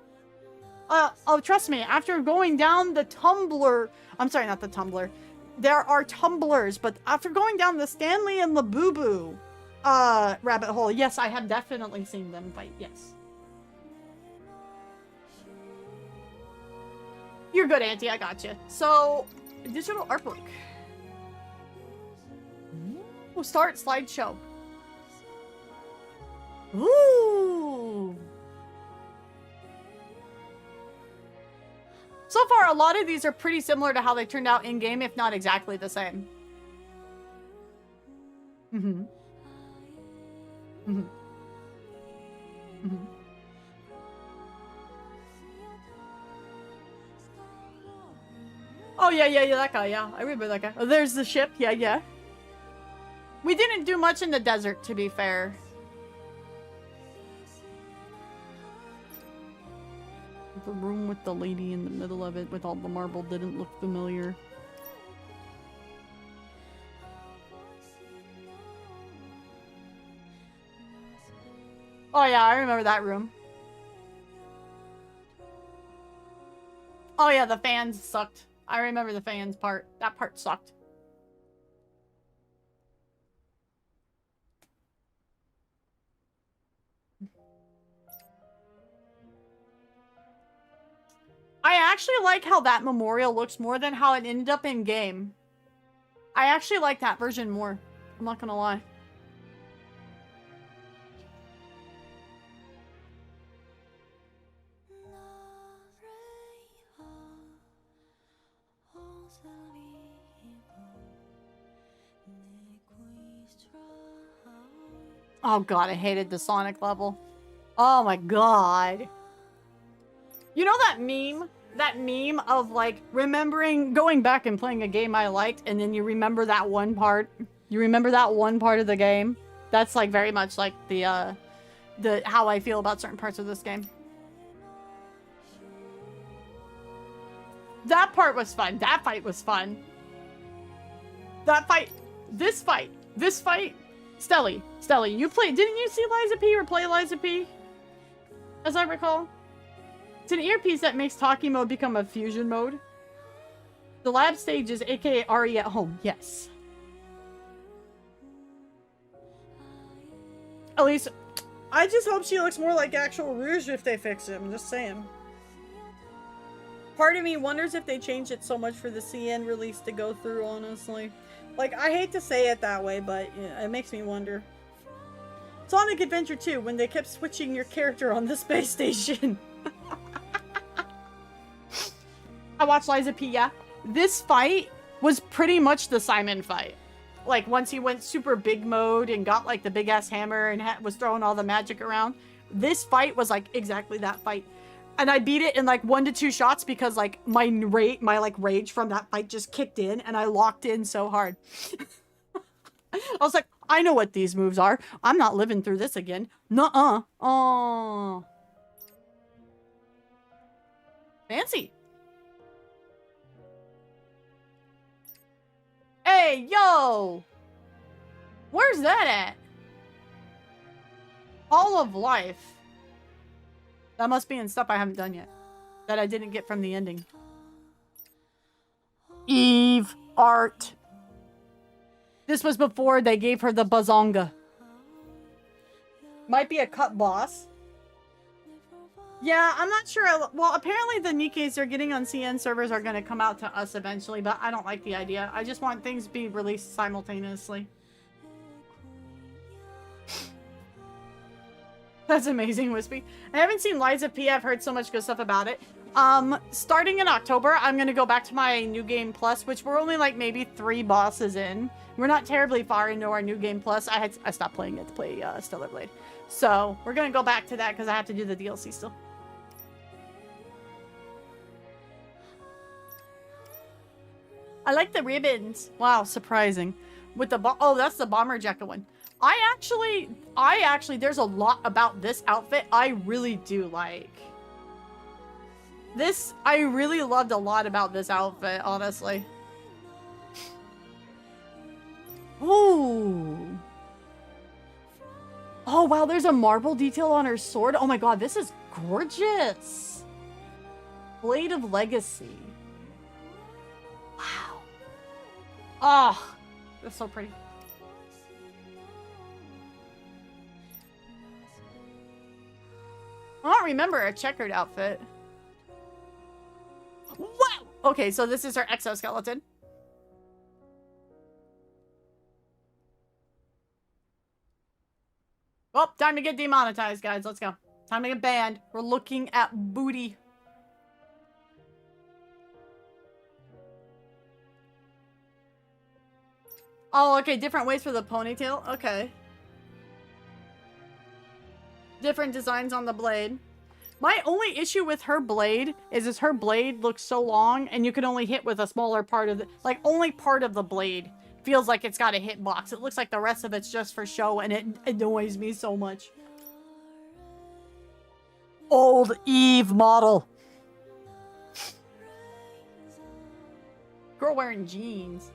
[SPEAKER 1] Oh, trust me, after going down the Tumblr... I'm sorry, not the Tumblr. There are Tumblrs, but after going down the Stanley and Labubu rabbit hole, yes, I have definitely seen them fight, yes. You're good, Auntie, I got you. So, digital art book. We'll start slideshow. Ooh. So far, a lot of these are pretty similar to how they turned out in-game, if not exactly the same. Oh, yeah, that guy, yeah. I remember that guy. Oh, there's the ship, yeah. We didn't do much in the desert, to be fair. The room with the lady in the middle of it with all the marble didn't look familiar. Oh yeah, I remember that room. Oh yeah, the fans sucked. I remember the fans part. That part sucked. I actually like how that memorial looks more than how it ended up in game. I actually like that version more. I'm not gonna lie. Oh god, I hated the Sonic level. Oh my god. You know that meme? That meme of like remembering going back and playing a game I liked and then you remember that one part? You remember that one part of the game? That's like very much like the how I feel about certain parts of this game. That part was fun. That fight was fun. That fight. This fight. This fight. Stelly, you played. Didn't you see Liza P or play Liza P? As I recall. It's an earpiece that makes talkie mode become a fusion mode. The lab stage is aka RE at home. Yes. At least, I just hope she looks more like actual Rouge if they fix it. I'm just saying. Part of me wonders if they changed it so much for the CN release to go through, honestly. Like, I hate to say it that way, but yeah, it makes me wonder. Sonic Adventure 2, when they kept switching your character on the space station. I watched Liza P, yeah. This fight was pretty much the Simon fight. Like, once he went super big mode and got, like, the big-ass hammer and was throwing all the magic around. This fight was, like, exactly that fight. And I beat it in, like, 1 to 2 shots because, like, my rage from that fight just kicked in and I locked in so hard. I was like, I know what these moves are. I'm not living through this again. Nuh-uh. Oh. Fancy. Hey, yo! Where's that at? Hall of Life. That must be in stuff I haven't done yet. That I didn't get from the ending. Eve art. This was before they gave her the bazonga. Might be a cut boss. Yeah, I'm not sure. Well, apparently the NIKKEs they're getting on CN servers are going to come out to us eventually, but I don't like the idea. I just want things to be released simultaneously. That's amazing, Wispy. I haven't seen Liza P. I've heard so much good stuff about it. Starting in October, I'm going to go back to my New Game Plus, which we're only like maybe 3 bosses in. We're not terribly far into our New Game Plus. I stopped playing it to play Stellar Blade. So, we're going to go back to that because I have to do the DLC still. I like the ribbons. Wow, surprising. With the oh, that's the bomber jacket one. I actually, there's a lot about this outfit I really do like. This, I really loved a lot about this outfit, honestly. Ooh. Oh, wow, there's a marble detail on her sword. Oh my god, this is gorgeous. Blade of Legacy. Wow. Oh, that's so pretty. I don't remember a checkered outfit. Wow! Okay, so this is her exoskeleton. Oh, time to get demonetized, guys. Let's go. Time to get banned. We're looking at booty. Oh, okay. Different ways for the ponytail. Okay. Different designs on the blade. My only issue with her blade is her blade looks so long and you can only hit with a smaller part of the, like, only part of the blade feels like it's got a hitbox. It looks like the rest of it's just for show and it annoys me so much. Old Eve model. Girl wearing jeans.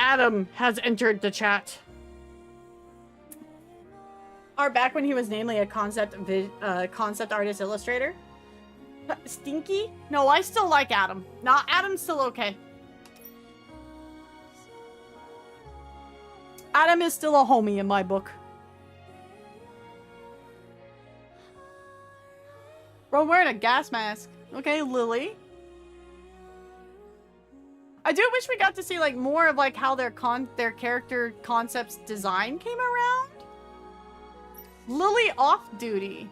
[SPEAKER 1] Adam has entered the chat. Are back when he was namely a concept artist illustrator. Stinky? No, I still like Adam. Nah, Adam's still okay. Adam is still a homie in my book. Bro, I'm wearing a gas mask. Okay, Lily. I do wish we got to see like more of like how their character concepts design came around. Lily off duty.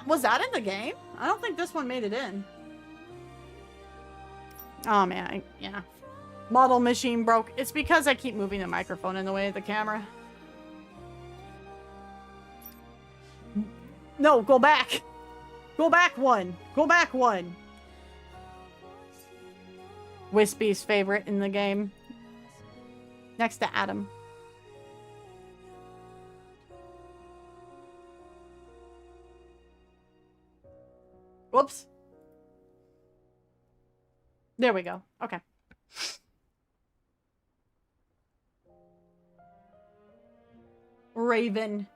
[SPEAKER 1] Was that in the game? I don't think this one made it in. Oh man, yeah. Model machine broke. It's because I keep moving the microphone in the way of the camera. No, go back. Go back one. Go back one. Wispy's favorite in the game. Next to Adam. Whoops. There we go. Okay. Raven.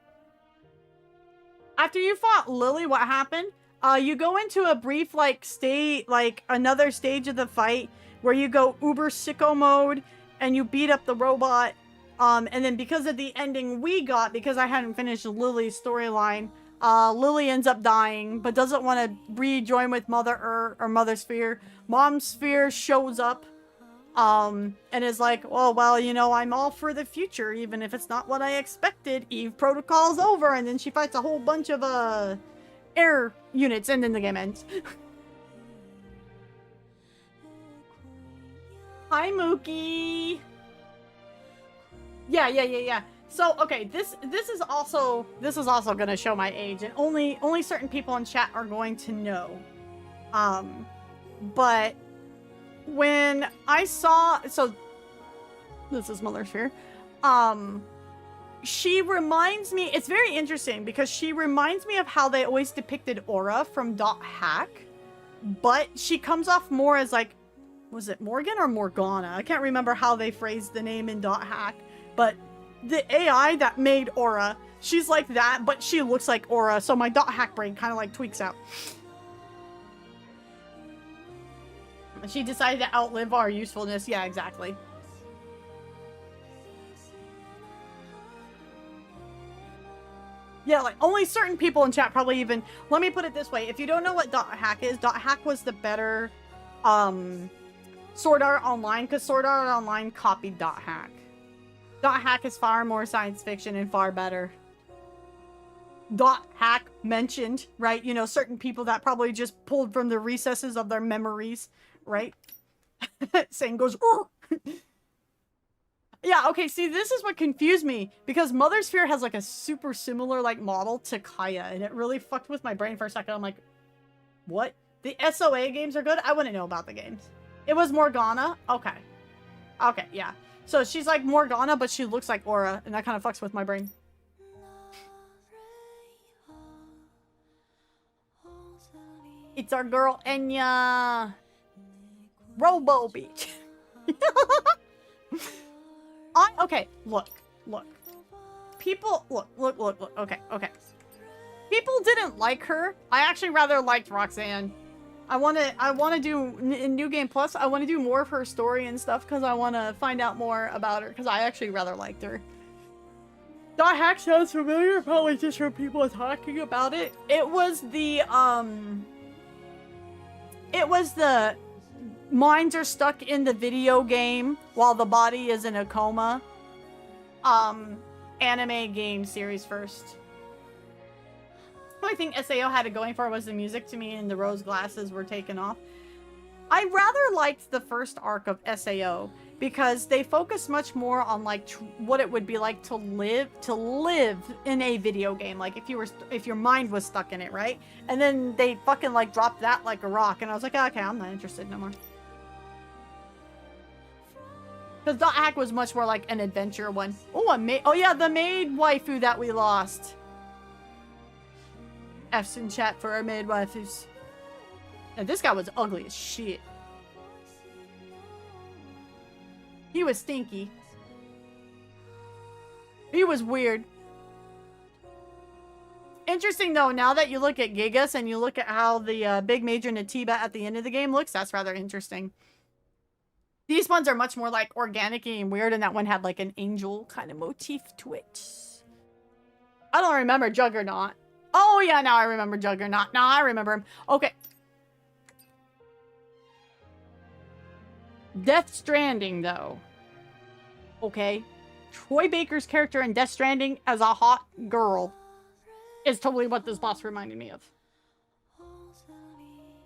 [SPEAKER 1] After you fought Lily, what happened? You go into a brief, like, another stage of the fight where you go uber sicko mode and you beat up the robot. And then because of the ending we got, because I hadn't finished Lily's storyline, Lily ends up dying, but doesn't want to rejoin with Mother or Mother Sphere. Mom Sphere shows up, and is like, oh, well, you know, I'm all for the future, even if it's not what I expected. Eve Protocol's over, and then she fights a whole bunch of, air units, and then the game ends. Hi, Mookie! Yeah. So, okay, this is also gonna show my age, and only certain people in chat are going to know. But when I saw, so this is Mother Sphere. She reminds me, it's very interesting because she reminds me of how they always depicted Aura from .hack, but she comes off more as like, was it Morgan or Morgana? I can't remember how they phrased the name in .hack, but the AI that made Aura, she's like that, but she looks like Aura, so my .hack brain kind of like tweaks out. She decided to outlive our usefulness. Yeah, exactly. Yeah, like, only certain people in chat probably even... Let me put it this way. If you don't know what .hack is, .hack was the better, Sword Art Online, because Sword Art Online copied .hack. .hack is far more science fiction and far better. .hack mentioned, right? You know, certain people that probably just pulled from the recesses of their memories, right? Saying goes... Yeah, okay, see, this is what confused me, because Mother Sphere has, like, a super similar, like, model to Kaya, and it really fucked with my brain for a second. I'm like, what? The SOA games are good? I wouldn't know about the games. It was Morgana? Okay. Okay, yeah. So she's like Morgana, but she looks like Aura, and that kind of fucks with my brain. It's our girl, Enya. Robo Beach. Okay, look. People, look, okay. People didn't like her. I actually rather liked Roxanne. I want to do, in New Game Plus, I want to do more of her story and stuff, because I want to find out more about her, because I actually rather liked her. .hack sounds familiar, probably just from people talking about it. It was the minds are stuck in the video game while the body is in a coma. Anime game series first. The only thing SAO had it going for was the music to me, and the rose glasses were taken off. I rather liked the first arc of SAO because they focused much more on like what it would be like to live in a video game, like if your mind was stuck in it, right? And then they fucking like dropped that like a rock, and I was like, okay, I'm not interested no more. Because .hack was much more like an adventure one. Oh yeah, the maid waifu that we lost. F's in chat for our maid waifus. And this guy was ugly as shit. He was stinky. He was weird. Interesting though, now that you look at Gigas and you look at how the big major Natiba at the end of the game looks, that's rather interesting. These ones are much more like organic and weird, and that one had like an angel kind of motif to it. I don't remember Juggernaut. Oh, yeah, now I remember Juggernaut. Now I remember him. Okay. Death Stranding, though. Okay. Troy Baker's character in Death Stranding as a hot girl is totally what this boss reminded me of.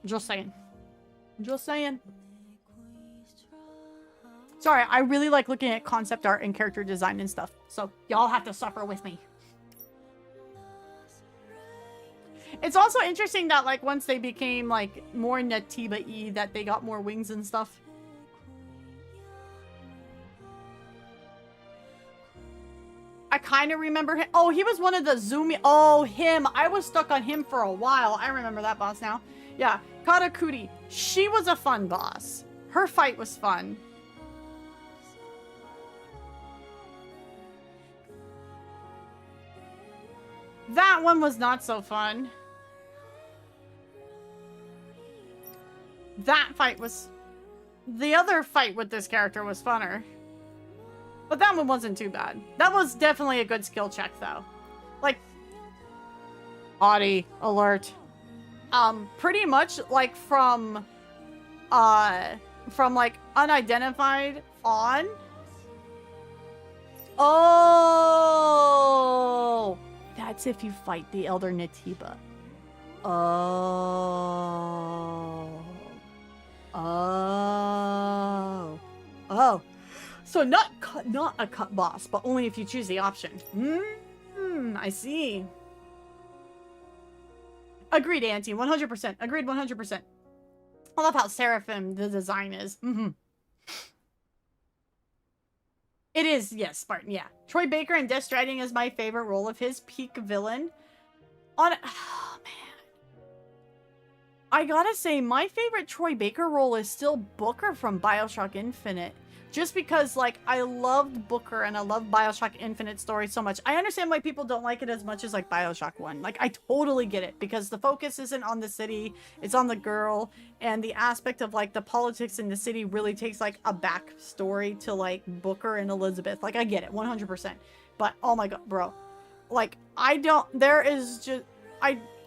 [SPEAKER 1] Just saying. Just saying. Sorry, I really like looking at concept art and character design and stuff. So, y'all have to suffer with me. It's also interesting that, like, once they became, like, more Natiba-y, that they got more wings and stuff. I kind of remember him. Oh, he was one of the zoomy. Oh, him. I was stuck on him for a while. I remember that boss now. Yeah. Katakuri. She was a fun boss. Her fight was fun. That one was not so fun. That fight was... The other fight with this character was funner. But that one wasn't too bad. That was definitely a good skill check, though. Like... Body alert. Pretty much, like, from, like, unidentified on. Oh! That's if you fight the Elder Natiba. Oh. Oh. Oh. So not a cut boss, but only if you choose the option. I see. Agreed, Auntie. 100%. Agreed 100%. I love how Seraphim the design is. It is, yes, Spartan, yeah. Troy Baker in Death Stranding is my favorite role of his. Peak villain. Oh, man. I gotta say, my favorite Troy Baker role is still Booker from BioShock Infinite. Just because, like, I loved Booker and I love BioShock Infinite story so much. I understand why people don't like it as much as, like, BioShock 1. Like, I totally get it. Because the focus isn't on the city. It's on the girl. And the aspect of, like, the politics in the city really takes, like, a back story to, like, Booker and Elizabeth. Like, I get it. 100%. But, oh my god, bro. Like, I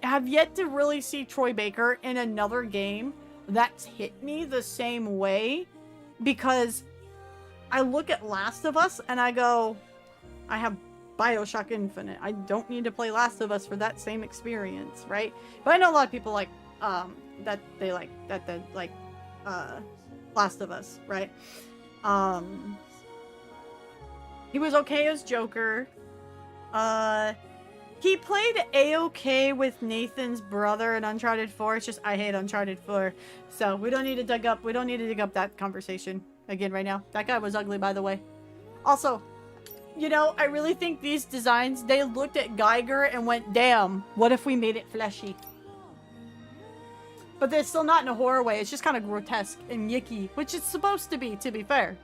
[SPEAKER 1] have yet to really see Troy Baker in another game that's hit me the same way. Because... I look at Last of Us and I go, I have BioShock Infinite. I don't need to play Last of Us for that same experience, right? But I know a lot of people like, that they like Last of Us, right? He was okay as Joker. He played A-okay with Nathan's brother in Uncharted 4. It's just, I hate Uncharted 4. So we don't need to dig up that conversation again right now. That guy was ugly, by the way. Also, you know, I really think these designs, they looked at Geiger and went, damn, what if we made it fleshy? But they're still not in a horror way. It's just kind of grotesque and yicky, which it's supposed to be fair.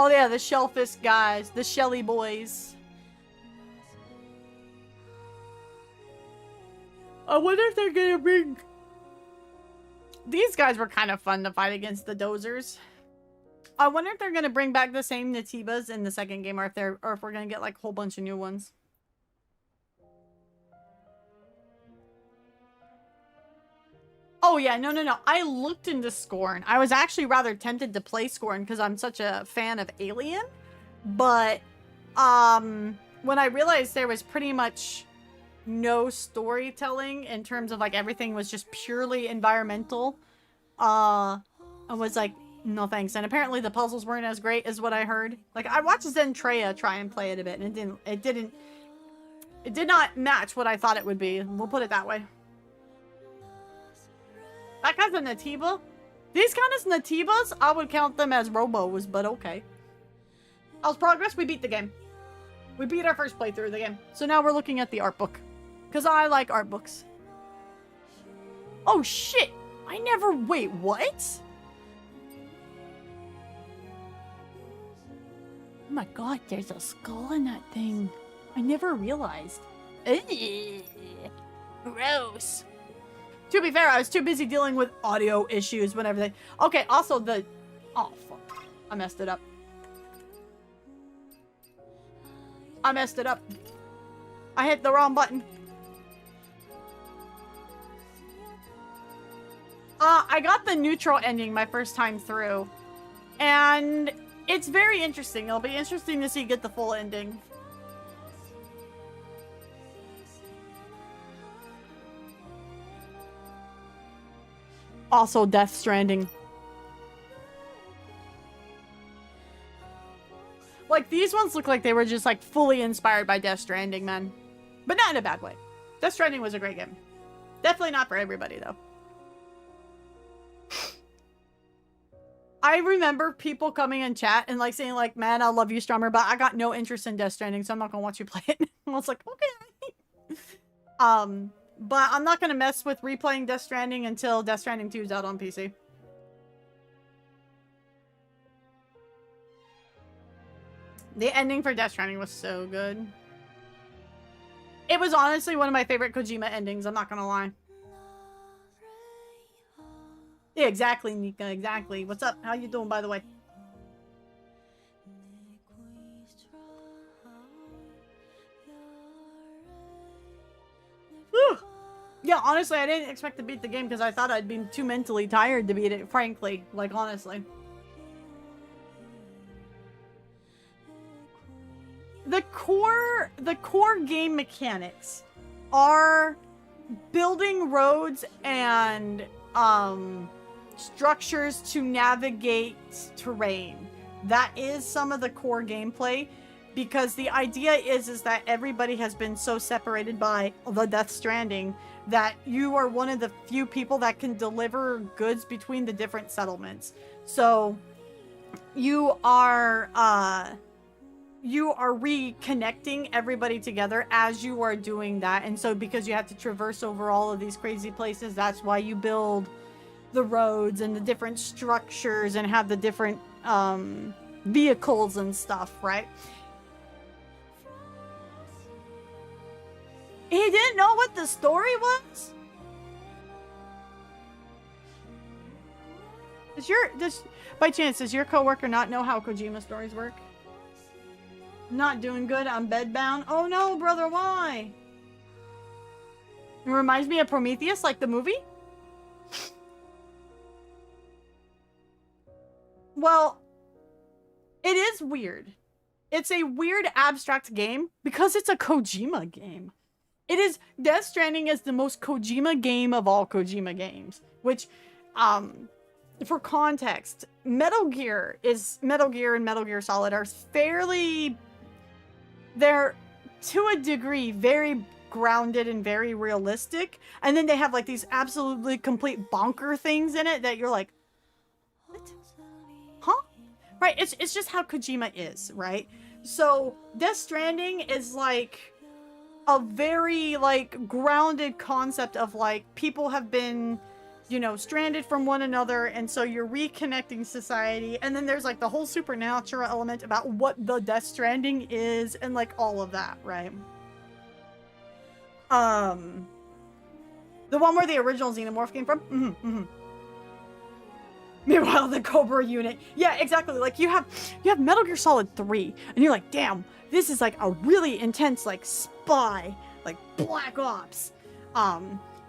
[SPEAKER 1] Oh yeah, the shellfish guys, the Shelly boys. I wonder if they're gonna bring... These guys were kind of fun to fight against the dozers. I wonder if they're gonna bring back the same Natibas in the second game, or if we're gonna get like a whole bunch of new ones. Oh yeah, no. I looked into Scorn. I was actually rather tempted to play Scorn because I'm such a fan of Alien. But when I realized there was pretty much no storytelling in terms of like everything was just purely environmental, I was like, no thanks. And apparently the puzzles weren't as great as what I heard. Like I watched Zentreya try and play it a bit, and it did not match what I thought it would be. We'll put it that way. That guy's a Natiba? These kind of Natibas, I would count them as robos, but okay. How's progress? We beat the game. We beat our first playthrough of the game. So now we're looking at the art book. Because I like art books. Oh shit! Wait, what? Oh my god, there's a skull in that thing. I never realized. Ugh. Gross. To be fair, I was too busy dealing with audio issues whenever they... Okay, also the... Oh, fuck. I messed it up. I messed it up. I hit the wrong button. I got the neutral ending my first time through. And it's very interesting. It'll be interesting to see get the full ending. Also, Death Stranding. Like, these ones look like they were just, like, fully inspired by Death Stranding, man. But not in a bad way. Death Stranding was a great game. Definitely not for everybody, though. I remember people coming in chat and, like, saying, like, man, I love you, Strummer, but I got no interest in Death Stranding, so I'm not gonna watch you play it. I was like, okay. But I'm not gonna mess with replaying Death Stranding until Death Stranding 2 is out on PC. The ending for Death Stranding was so good. It was honestly one of my favorite Kojima endings, I'm not gonna lie. Yeah, exactly, Nika, exactly. What's up? How you doing, by the way? Whew. Yeah, honestly, I didn't expect to beat the game because I thought I'd be too mentally tired to beat it, frankly. Like, honestly. The core game mechanics are building roads and structures to navigate terrain. That is some of the core gameplay, because the idea is that everybody has been so separated by the Death Stranding that you are one of the few people that can deliver goods between the different settlements. So you are reconnecting everybody together as you are doing that. And so because you have to traverse over all of these crazy places, that's why you build the roads and the different structures and have the different vehicles and stuff, right? He didn't know what the story was? By chance, does your coworker not know how Kojima stories work? Not doing good. I'm bedbound. Oh no, brother, why? It reminds me of Prometheus, like the movie. Well, it is weird. It's a weird abstract game because it's a Kojima game. It is, Death Stranding is the most Kojima game of all Kojima games, which, for context, Metal Gear and Metal Gear Solid are fairly, they're to a degree very grounded and very realistic, and then they have like these absolutely complete bonker things in it that you're like, what? Huh? Right, it's just how Kojima is, right? So Death Stranding is like a very like grounded concept of like people have been, you know, stranded from one another, and so you're reconnecting society, and then there's like the whole supernatural element about what the Death Stranding is and like all of that, right? The one where the original Xenomorph came from. Meanwhile, the Cobra unit. Yeah, exactly. Like you have Metal Gear Solid 3, and you're like, damn, this is like a really intense like spy, like Black Ops,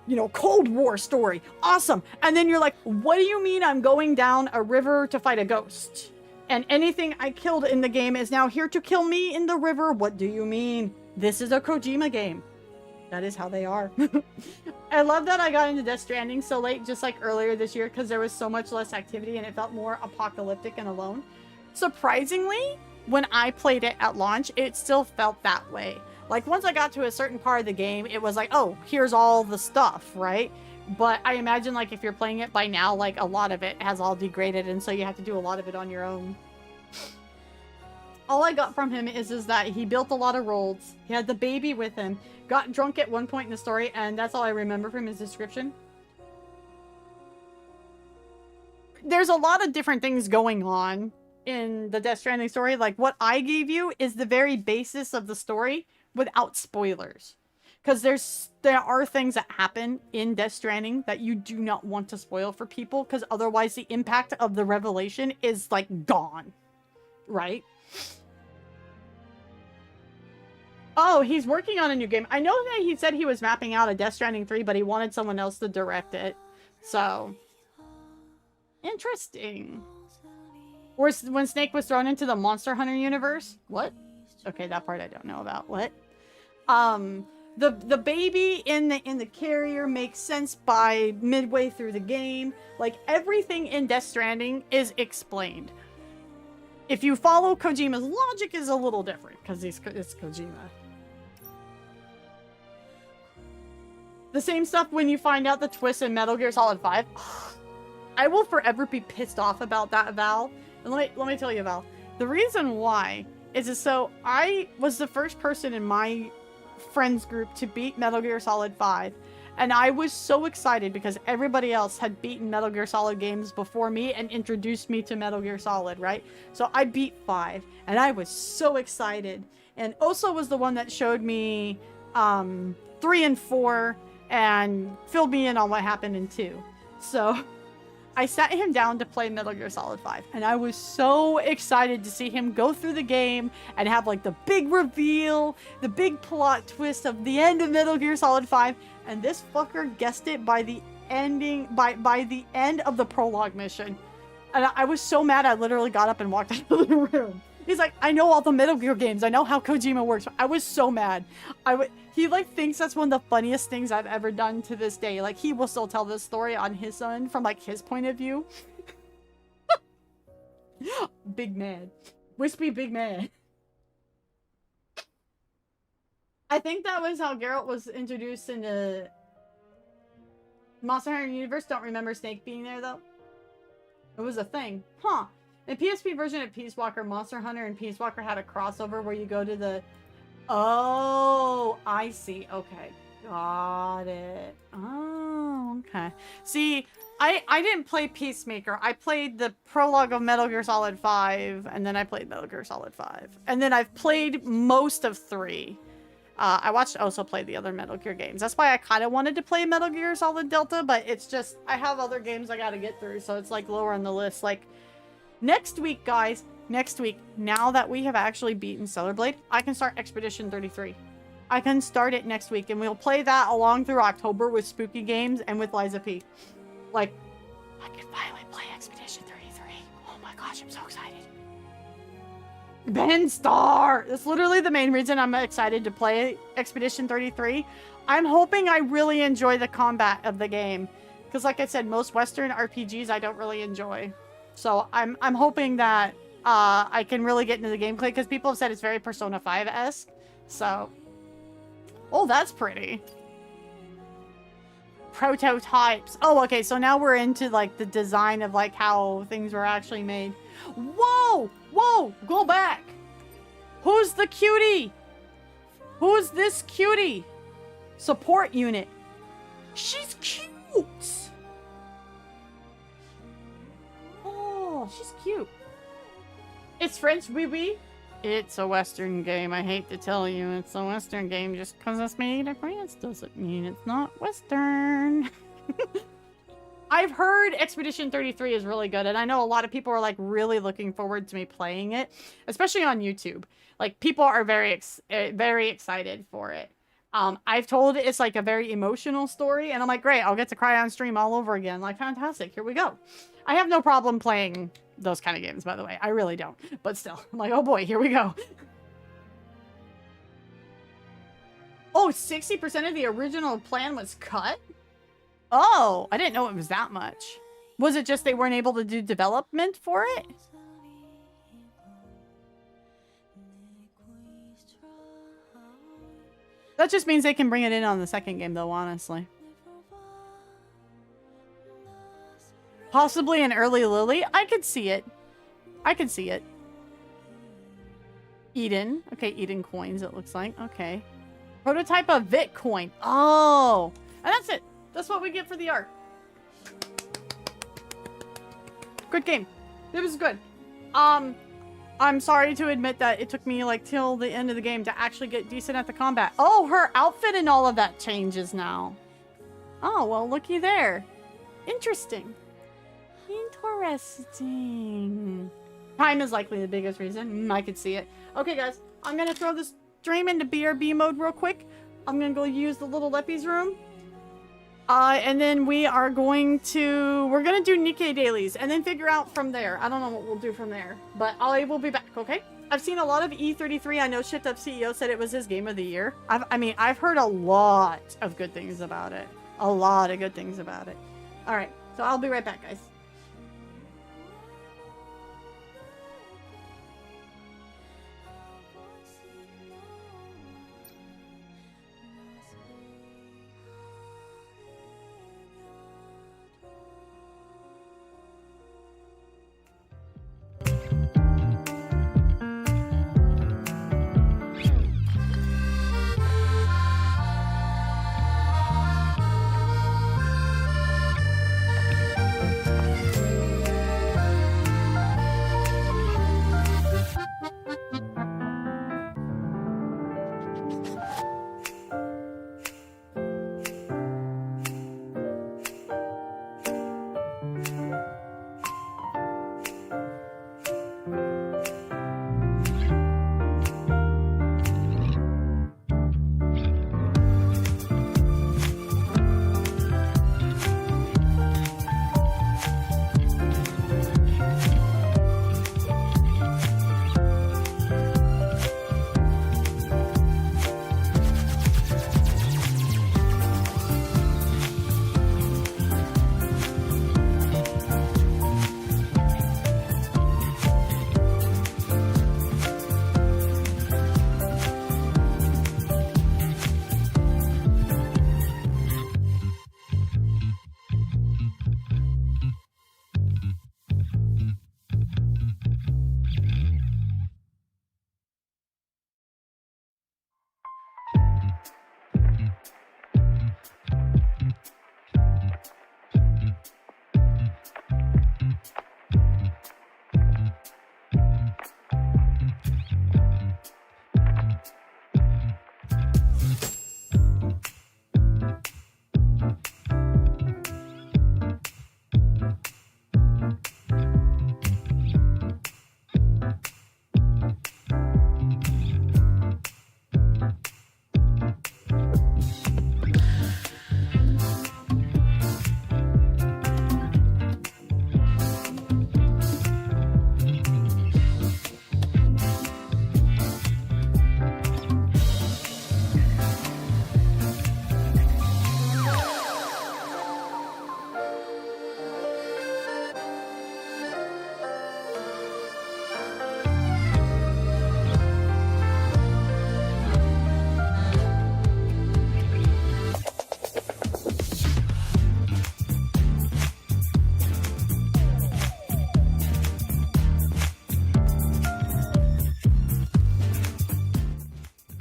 [SPEAKER 1] you know, Cold War story. Awesome. And then you're like, what do you mean I'm going down a river to fight a ghost? And anything I killed in the game is now here to kill me in the river. What do you mean? This is a Kojima game. That is how they are. I love that I got into Death Stranding so late, just like earlier this year, because there was so much less activity and it felt more apocalyptic and alone. Surprisingly, when I played it at launch, it still felt that way. Like, once I got to a certain part of the game, it was like, oh, here's all the stuff, right? But I imagine, like, if you're playing it by now, like, a lot of it has all degraded, and so you have to do a lot of it on your own. All I got from him is that he built a lot of roads. He had the baby with him. Got drunk at one point in the story, and that's all I remember from his description. There's a lot of different things going on in the Death Stranding story. Like, what I gave you is the very basis of the story without spoilers. Because there are things that happen in Death Stranding that you do not want to spoil for people, because otherwise the impact of the revelation is like gone, right? Oh, he's working on a new game. I know that he said he was mapping out a Death Stranding 3, but he wanted someone else to direct it. So, interesting. Or when Snake was thrown into the Monster Hunter universe? What? Okay, that part I don't know about. What? The baby in the carrier makes sense by midway through the game. Like, everything in Death Stranding is explained. If you follow Kojima's logic, is a little different because it's Kojima. The same stuff when you find out the twist in Metal Gear Solid 5. I will forever be pissed off about that, Val. And let me tell you, Val. The reason why is so I was the first person in my friends group to beat Metal Gear Solid 5. And I was so excited because everybody else had beaten Metal Gear Solid games before me and introduced me to Metal Gear Solid, right? So I beat 5 and I was so excited. And Oso was the one that showed me 3 and 4 and filled me in on what happened in 2. So I sat him down to play Metal Gear Solid 5, and I was so excited to see him go through the game and have like the big reveal, the big plot twist of the end of Metal Gear Solid 5, and this fucker guessed it by the ending, by the end of the prologue mission. And I was so mad I literally got up and walked out of the room. He's like, I know all the Metal Gear games. I know how Kojima works. I was so mad. He like thinks that's one of the funniest things I've ever done to this day. Like, he will still tell this story on his own from like his point of view. Big man. Wispy big man. I think that was how Geralt was introduced in the Monster Hunter universe. Don't remember Snake being there though. It was a thing. Huh. The PSP version of Peace Walker, Monster Hunter and Peace Walker had a crossover where you go to the... Oh, I see. Okay. Got it. Oh, okay. See, I didn't play Peacemaker. I played the prologue of Metal Gear Solid 5, and then I played Metal Gear Solid 5. And then I've played most of 3. I watched also play the other Metal Gear games. That's why I kind of wanted to play Metal Gear Solid Delta, but it's just, I have other games I gotta get through, so it's like lower on the list. Like, next week, guys, next week, now that we have actually beaten Stellar Blade, I can start Expedition 33. I can start it next week, and we'll play that along through October with Spooky Games and with Liza P. Like, I can finally play Expedition 33. Oh my gosh, I'm so excited. Ben Star! That's literally the main reason I'm excited to play Expedition 33. I'm hoping I really enjoy the combat of the game. Because like I said, most Western RPGs I don't really enjoy. So I'm hoping that I can really get into the gameplay, because people have said it's very Persona 5-esque. So, oh, that's pretty. Prototypes. Oh, okay. So now we're into like the design of like how things were actually made. Whoa, whoa, go back. Who's the cutie? Who's this cutie? Support unit. She's cute. She's cute. It's French, oui. It's a Western game. I hate to tell you, it's a Western game. Just because it's made in France doesn't mean it's not Western. I've heard Expedition 33 is really good, and I know a lot of people are like really looking forward to me playing it, especially on YouTube. Like, people are very excited for it. I've told it's like a very emotional story, and I'm like, great, I'll get to cry on stream all over again. Like, fantastic, here we go. I have no problem playing those kind of games, by the way. I really don't. But still, I'm like, oh boy, here we go. Oh, 60% of the original plan was cut? Oh, I didn't know it was that much. Was it just they weren't able to do development for it? That just means they can bring it in on the second game, though, honestly. Possibly an early Lily? I could see it. I could see it. Eden. Okay, Eden coins, it looks like. Okay. Prototype of Bitcoin. Oh. And that's it. That's what we get for the art. Good game. It was good. I'm sorry to admit that it took me like till the end of the game to actually get decent at the combat. Oh, her outfit and all of that changes now. Oh, well, looky there. Interesting. Interesting. Time is likely the biggest reason. I could see it. Okay, guys. I'm going to throw this stream into BRB mode real quick. I'm going to go use the little Leppy's room. And then we're going to do NIKKE dailies and then figure out from there. I don't know what we'll do from there, but I will be back, okay? I've seen a lot of E33. I know Shift Up CEO said it was his game of the year. I've heard a lot of good things about it. A lot of good things about it. All right, so I'll be right back, guys.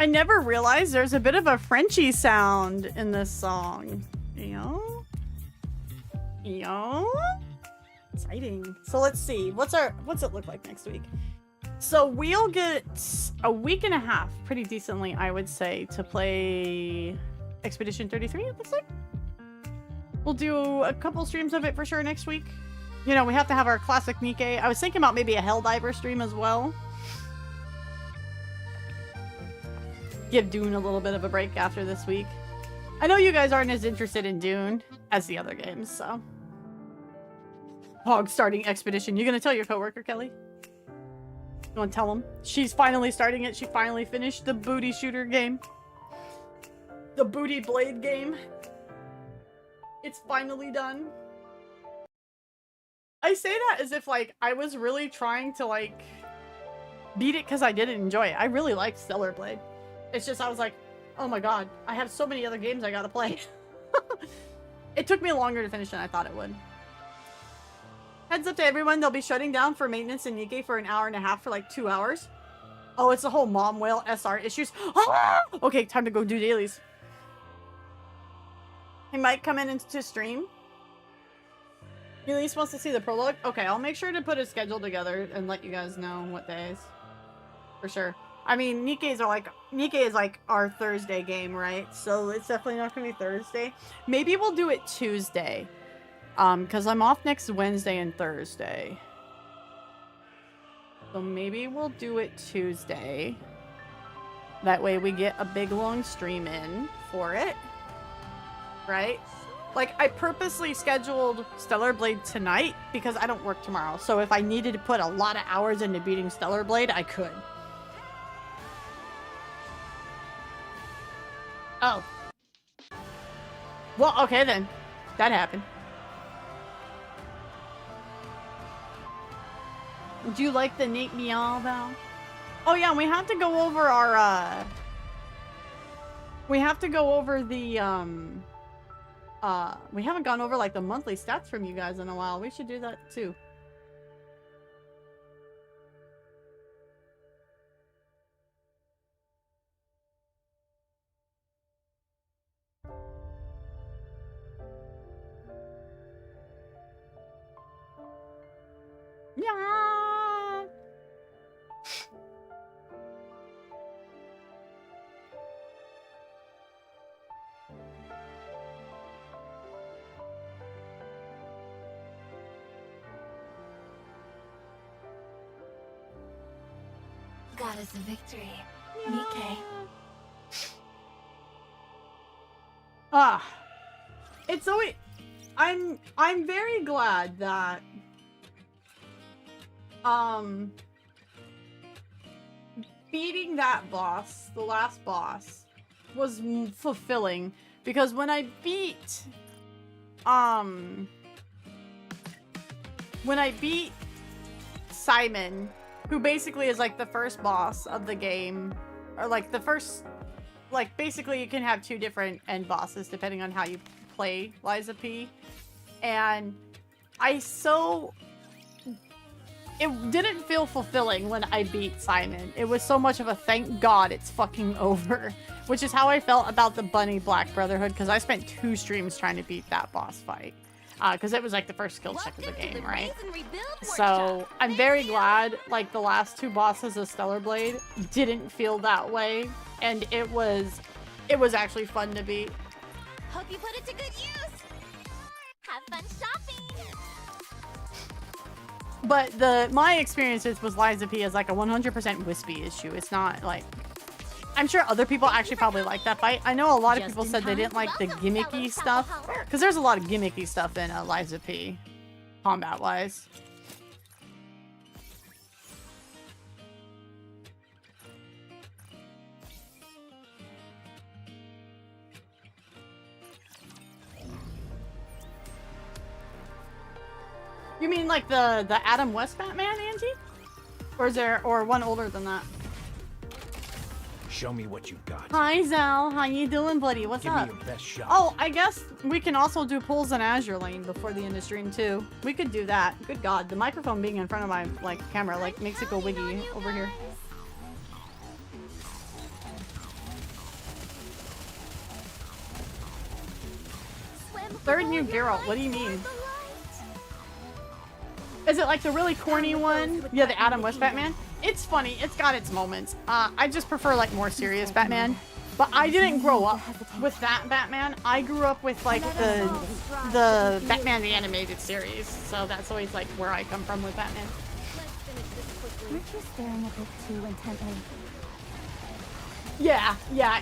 [SPEAKER 1] I never realized there's a bit of a Frenchy sound in this song. Yo? Exciting. So let's see. What's it look like next week? So we'll get a week and a half, pretty decently, I would say, to play Expedition 33, it looks like. We'll do a couple streams of it for sure next week. You know, we have to have our classic NIKKE. I was thinking about maybe a Helldiver stream as well. Give Dune a little bit of a break after this week. I know you guys aren't as interested in Dune as the other games, so. Hog starting Expedition. You gonna tell your coworker, Kelly? You wanna tell him? She's finally starting it. She finally finished the booty shooter game. The booty blade game. It's finally done. I say that as if, like, I was really trying to, like, beat it because I didn't enjoy it. I really liked Stellar Blade. It's just, I was like, oh my god, I have so many other games I gotta play. It took me longer to finish than I thought it would. Heads up to everyone, they'll be shutting down for maintenance in NIKKE for an hour and a half for like 2 hours. Oh, it's the whole mom whale SR issues. Ah! Okay, time to go do dailies. He might come in to stream. He at least wants to see the prologue? Okay, I'll make sure to put a schedule together and let you guys know what days. For sure. I mean, Nikke is like our Thursday game, right? So it's definitely not gonna be Thursday. Maybe we'll do it Tuesday. Because I'm off next Wednesday and Thursday. So maybe we'll do it Tuesday. That way we get a big long stream in for it. Right? Like, I purposely scheduled Stellar Blade tonight because I don't work tomorrow. So if I needed to put a lot of hours into beating Stellar Blade, I could. Oh. Well, okay then. That happened. Do you like the Nate Meow, though? Oh yeah, we have to go over our, we have to go over the, we haven't gone over, like, the monthly stats from you guys in a while. We should do that, too. Yeah.
[SPEAKER 5] Got us a victory. Nikke.
[SPEAKER 1] Ah. It's always... I'm very glad that... beating that boss, the last boss, was fulfilling. Because when I beat... when I beat Simon... who basically is like the first boss of the game, or like the first, like basically you can have two different end bosses depending on how you play Liza P. And it didn't feel fulfilling when I beat Simon. It was so much of a thank God it's fucking over, which is how I felt about the Bunny Black Brotherhood, because I spent 2 streams trying to beat that boss fight. Because it was like the first skill check of the game, right? So I'm very glad like the last 2 bosses of Stellar Blade didn't feel that way, and it was actually fun to beat.
[SPEAKER 5] Hope you put it to good use. Have fun shopping.
[SPEAKER 1] But my experiences with Liza P is like a 100% wispy issue. It's not like... I'm sure other people actually probably like that fight. I know a lot of people said they didn't like the gimmicky stuff. Because there's a lot of gimmicky stuff in Liza P. Combat-wise. You mean like the Adam West Batman, Angie? Or is there one older than that?
[SPEAKER 6] Show me what you got.
[SPEAKER 1] Hi Zal, how you doing, buddy? What's
[SPEAKER 6] Give
[SPEAKER 1] up?
[SPEAKER 6] me your best shot.
[SPEAKER 1] Oh, I guess we can also do pulls in Azure Lane before the end of stream too. We could do that. Good God, the microphone being in front of my camera makes it go wiggy over here. Third new Geralt, what do you mean? Is it like the really corny one? Yeah, the Adam West Batman? It's funny, it's got its moments. I just prefer like more serious Batman. But I didn't grow up with that Batman. I grew up with like the Batman the Animated Series. So that's always like where I come from with Batman.
[SPEAKER 5] Aren't you staring a bit too intently?
[SPEAKER 1] Yeah,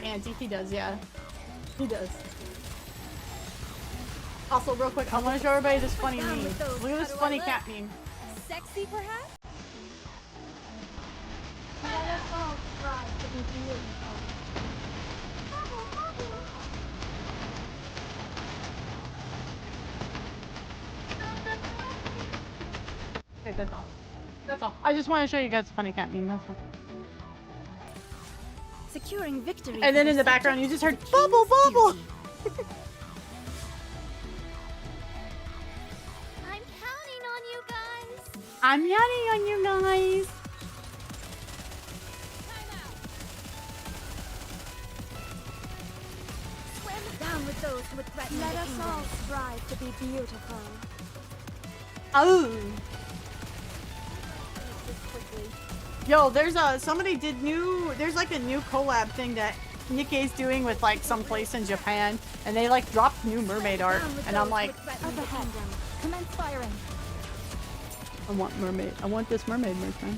[SPEAKER 1] Auntie, he does, yeah. He does. Also, real quick, I want to show everybody this funny meme. Look at this funny cat meme.
[SPEAKER 4] Sexy, perhaps?
[SPEAKER 1] Okay, that's all. That's all. I just want to show you guys a funny cat meme. That's all.
[SPEAKER 5] Securing victory.
[SPEAKER 1] And then in the background, you just heard bubble, bubble.
[SPEAKER 5] I'm counting on you guys.
[SPEAKER 1] I'm counting on you guys.
[SPEAKER 5] Swim down with those who would threaten. Let us all strive to be beautiful.
[SPEAKER 1] Oh. Yo, there's somebody did there's like a new collab thing that NIKKE's doing with like some place in Japan, and they like dropped new mermaid art, and I'm like,
[SPEAKER 4] Up ahead. Commence firing.
[SPEAKER 1] I want mermaid. I want this mermaid merch, man.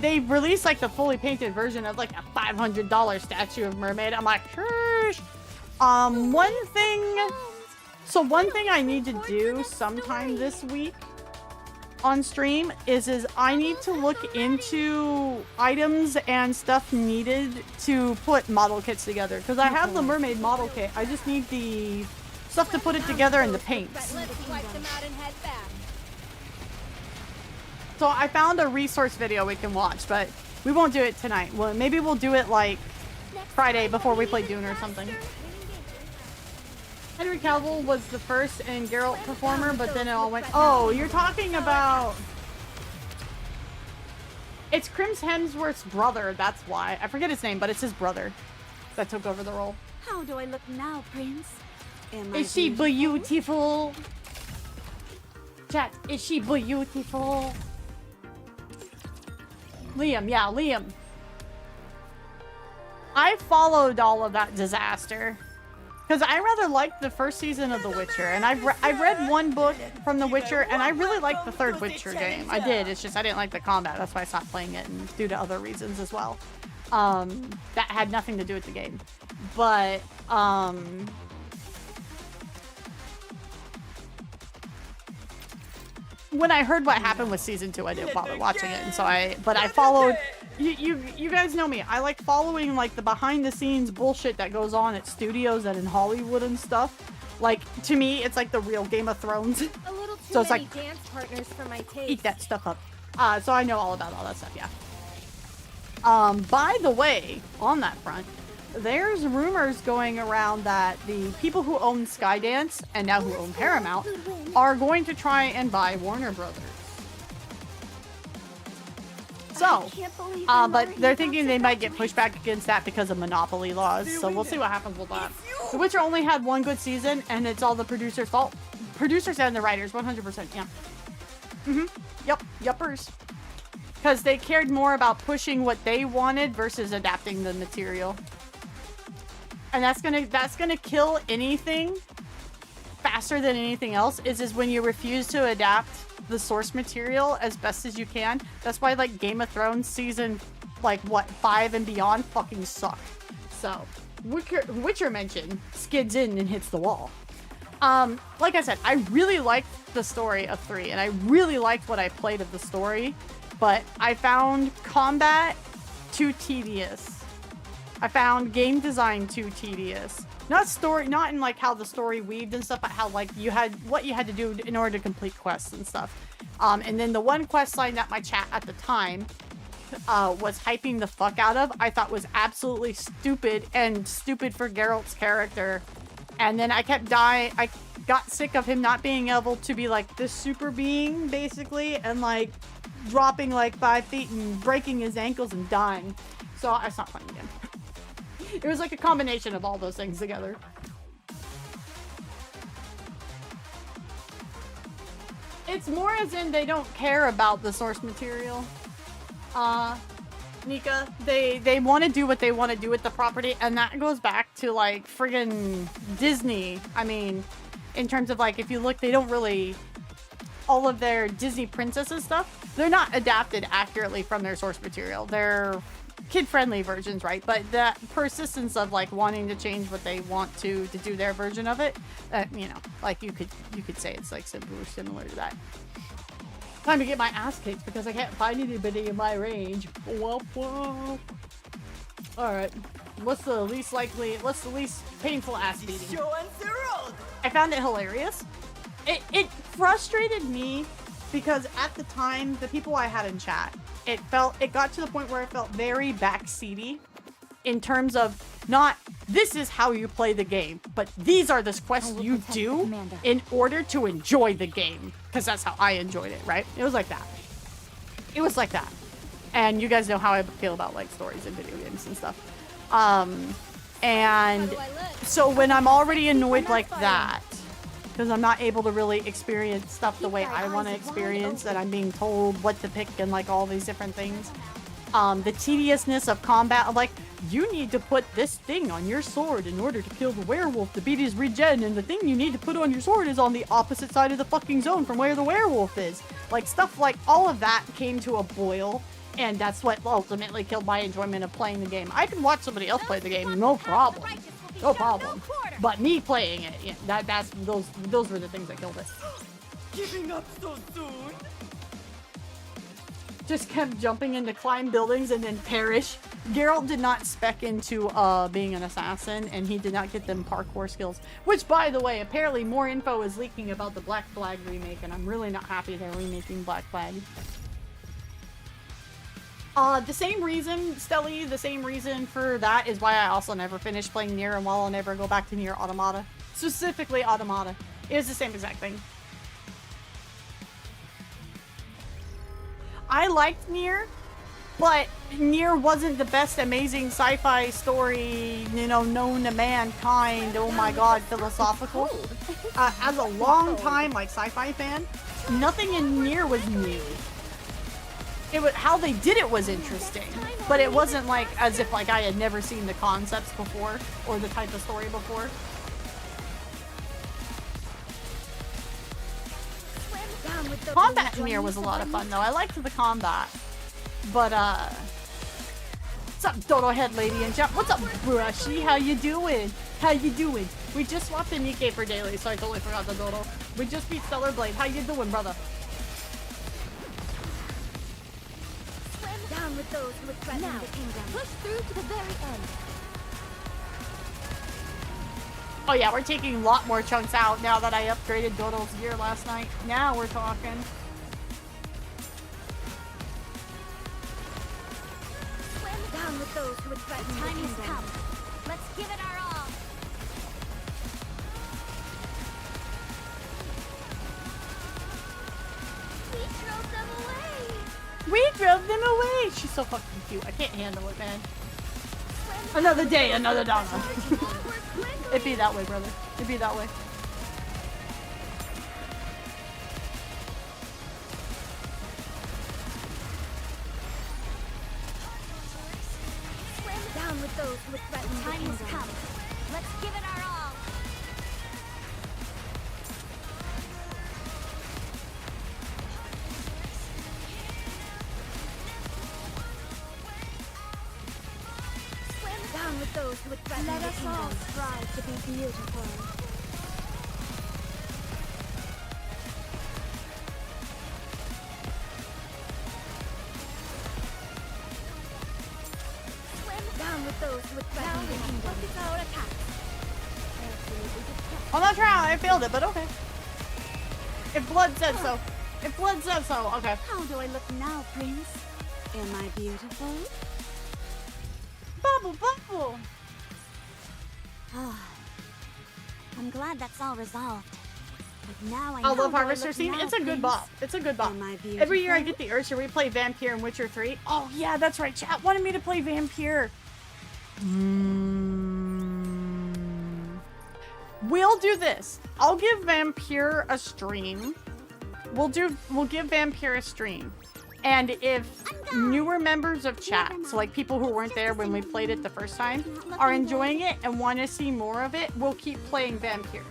[SPEAKER 1] They released like the fully painted version of like a $500 statue of mermaid. I'm like, shush. One thing I need to do sometime this week on stream is I need to look into items and stuff needed to put model kits together, because I have the mermaid model kit. I just need the stuff to put it together and the paints. So I found a resource video we can watch, but we won't do it tonight. Well, maybe we'll do it like Friday before we play Dune or something. Henry Cavill was the first and Geralt performer, but then it all went... Oh, you're talking about... It's Chris Hemsworth's brother, that's why. I forget his name, but it's his brother that took over the role.
[SPEAKER 3] How do I look now, Prince?
[SPEAKER 1] Is she beautiful? Chat, is she beautiful? Liam, yeah, Liam. I followed all of that disaster. Because I rather liked the first season of The Witcher, and I've read one book from The Witcher, and I really liked the third Witcher game. I did, it's just I didn't like the combat, that's why I stopped playing it, and due to other reasons as well. That had nothing to do with the game. But, when I heard what happened with season 2, I didn't bother watching it, and so I followed... You guys know me. I like following like the behind the scenes bullshit that goes on at studios and in Hollywood and stuff. Like, to me, it's like the real Game of Thrones.
[SPEAKER 4] A little too
[SPEAKER 1] So it's
[SPEAKER 4] many
[SPEAKER 1] like,
[SPEAKER 4] dance partners for my taste.
[SPEAKER 1] eat that stuff up. So I know all about all that stuff, yeah. By the way, on that front, there's rumors going around that the people who own Skydance and now who own Paramount are going to try and buy Warner Brothers. So, but they're thinking they might get pushed back against that because of monopoly laws. So we'll see what happens with that. The Witcher only had one good season, and it's all the producers' fault. Producers and the writers, 100%, yeah. Yep, yuppers. Because they cared more about pushing what they wanted versus adapting the material. And that's gonna kill anything faster than anything else, is when you refuse to adapt the source material as best as you can. That's why like Game of Thrones season like what 5 and beyond fucking suck. So Witcher mention skids in and hits the wall. Like I said, I really liked the story of 3, and I really liked what I played of the story, but I found combat too tedious. I found game design too tedious. Not in like how the story weaved and stuff, but how like what you had to do in order to complete quests and stuff. And then the one quest line that my chat at the time was hyping the fuck out of, I thought was absolutely stupid, and stupid for Geralt's character. And then I kept dying. I got sick of him not being able to be like this super being, basically, and like dropping like 5 feet and breaking his ankles and dying. So I stopped playing again. It was like a combination of all those things together. It's more as in they don't care about the source material. Nika, they want to do what they want to do with the property, and that goes back to like friggin' Disney. I mean, in terms of like, if you look, they don't really, all of their Disney princesses stuff, they're not adapted accurately from their source material. They're kid-friendly versions, right? But that persistence of like wanting to change what they want to do their version of it, you know, like you could say it's like similar to that. Time to get my ass kicked because I can't find anybody in my range. Whoop, whoop. All right, what's the least painful ass beating? I found it hilarious. It frustrated me because at the time, the people I had in chat, it got to the point where it felt very backseaty in terms of not, this is how you play the game, but these are the quests you do in order to enjoy the game. Because that's how I enjoyed it, right? It was like that. It was like that. And you guys know how I feel about like stories in video games and stuff. And so when I'm already annoyed like that, because I'm not able to really experience stuff the way I want to experience, and I'm being told what to pick and like all these different things. The tediousness of combat, like, you need to put this thing on your sword in order to kill the werewolf to beat his regen, and the thing you need to put on your sword is on the opposite side of the fucking zone from where the werewolf is. Like, stuff like all of that came to a boil, and that's what ultimately killed my enjoyment of playing the game. I can watch somebody else play the game, no problem. No problem. But me playing it, yeah, those were the things that killed it.
[SPEAKER 4] Giving up so soon?
[SPEAKER 1] Just kept jumping in to climb buildings and then perish. Geralt did not spec into being an assassin, and he did not get them parkour skills. Which, by the way, apparently more info is leaking about the Black Flag remake, and I'm really not happy they're remaking Black Flag. The same reason, Stelly, the same reason for that is why I also never finished playing Nier, and while I'll never go back to Nier Automata. Specifically Automata. It was the same exact thing. I liked Nier, but Nier wasn't the best amazing sci-fi story, you know, known to mankind, oh my god, philosophical. As a long time, like, sci-fi fan, nothing in Nier was new. It was, how they did it was interesting, but it wasn't like as if like I had never seen the concepts before or the type of story before. Combat in Nier was a lot of fun though. I liked the combat, but what's up, Dodo Head Lady and Jump? What's up, Brushy? How you doing? How you doing? We just swapped the NIKKE for daily, so I totally forgot the Dodo. We just beat Stellar Blade. How you doing, brother?
[SPEAKER 3] Down with those who would threaten the kingdom. Push through to the very end.
[SPEAKER 1] Oh yeah, we're taking a lot more chunks out now that I upgraded Dodo's gear last night. Now we're talking.
[SPEAKER 3] Swim down with those who would threaten the kingdom. Time has come. Let's give it our all. We drove them away.
[SPEAKER 1] We drove them away! She's so fucking cute. I can't handle it, man. Another day, another dollar. It be that way, brother. It be that way.
[SPEAKER 3] Swim down with those who would threaten the kingdom. Time has come. Let's give it our all. Down with those who would threaten the kingdom. Let us all strive to be beautiful. Swim down with those who would threaten the kingdom. Focus our attack.
[SPEAKER 1] I'm not trying. I failed it, but okay. If blood said so. If blood said so, okay.
[SPEAKER 3] How do I look now, Prince? Am I beautiful?
[SPEAKER 1] Bubble, bubble.
[SPEAKER 3] I'm glad that's all resolved. But now I
[SPEAKER 1] I
[SPEAKER 3] know
[SPEAKER 1] love
[SPEAKER 3] how I
[SPEAKER 1] Harvester
[SPEAKER 3] look
[SPEAKER 1] Scene.
[SPEAKER 3] now,
[SPEAKER 1] It's a good
[SPEAKER 3] Prince.
[SPEAKER 1] bop. It's a good bop.
[SPEAKER 3] Am I
[SPEAKER 1] Every year I
[SPEAKER 3] beautiful?
[SPEAKER 1] get the urge to replay Vampire and Witcher 3. Oh yeah, that's right. Chat wanted me to play Vampire. We'll do this. I'll give Vampire a stream. We'll give Vampire a stream. And if newer members of chat, so like people who weren't there when we played it the first time, are enjoying it and want to see more of it, we'll keep playing Vampire.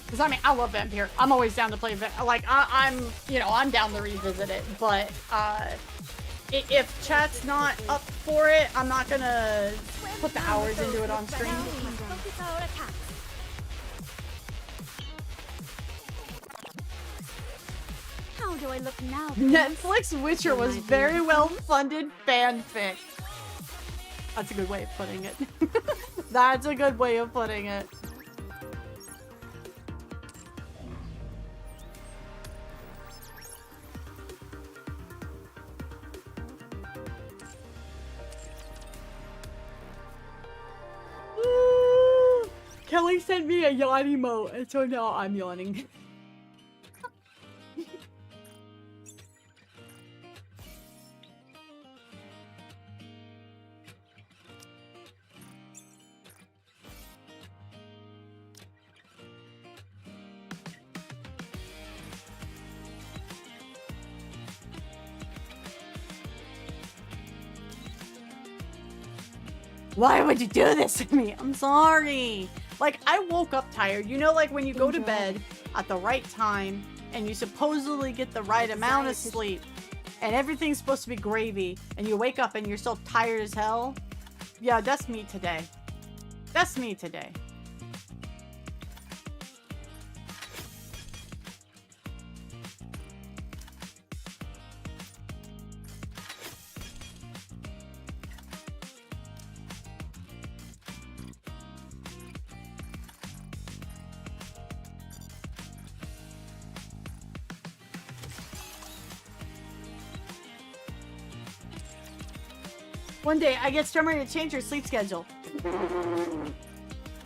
[SPEAKER 1] Because I mean, I love Vampire. I'm always down to play like I'm down to revisit it. But if chat's not up for it, I'm not gonna put the hours into it on stream.
[SPEAKER 3] Focus our attack. How do I look now?
[SPEAKER 1] Netflix Witcher was very well funded fanfic. That's a good way of putting it. That's a good way of putting it. Ooh, Kelly sent me a yawn emote, and so now I'm yawning. Why would you do this to me? I'm sorry. Like, I woke up tired. You know, like when you go to bed at the right time and you supposedly get the right amount of sleep and everything's supposed to be gravy and you wake up and you're still tired as hell? Yeah, that's me today. That's me today. One day, I get Strummer to change her sleep schedule.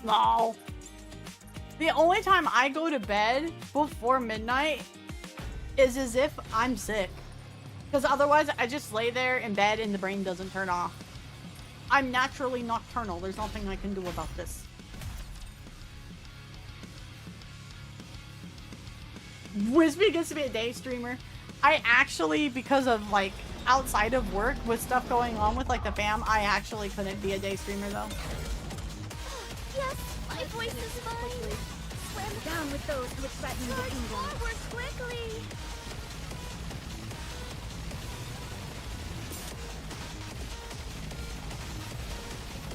[SPEAKER 1] No. The only time I go to bed before midnight is as if I'm sick. Because otherwise, I just lay there in bed and the brain doesn't turn off. I'm naturally nocturnal. There's nothing I can do about this. Wispy gets to be a day streamer. I actually, because of like outside of work with stuff going on with like the fam, I actually couldn't be a day streamer though.
[SPEAKER 3] Yes, my voice is fine. Swim down with those who would threaten the kingdom. Forward quickly.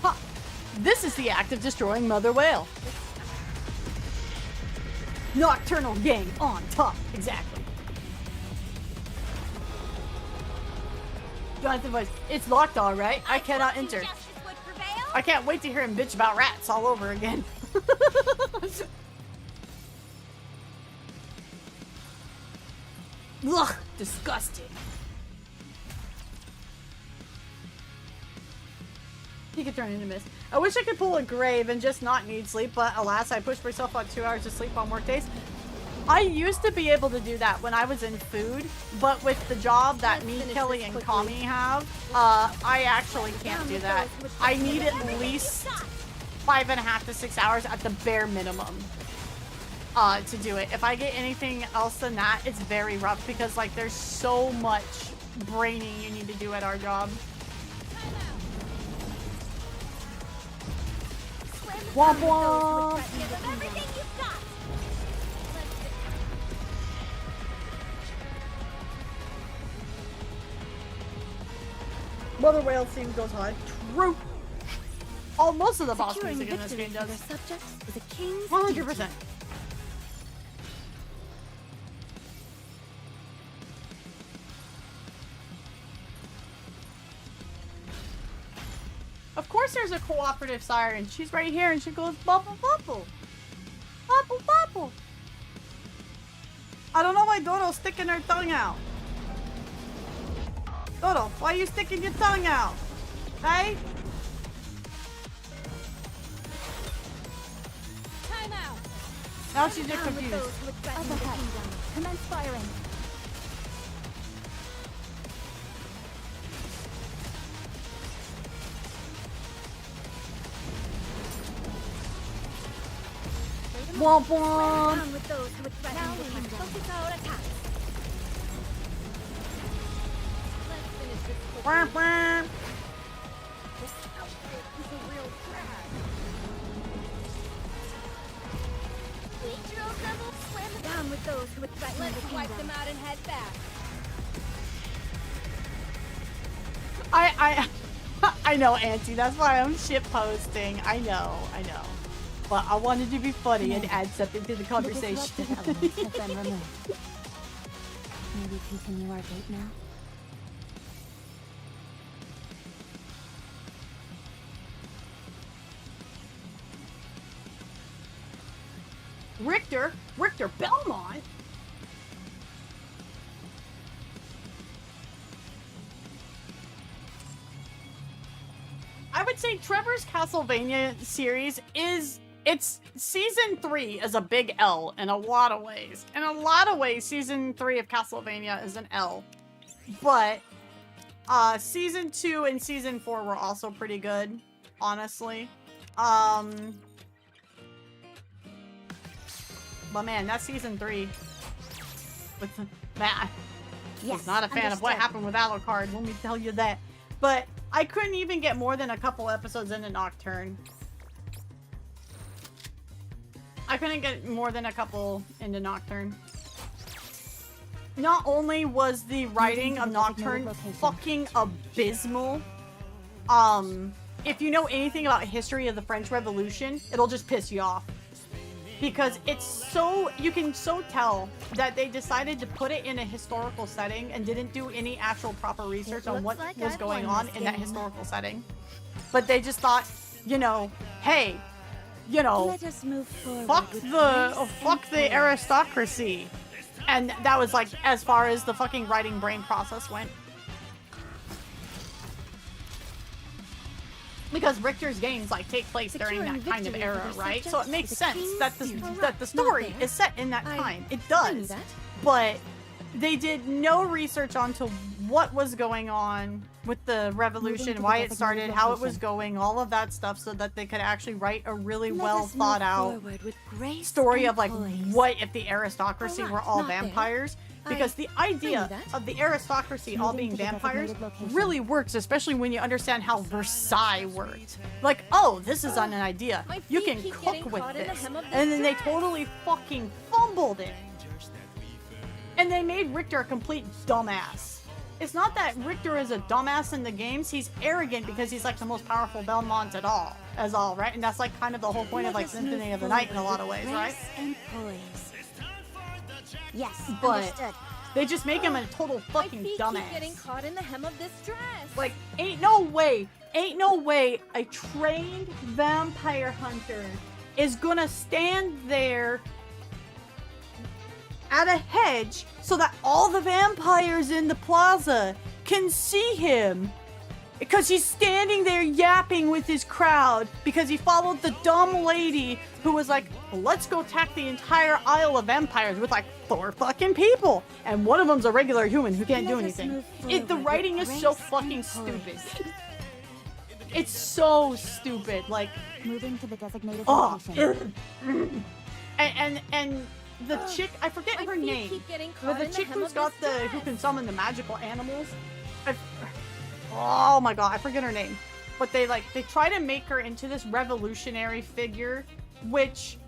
[SPEAKER 1] Huh. This is the act of destroying Mother Whale. Nocturnal gang on top. Exactly. Jonathan voice. It's locked, all right. I cannot enter. I can't wait to hear him bitch about rats all over again. Ugh, disgusting. He could turn into mist. I wish I could pull a grave and just not need sleep, but alas, I pushed myself on 2 hours of sleep on work days. I used to be able to do that when I was in food, but with the job that me, Kelly, and Kami have, I actually can't do that. I need at least 5.5 to 6 hours at the bare minimum to do it. If I get anything else than that, it's very rough because like there's so much braining you need to do at our job. Womp womp!
[SPEAKER 3] Give them everything you've got.
[SPEAKER 1] Mother Whale theme goes on. True. Oh, most of the boss
[SPEAKER 5] Securing
[SPEAKER 1] music in this
[SPEAKER 5] victory
[SPEAKER 1] game
[SPEAKER 5] for
[SPEAKER 1] does.
[SPEAKER 5] their subjects is a king's
[SPEAKER 1] 100%. Of course there's a cooperative siren. She's right here and she goes bubble bubble. Bubble bubble. I don't know why Dodo's sticking her tongue out. Dodo, why are you sticking your tongue out? Hey?
[SPEAKER 3] Time out.
[SPEAKER 1] Now she's just
[SPEAKER 3] Down with
[SPEAKER 1] confused.
[SPEAKER 3] those who would threaten the kingdom. Commence firing.
[SPEAKER 1] Womp womp.
[SPEAKER 3] Down with those who would threaten the kingdom. Focus our attacks. Let's finish this quickly.
[SPEAKER 1] Womp womp.
[SPEAKER 3] This outfit is a real drag. We drove them. Slam down with those who would threaten the kingdom. Let's wipe them out and head back.
[SPEAKER 1] I know, Auntie. That's why I'm shit posting. I know. But I wanted to be funny and add something to the conversation.
[SPEAKER 5] disruptive elements have been removed. May we continue our date now?
[SPEAKER 1] Richter Belmont? I would say Trevor's Castlevania series it's season 3 is a big L in a lot of ways. In a lot of ways, season 3 of Castlevania is an L. But season 2 and season 4 were also pretty good, honestly. But man, that's season 3. With Matt.
[SPEAKER 3] Yes,
[SPEAKER 1] He's not a fan of what
[SPEAKER 3] understood.
[SPEAKER 1] happened with Alucard, let me tell you that. But I couldn't even get more than a couple episodes into Nocturne. I couldn't get more than a couple into Nocturne. Not only was the writing of Nocturne fucking abysmal, if you know anything about history of the French Revolution, it'll just piss you off. Because it's so, you can so tell that they decided to put it in a historical setting and didn't do any actual proper research on what was going on in that historical setting. But they just thought, you know, hey, you know, fuck the aristocracy. And that was like as far as the fucking writing brain process went. Because Richter's games like take place during that kind of era, right? So it makes sense that the story is set in that time. It does. But they did no research onto what was going on with the revolution, why it started, how it was going, all of that stuff, so that they could actually write a really well thought out story of like what if the aristocracy were all vampires. Because the idea of the aristocracy all being vampires really works, especially when you understand how Versailles worked. Like, oh, this is an idea. You can cook with this. And then they totally fucking fumbled it. And they made Richter a complete dumbass. It's not that Richter is a dumbass in the games. He's arrogant because he's like the most powerful Belmont at all, right? And that's like kind of the whole point of like Symphony of the Night in a lot of ways, right?
[SPEAKER 3] Yes,
[SPEAKER 1] but
[SPEAKER 3] understood.
[SPEAKER 1] they just make him a total fucking dumbass.
[SPEAKER 3] Getting caught in the hem of this dress.
[SPEAKER 1] Like, ain't no way a trained vampire hunter is gonna stand there at a hedge so that all the vampires in the plaza can see him. Because he's standing there yapping with his crowd because he followed the dumb lady who was like, well, let's go attack the entire Isle of Vampires with like 4 fucking people. And one of them's a regular human who can't do anything. The writing is so fucking stupid. It's so stupid. Like,
[SPEAKER 3] moving to the designated location.
[SPEAKER 1] And the chick, I forget her name, but the chick who's got who can summon the magical animals. Oh my god, I forget her name. But they try to make her into this revolutionary figure, which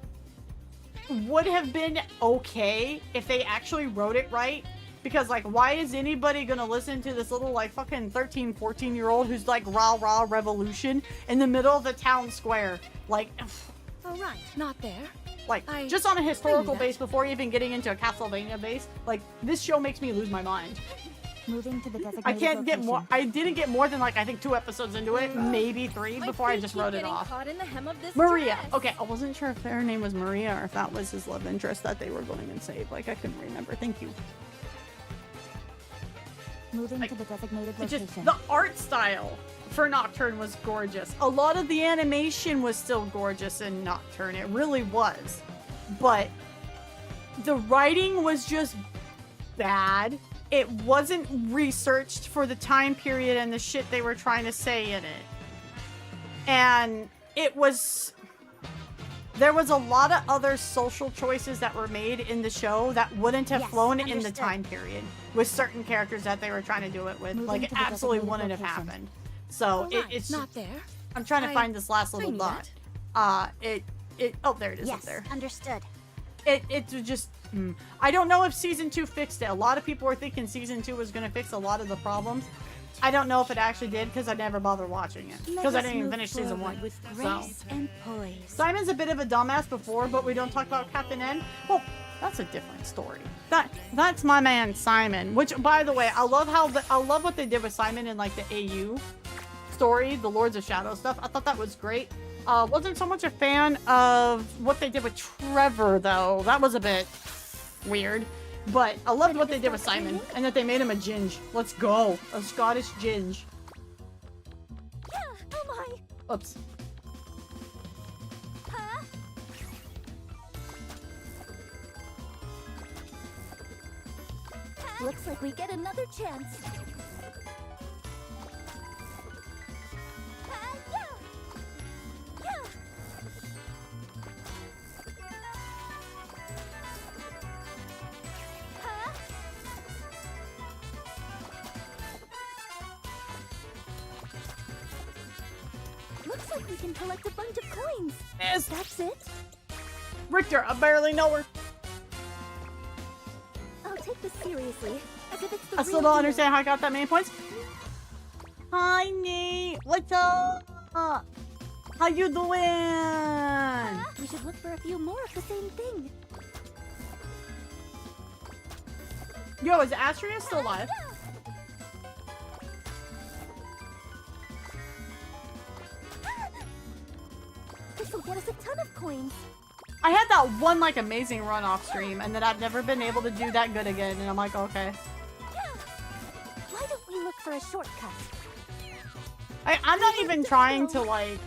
[SPEAKER 1] would have been okay if they actually wrote it right. Because like, why is anybody gonna listen to this little like fucking 13, 14-year-old who's like rah revolution in the middle of the town square? Like,
[SPEAKER 3] Alright, not there.
[SPEAKER 1] Like, just on a historical base before even getting into a Castlevania base, like, this show makes me lose my mind.
[SPEAKER 3] Moving to the designated
[SPEAKER 1] I can't get
[SPEAKER 3] location.
[SPEAKER 1] more. I didn't get more than like I think 2 episodes into it, maybe 3, before I just wrote it off. Maria. Okay, I wasn't sure if her name was Maria or if that was his love interest that they were going and save. Like, I couldn't remember. Thank you.
[SPEAKER 3] Moving to the designated location.
[SPEAKER 1] Just the art style for Nocturne was gorgeous. A lot of the animation was still gorgeous in Nocturne. It really was, but the writing was just bad. It wasn't researched for the time period and the shit they were trying to say in it. And there was a lot of other social choices that were made in the show that wouldn't have flown in the time period with certain characters that they were trying to do it with. Like, it absolutely wouldn't have happened. So it's
[SPEAKER 3] not there.
[SPEAKER 1] I'm trying to find this last little dot. Oh, there it is up there.
[SPEAKER 3] Understood.
[SPEAKER 1] It was just I don't know if season 2 fixed it. A lot of people were thinking season 2 was going to fix a lot of the problems. I don't know if it actually did because I never bothered watching it because I didn't even finish season 1.
[SPEAKER 3] With grace and poise.
[SPEAKER 1] Simon's a bit of a dumbass before, but we don't talk about Captain N. Well, that's a different story. That's my man Simon. Which, by the way, I love what they did with Simon in like the AU story, the Lords of Shadow stuff. I thought that was great. Wasn't so much a fan of what they did with Trevor though. That was a bit weird. But I loved what they did with Simon and that they made him a ginge. Let's go. A Scottish ginge.
[SPEAKER 3] Yeah, oh my.
[SPEAKER 1] Oops.
[SPEAKER 3] Huh? Looks like we get another chance. Yeah. Yeah. Looks like we can collect a bunch of coins.
[SPEAKER 1] Yes.
[SPEAKER 3] That's it.
[SPEAKER 1] Richter, I barely know her.
[SPEAKER 3] I'll take this seriously, as if it's the
[SPEAKER 1] I still
[SPEAKER 3] real
[SPEAKER 1] don't
[SPEAKER 3] deal.
[SPEAKER 1] understand how I got that many points. Hi, Nate. What's up? How you doing?
[SPEAKER 3] We should look for a few more of the same thing.
[SPEAKER 1] Yo, is Astria still alive?
[SPEAKER 3] This will get us a ton of coins.
[SPEAKER 1] I had that one like amazing run off stream, and then I've never been able to do that good again. And I'm like, okay.
[SPEAKER 3] Why don't we look for a shortcut?
[SPEAKER 1] I'm not even trying to like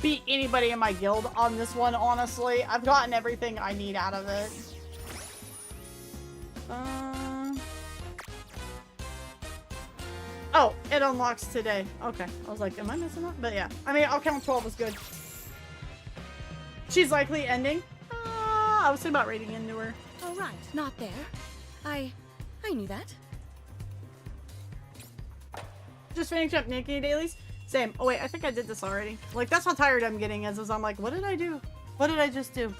[SPEAKER 1] beat anybody in my guild on this one. Honestly, I've gotten everything I need out of it. Oh, it unlocks today. Okay, I was like, am I missing that? But yeah, I mean, I'll count 12 was good. She's likely ending. I was thinking about raiding into her.
[SPEAKER 4] Oh, right. Not there. I knew that.
[SPEAKER 1] Just finished up NIKKE dailies. Same. Oh wait, I think I did this already. Like, that's how tired I'm getting is I'm like, what did I do? What did I just do?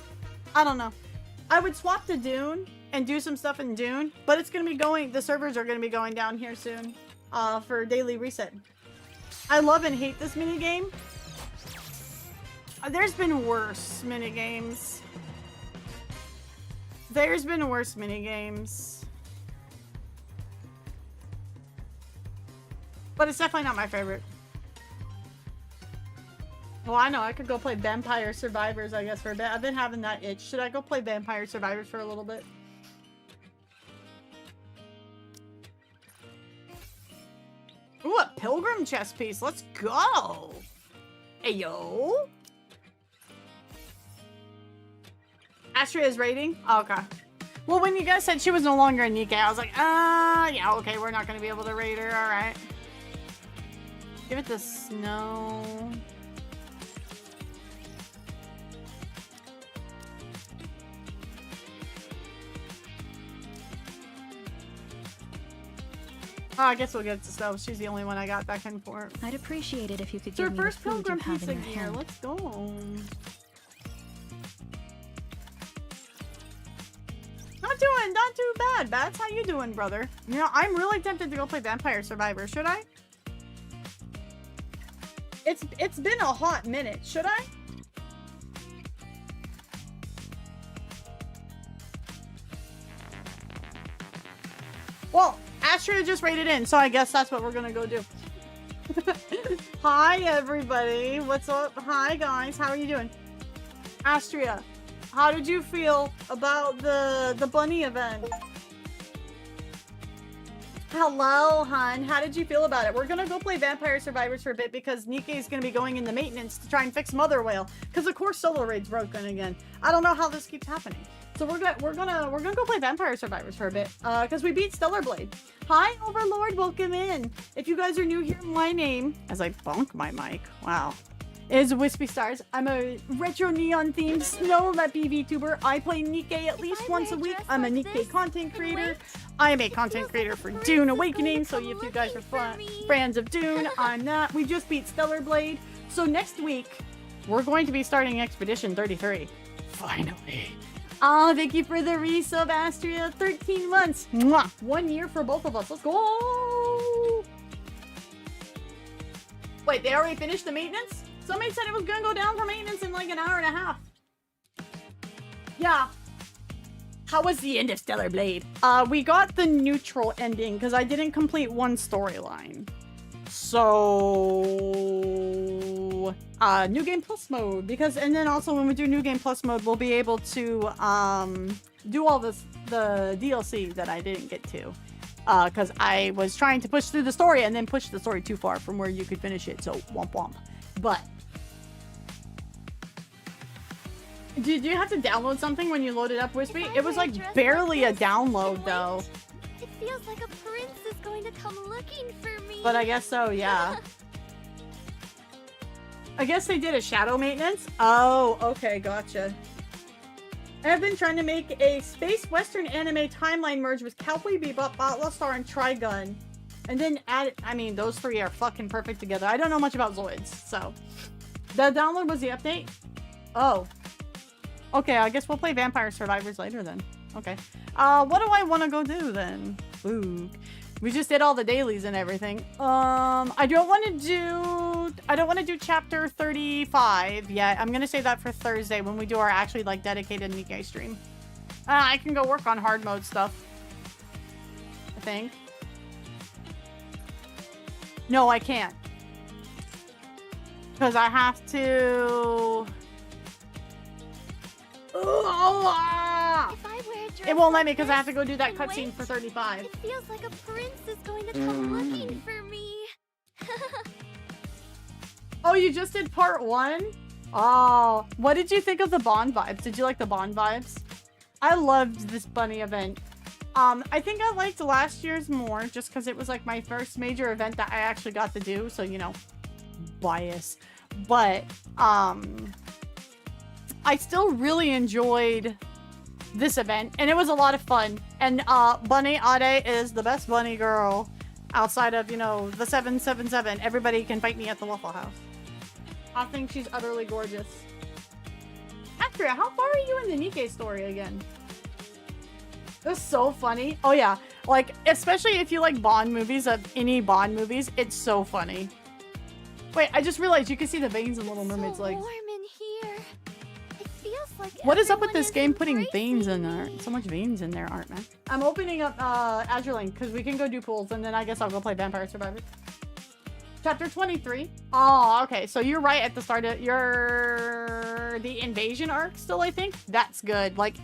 [SPEAKER 1] I don't know. I would swap to Dune and do some stuff in Dune, but it's gonna be going, the servers are gonna be going down here soon for daily reset. I love and hate this minigame. There's been worse minigames. There's been worse minigames. But it's definitely not my favorite. Well, I know. I could go play Vampire Survivors, I guess, for a bit. I've been having that itch. Should I go play Vampire Survivors for a little bit? Ooh, a pilgrim chest piece. Let's go. Hey, yo. Astria's rating? Oh, okay. Well, when you guys said she was no longer a NIKKE, I was like, yeah, okay, we're not going to be able to raid her. All right. Give it the snow. Oh, I guess we'll get to snow. She's the only one I got back and forth.
[SPEAKER 5] I'd appreciate it if you could
[SPEAKER 1] It's our
[SPEAKER 5] give me the
[SPEAKER 1] first
[SPEAKER 5] food you
[SPEAKER 1] pilgrim
[SPEAKER 5] have
[SPEAKER 1] piece
[SPEAKER 5] in
[SPEAKER 1] of
[SPEAKER 5] your
[SPEAKER 1] gear.
[SPEAKER 5] hand.
[SPEAKER 1] Let's go. Not too bad. Bats, how you doing, brother? You know, I'm really tempted to go play Vampire Survivor. Should I? It's been a hot minute. Should I? Well, Astria just raided in, so I guess that's what we're gonna go do. Hi, everybody. What's up? Hi, guys. How are you doing? Astria, how did you feel about the bunny event? Hello, hun. How did you feel about it? We're gonna go play Vampire Survivors for a bit because NIKKE is gonna be going into maintenance to try and fix Mother Whale. Because of course solo raid's broken again. I don't know how this keeps happening. So we're gonna go play Vampire Survivors for a bit. Because we beat Stellar Blade. Hi, Overlord. Welcome in. If you guys are new here, my name, as I bonk my mic, wow, is Wispy Stars. I'm a retro neon themed snow leppy VTuber. I play NIKKE at least once a week. I'm a NIKKE content creator. I am a content creator for Dune Awakening, so if you guys are fans of Dune, I'm not. We just beat Stellar Blade. So next week, we're going to be starting Expedition 33. Finally. Oh, thank you for the resub, Astria. 13 months. Mwah. 1 year for both of us. Let's go. Wait, they already finished the maintenance? Somebody said it was gonna go down for maintenance in like an hour and a half. Yeah. How was the end of Stellar Blade? We got the neutral ending because I didn't complete one storyline. So, New Game Plus mode and then also when we do New Game Plus mode, we'll be able to do all the DLC that I didn't get to. Because I was trying to push through the story and then push the story too far from where you could finish it. So womp womp. But did you have to download something when you loaded up, Wispy? It was like barely a download though.
[SPEAKER 3] It feels like a prince is going to come looking for me.
[SPEAKER 1] But I guess so, yeah. I guess they did a shadow maintenance. Oh, okay, gotcha. I've been trying to make a space western anime timeline merge with Cowboy Bebop, Battlestar, and Trigun. And then add, I mean, those three are fucking perfect together. I don't know much about Zoids, so. The download was the update? Oh. Okay, I guess we'll play Vampire Survivors later then. Okay. What do I want to go do then? Ooh. We just did all the dailies and everything. I don't want to do chapter 35 yet. I'm gonna save that for Thursday when we do our actually like dedicated Nikkei stream. I can go work on hard mode stuff. I think. No, I can't. Because I have to...
[SPEAKER 3] If I wear a dress
[SPEAKER 1] It won't let
[SPEAKER 3] like
[SPEAKER 1] me because I have to
[SPEAKER 3] this
[SPEAKER 1] go do that
[SPEAKER 3] and
[SPEAKER 1] cutscene
[SPEAKER 3] wait,
[SPEAKER 1] for 35.
[SPEAKER 3] It feels like a prince is going to come looking for me.
[SPEAKER 1] Oh, you just did part 1? Oh, what did you think of the Bond vibes? Did you like the Bond vibes? I loved this bunny event. I think I liked last year's more just because it was like my first major event that I actually got to do. So, you know, bias. But, I still really enjoyed this event and it was a lot of fun. And, Bunny Ade is the best bunny girl outside of, you know, the 777. Everybody can fight me at the Waffle House. I think she's utterly gorgeous. Astria, how far are you in the Nikkei story again? It's so funny. Oh yeah, like especially if you like Bond movies, of any Bond movies, it's so funny. Wait, I just realized you can see the veins in Little Mermaid's legs.
[SPEAKER 3] Warm in here. It feels like
[SPEAKER 1] What is up with
[SPEAKER 3] everyone
[SPEAKER 1] this game putting
[SPEAKER 3] embracing
[SPEAKER 1] veins in
[SPEAKER 3] me.
[SPEAKER 1] there? So much veins in there, aren't man. I'm opening up Azure Link because we can go do pools and then I guess I'll go play Vampire Survivors. Chapter 23. Oh, okay. So you're right at the start of the invasion arc still, I think. That's good. Like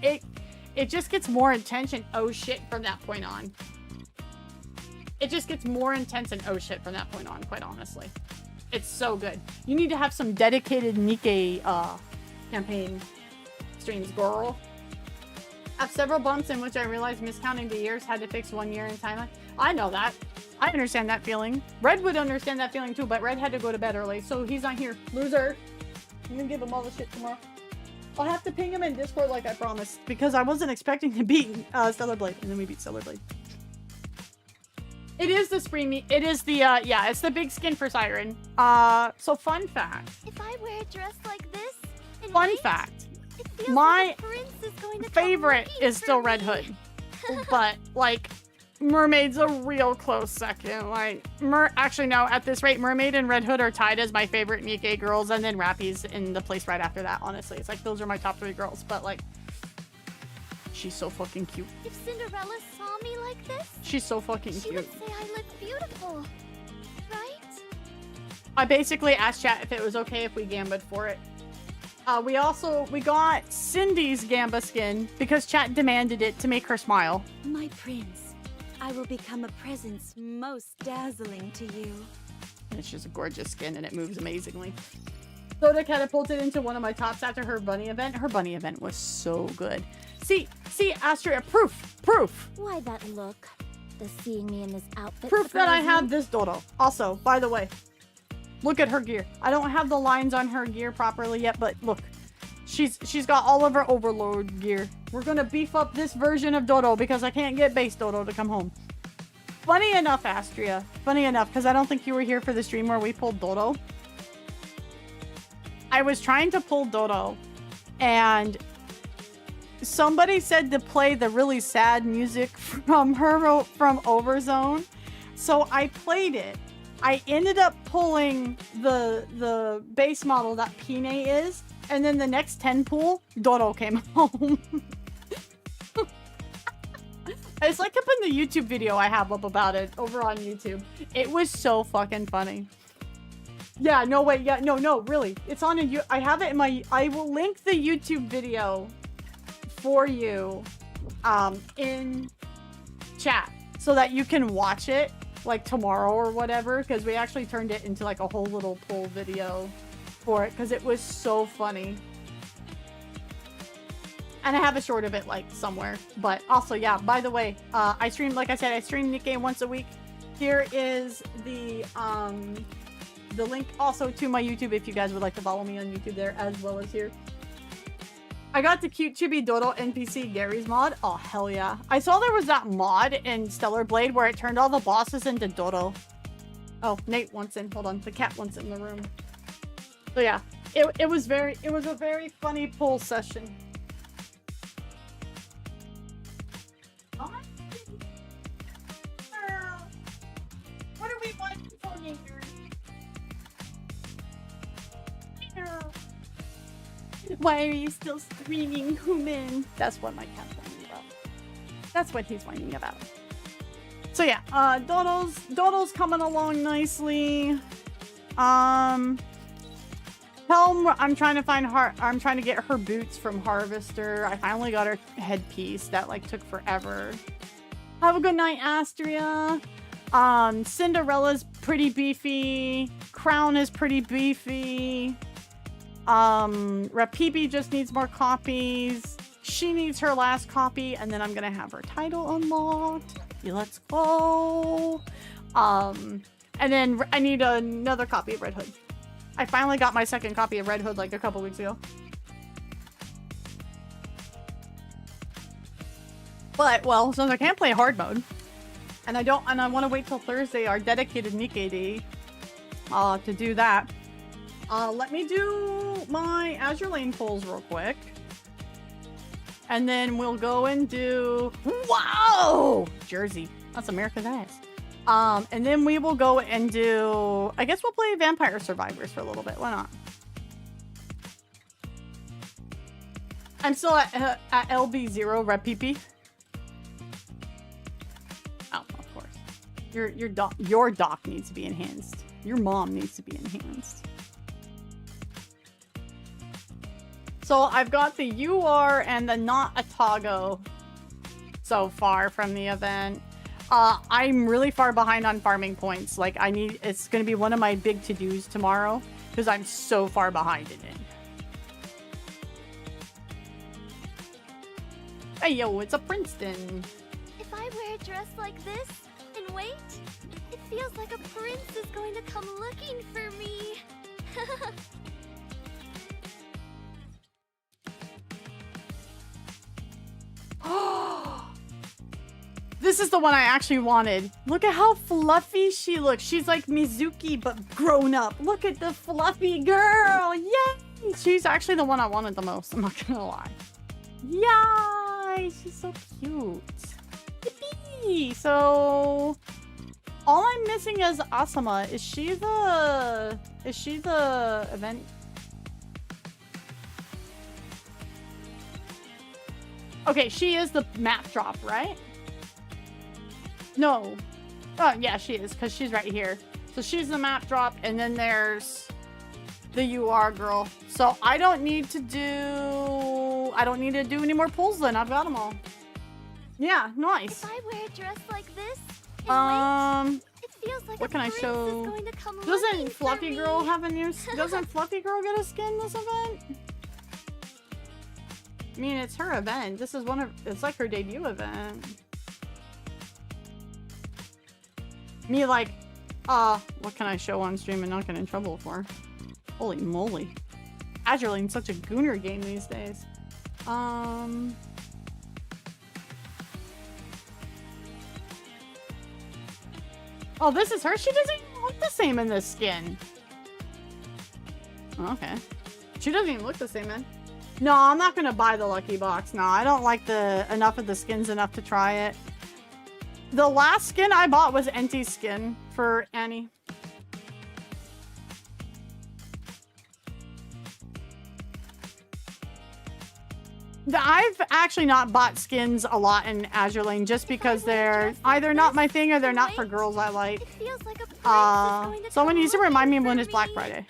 [SPEAKER 1] it just gets more intense and oh shit from that point on. It just gets more intense and oh shit from that point on, quite honestly. It's so good. You need to have some dedicated Nikkei campaign streams, girl. I have several bumps in which I realized miscounting the years had to fix 1 year in Thailand. I know that. I understand that feeling. Red would understand that feeling too, but Red had to go to bed early, so he's not here. Loser. I'm gonna give him all the shit tomorrow. I'll have to ping him in Discord like I promised, because I wasn't expecting to beat Stellar Blade, and then we beat Stellar Blade. It is the spring. It is the yeah, it's the big skin for Siren. So fun fact.
[SPEAKER 3] If I wear a dress like this, and
[SPEAKER 1] Fun
[SPEAKER 3] wait,
[SPEAKER 1] fact.
[SPEAKER 3] it feels
[SPEAKER 1] My
[SPEAKER 3] like a prince is going to come
[SPEAKER 1] favorite
[SPEAKER 3] looking
[SPEAKER 1] is
[SPEAKER 3] for
[SPEAKER 1] still
[SPEAKER 3] me.
[SPEAKER 1] Red Hood, but like Mermaid's a real close second. Like actually no, at this rate, Mermaid and Red Hood are tied as my favorite Nikkei girls, and then Rappy's in the place right after that. Honestly, it's like those are my top 3 girls. But like, she's so fucking cute.
[SPEAKER 3] If Cinderella saw me like this,
[SPEAKER 1] She's so fucking
[SPEAKER 3] she
[SPEAKER 1] cute.
[SPEAKER 3] would say I look beautiful, right?
[SPEAKER 1] I basically asked chat if it was okay if we gambad for it. We got Cindy's Gamba skin because chat demanded it to make her smile.
[SPEAKER 7] My prince, I will become a presence most dazzling to you.
[SPEAKER 1] It's just a gorgeous skin and it moves amazingly. Soda catapulted into one of my tops after her bunny event. Her bunny event was so good. See, Astria, proof.
[SPEAKER 3] Why that look? Does seeing me in this outfit
[SPEAKER 1] Proof that I
[SPEAKER 3] surprise
[SPEAKER 1] have
[SPEAKER 3] you?
[SPEAKER 1] this dodo. Also, by the way, look at her gear. I don't have the lines on her gear properly yet, but look. She's got all of her overload gear. We're gonna beef up this version of Dodo because I can't get base Dodo to come home. Funny enough, Astria. Funny enough, because I don't think you were here for the stream where we pulled Dodo. I was trying to pull Dodo, and somebody said to play the really sad music from Overzone, so I played it. I ended up pulling the base model that Pine is, and then the next 10 pull, Dodo came home. It's like up in the YouTube video I have up about it over on YouTube. It was so fucking funny. Yeah, no, wait, yeah, no, really. It's on I have it in my, I will link the YouTube video for you in chat so that you can watch it like tomorrow or whatever, because we actually turned it into like a whole little pull video for it because it was so funny. And I have a short of it like somewhere. But also, yeah, by the way, I stream, like I said, I stream Nikkei once a week. Here is the link also to my YouTube if you guys would like to follow me on YouTube there as well as here. I got the cute chibi Dodo NPC Gary's mod. Oh, hell yeah. I saw there was that mod in Stellar Blade where it turned all the bosses into Dodo. Oh, Nate wants in. Hold on. The cat wants in the room. So yeah, it was a very funny poll session. What are we watching for here? Why are you still screaming, human? That's what my cat's whining about. That's what he's whining about. So yeah, Dodo's coming along nicely. Helm, I'm trying to get her boots from Harvester. I finally got her headpiece. That like took forever. Have a good night, Astria. Cinderella's pretty beefy. Crown is pretty beefy. Rapibi just needs more copies. She needs her last copy, and then I'm gonna have her title unlocked. Yeah, let's go. And then I need another copy of Red Hood. I finally got my second copy of Red Hood like a couple weeks ago. But, well, since I can't play hard mode, and I want to wait till Thursday, our dedicated NIKKE day, to do that. Let me do my Azure Lane polls real quick. And then we'll go and do... Whoa! Jersey. That's America's ass. And then we will go and do... I guess we'll play Vampire Survivors for a little bit. Why not? I'm still at LB0 Rep PP. Oh, of course. Your doc needs to be enhanced. Your mom needs to be enhanced. So I've got the UR and the not a Togo so far from the event. I'm really far behind on farming points. Like it's going to be one of my big to-dos tomorrow because I'm so far behind in it. Hey yo, it's a Princeton.
[SPEAKER 3] If I wear a dress like this and wait, it feels like a prince is going to come looking for me.
[SPEAKER 1] This is the one I actually wanted. Look at how fluffy she looks. She's like Mizuki, but grown up. Look at the fluffy girl. Yay! She's actually the one I wanted the most. I'm not gonna lie. Yay! She's so cute. Yippee! So, all I'm missing is Asama. Is she the event? Okay, she is the map drop, right? No. Oh, yeah, she is, because she's right here. So she's the map drop, and then there's the UR girl. So I don't need to do any more pulls then. I've got them all. Yeah, nice.
[SPEAKER 3] If I wear a dress like this, it feels like
[SPEAKER 1] what can I show? Doesn't Fluffy Girl have a new... Doesn't Fluffy Girl get a skin this event? I mean, it's her event. This is it's like her debut event. Me like, what can I show on stream and not get in trouble for? Holy moly. Azure Lane's such a gooner game these days. Oh, this is her? She doesn't even look the same in this skin. Okay. She doesn't even look the same, man. No, I'm not gonna buy the lucky box. No, I don't like enough of the skins enough to try it. The last skin I bought was Enti's skin for Annie. I've actually not bought skins a lot in Azure Lane just because they're either not my thing or they're not for girls I like. Someone needs to remind me when it's Black Friday.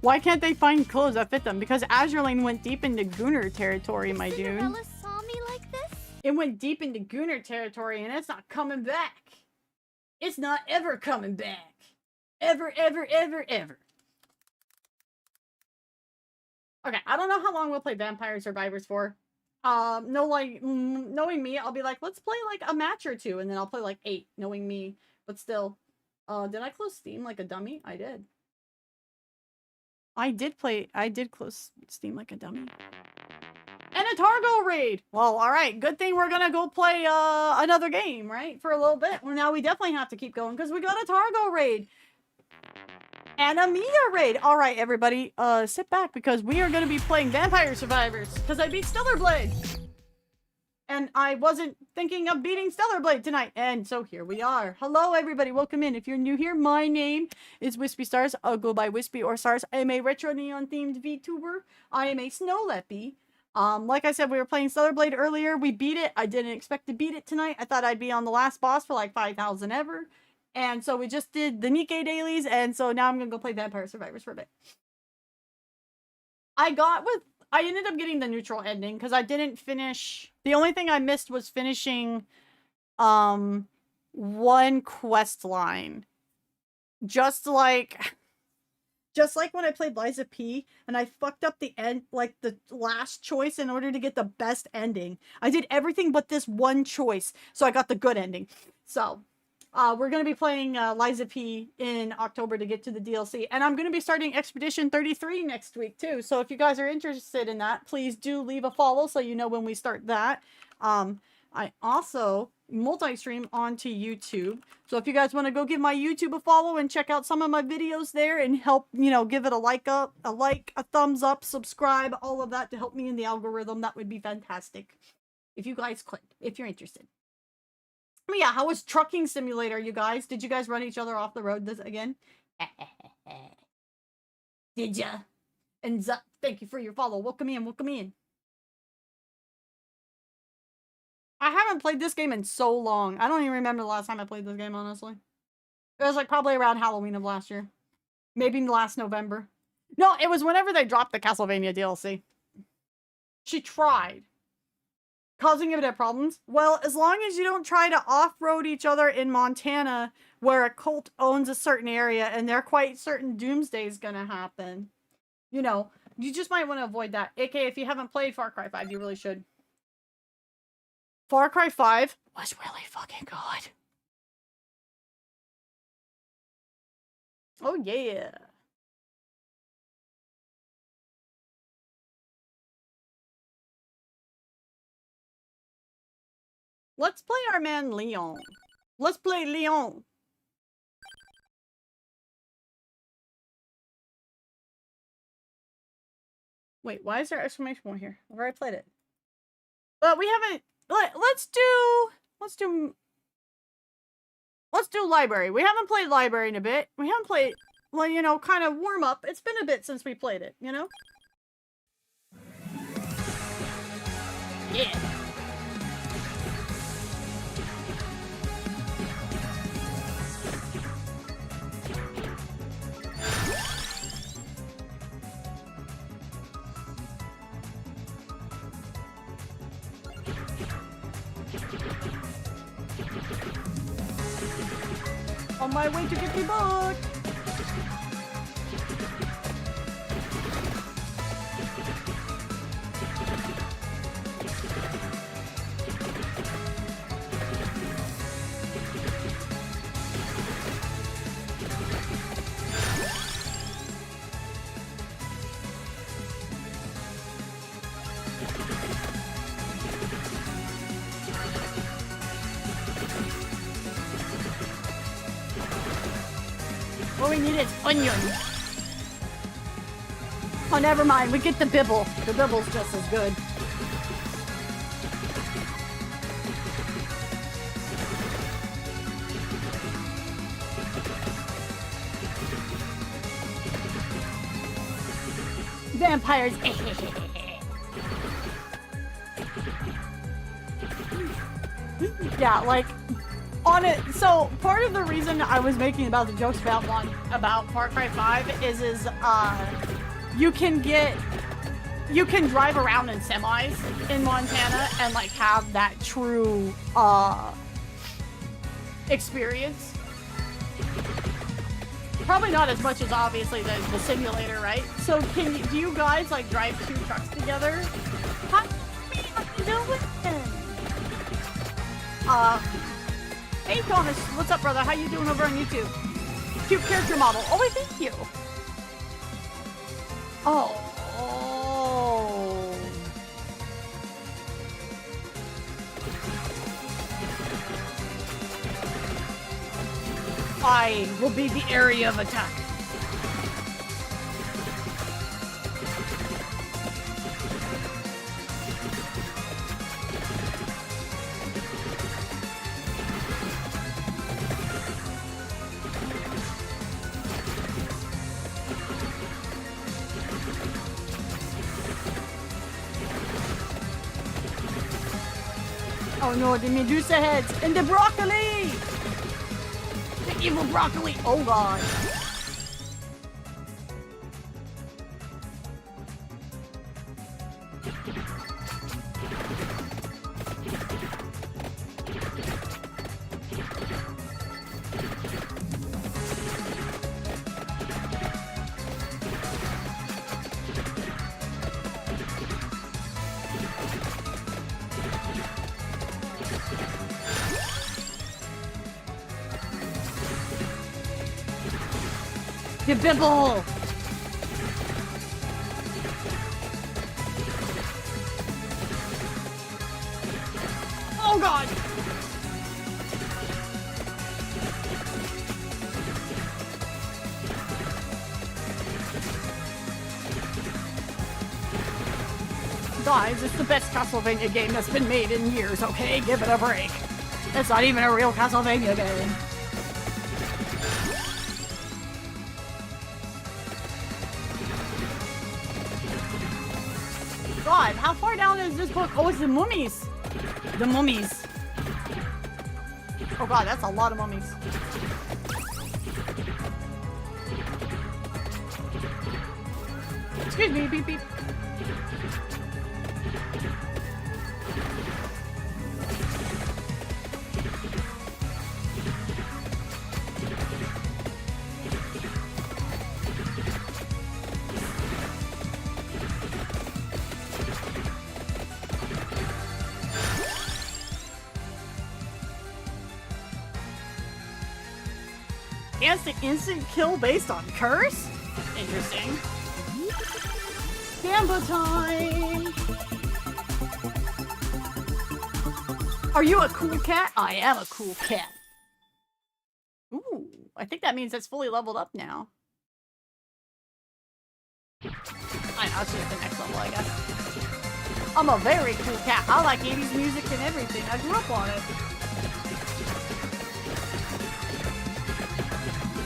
[SPEAKER 1] Why can't they find clothes that fit them? Because Azure Lane went deep into Gooner territory, my dude.
[SPEAKER 3] Cinderella saw me like this?
[SPEAKER 1] It went deep into Gooner territory and it's not coming back. It's not ever coming back. Ever, ever, ever, ever. Okay, I don't know how long we'll play Vampire Survivors for. No, like, knowing me, I'll be like, let's play like a match or two, and then I'll play like 8, knowing me. But still, did I close Steam like a dummy? I did. I did close Steam like a dummy. And a Targo raid! Well, alright, good thing we're gonna go play, another game, right? For a little bit. Well, now we definitely have to keep going, because we got a Targo raid! Anamia raid. All right, everybody, sit back because we are going to be playing Vampire Survivors because I beat Stellar Blade. And I wasn't thinking of beating Stellar Blade tonight. And so here we are. Hello, everybody. Welcome in. If you're new here, my name is Wispy Stars. I'll go by Wispy or Stars. I am a retro neon themed VTuber. I am a snow leppy. Like I said, we were playing Stellar Blade earlier. We beat it. I didn't expect to beat it tonight. I thought I'd be on the last boss for like 5,000 ever. And so we just did the NIKKE dailies. And so now I'm going to go play Vampire Survivors for a bit. I ended up getting the neutral ending because I didn't finish. The only thing I missed was finishing one quest line. Just like when I played Liza P and I fucked up the end, like the last choice in order to get the best ending. I did everything but this one choice, so I got the good ending. So we're going to be playing Liza P in October to get to the DLC. And I'm going to be starting Expedition 33 next week, too. So if you guys are interested in that, please do leave a follow so you know when we start that. I also multi-stream onto YouTube. So if you guys want to go give my YouTube a follow and check out some of my videos there and help, you know, give it a like, a thumbs up, subscribe, all of that to help me in the algorithm, that would be fantastic. If you guys could, if you're interested. But yeah, how was Trucking Simulator, you guys? Did you guys run each other off the road this again? Did ya? And thank you for your follow. Welcome in, welcome in. I haven't played this game in so long. I don't even remember the last time I played this game, honestly. It was like probably around Halloween of last year. Maybe last November. No, it was whenever they dropped the Castlevania DLC. She tried. Causing a bit of problems? Well, as long as you don't try to off-road each other in Montana where a cult owns a certain area and they're quite certain doomsday is gonna happen. You know, you just might want to avoid that. AKA, if you haven't played Far Cry 5, you really should. Far Cry 5 was really fucking good. Oh, yeah. Let's play our man Leon. Let's play Leon. Wait, why is there exclamation point here? I've already played it. But we haven't. Let's do library. We haven't played library in a bit. We haven't played, well, you know, kind of warm up. It's been a bit since we played it, you know? Yeah. On my way to get the book. What we need is onion. Oh, never mind. We get the bibble. The bibble's just as good. Vampires. Yeah, like... on it, so part of the reason I was making about the jokes about Far Cry 5 is you can drive around in semis in Montana and like have that true experience. Probably not as much as obviously the simulator, right? So do you guys like drive two trucks together? How you doing? Hey Thomas, what's up, brother? How you doing over on YouTube? Cute character model. Oh, wait, thank you. Oh. I will be the area of attack. Oh no, the Medusa heads and the broccoli! The evil broccoli! Oh god. The bibble! Oh god! Guys, it's the best Castlevania game that's been made in years, okay? Give it a break. It's not even a real Castlevania game. God, how far down is this book? Oh, it's the mummies. The mummies. Oh god, that's a lot of mummies. Excuse me, beep beep. Instant kill based on curse? Interesting. Gamba time! Are you a cool cat? I am a cool cat. Ooh, I think that means it's fully leveled up now. I know, it's just the next level, I guess. I'm a very cool cat. I like 80s music and everything. I grew up on it.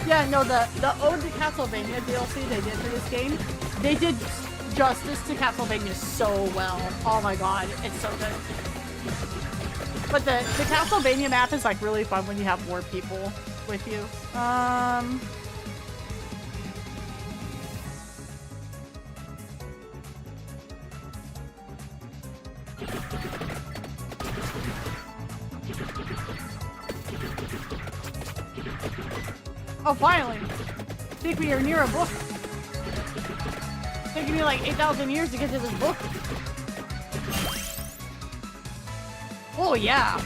[SPEAKER 1] Yeah, no, the Ode to Castlevania DLC they did for this game, they did justice to Castlevania so well. Oh my god, it's so good. But the Castlevania map is like really fun when you have more people with you. Oh, finally! I think we are near a book. It's taking me like 8,000 years to get to this book. Oh, yeah!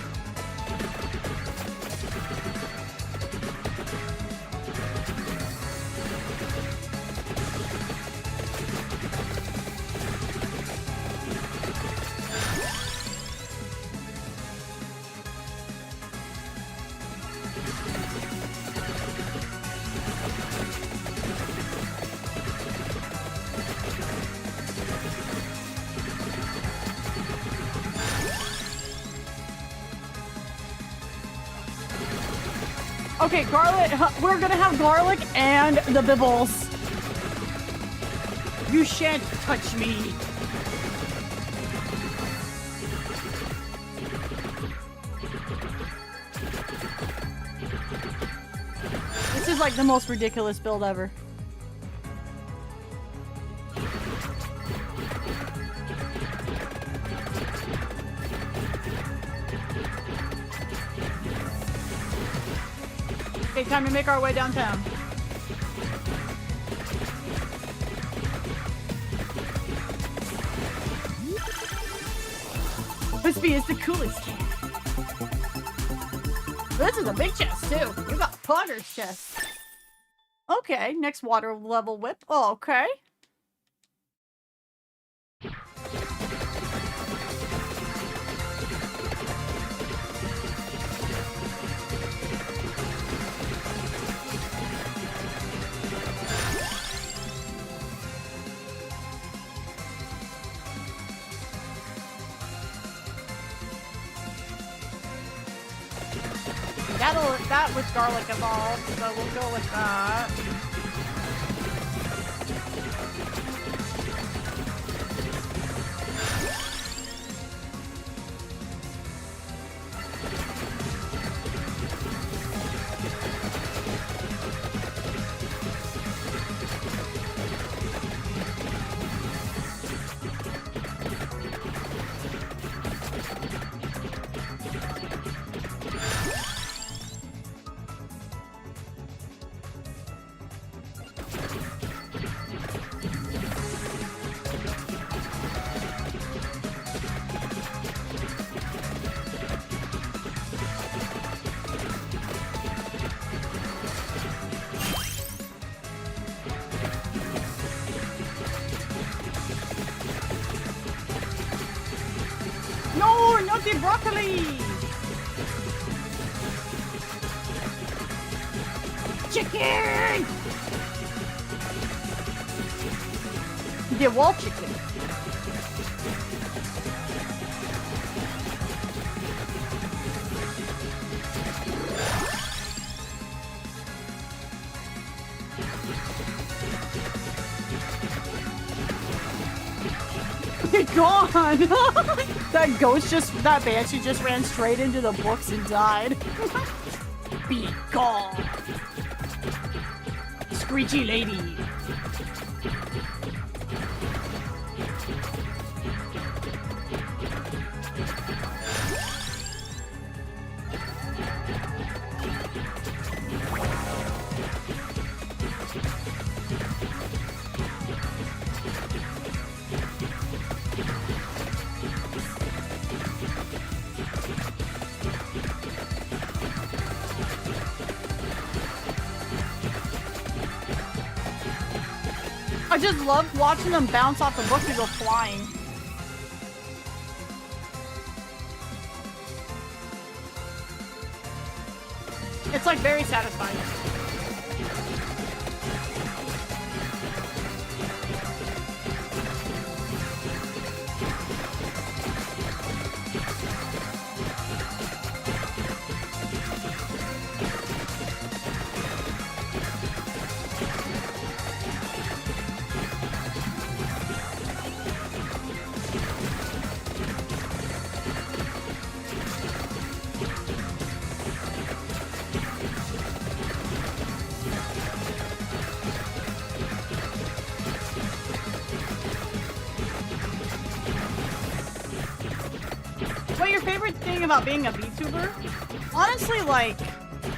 [SPEAKER 1] Okay, garlic. We're gonna have garlic and the bibbles. You shan't touch me. This is like the most ridiculous build ever. Okay, time to make our way downtown. Wispy is the coolest cat. This is a big chest too. You got Potter's chest. Okay, next water level whip. Oh, okay. That with garlic involved, so we'll go with that. the broccoli. Chicken. The wall chicken. Gone! That ghost that banshee just ran straight into the books and died. Be gone! Screechy lady. I just love watching them bounce off the book and go flying. It's like very satisfying. About being a VTuber, honestly, like,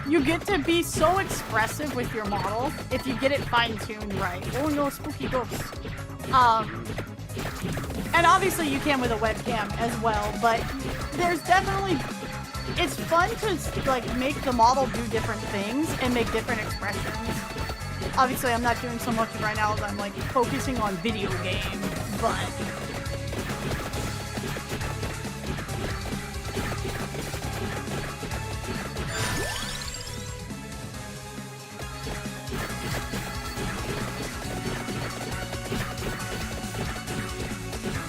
[SPEAKER 1] you get to be so expressive with your model if you get it fine-tuned right. Oh no, spooky ghosts. And obviously you can with a webcam as well, but there's definitely, it's fun to like make the model do different things and make different expressions. Obviously I'm not doing so much right now as I'm like focusing on video game, but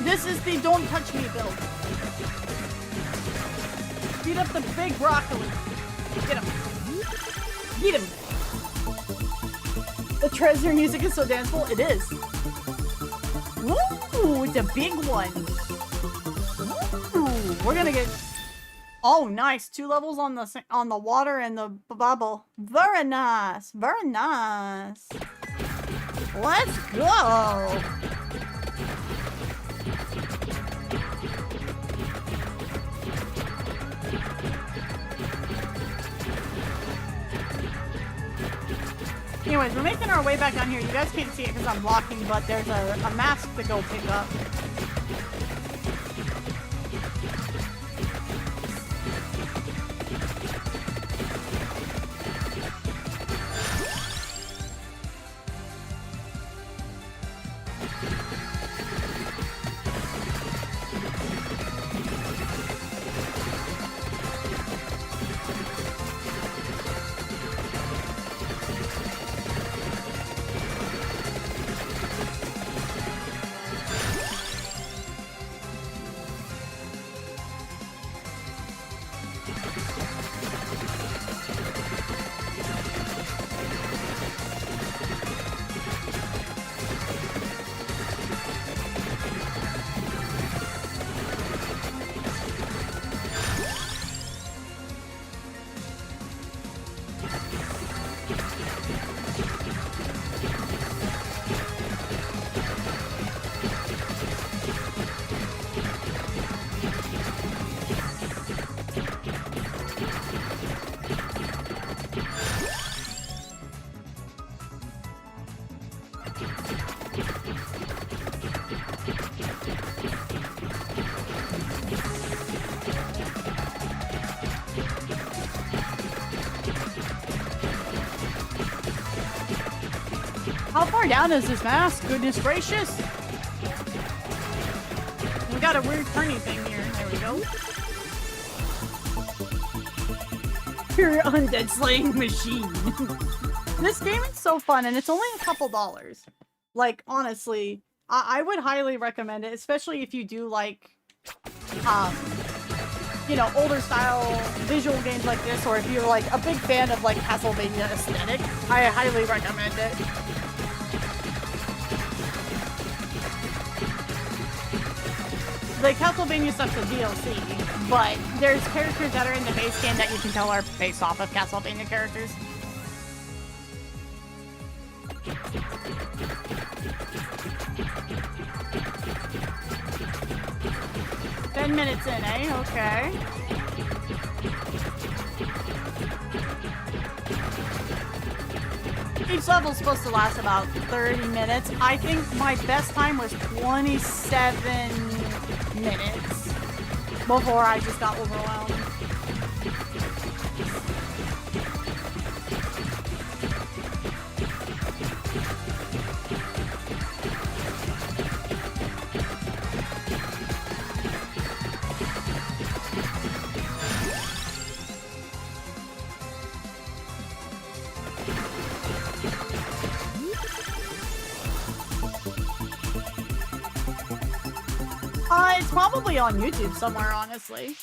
[SPEAKER 1] this is the don't touch me build. Beat up the big broccoli. Get him. Beat him. The treasure music is so danceable. It is. Woo! It's a big one. Woo! We're gonna get. Oh, nice. 2 levels on the water and the bubble. Very nice. Very nice. Let's go. Anyways, we're making our way back down here. You guys can't see it because I'm blocking, but there's a mask to go pick up. How far down is this mask? Goodness gracious. We got a weird turning thing here. There we go. pure undead slaying machine. This game is so fun, and it's only a couple dollars. Like, honestly, I would highly recommend it, especially if you do like, you know, older style visual games like this, or if you're like a big fan of like Castlevania aesthetic. I highly recommend it. The Castlevania stuff's a DLC, but there's characters that are in the base game that you can tell are based off of Castlevania characters. "10 minutes in, eh? Okay. Each level's supposed to last about 30 minutes. I think my best time was 27 minutes before I just got overwhelmed. It's probably on YouTube somewhere, honestly.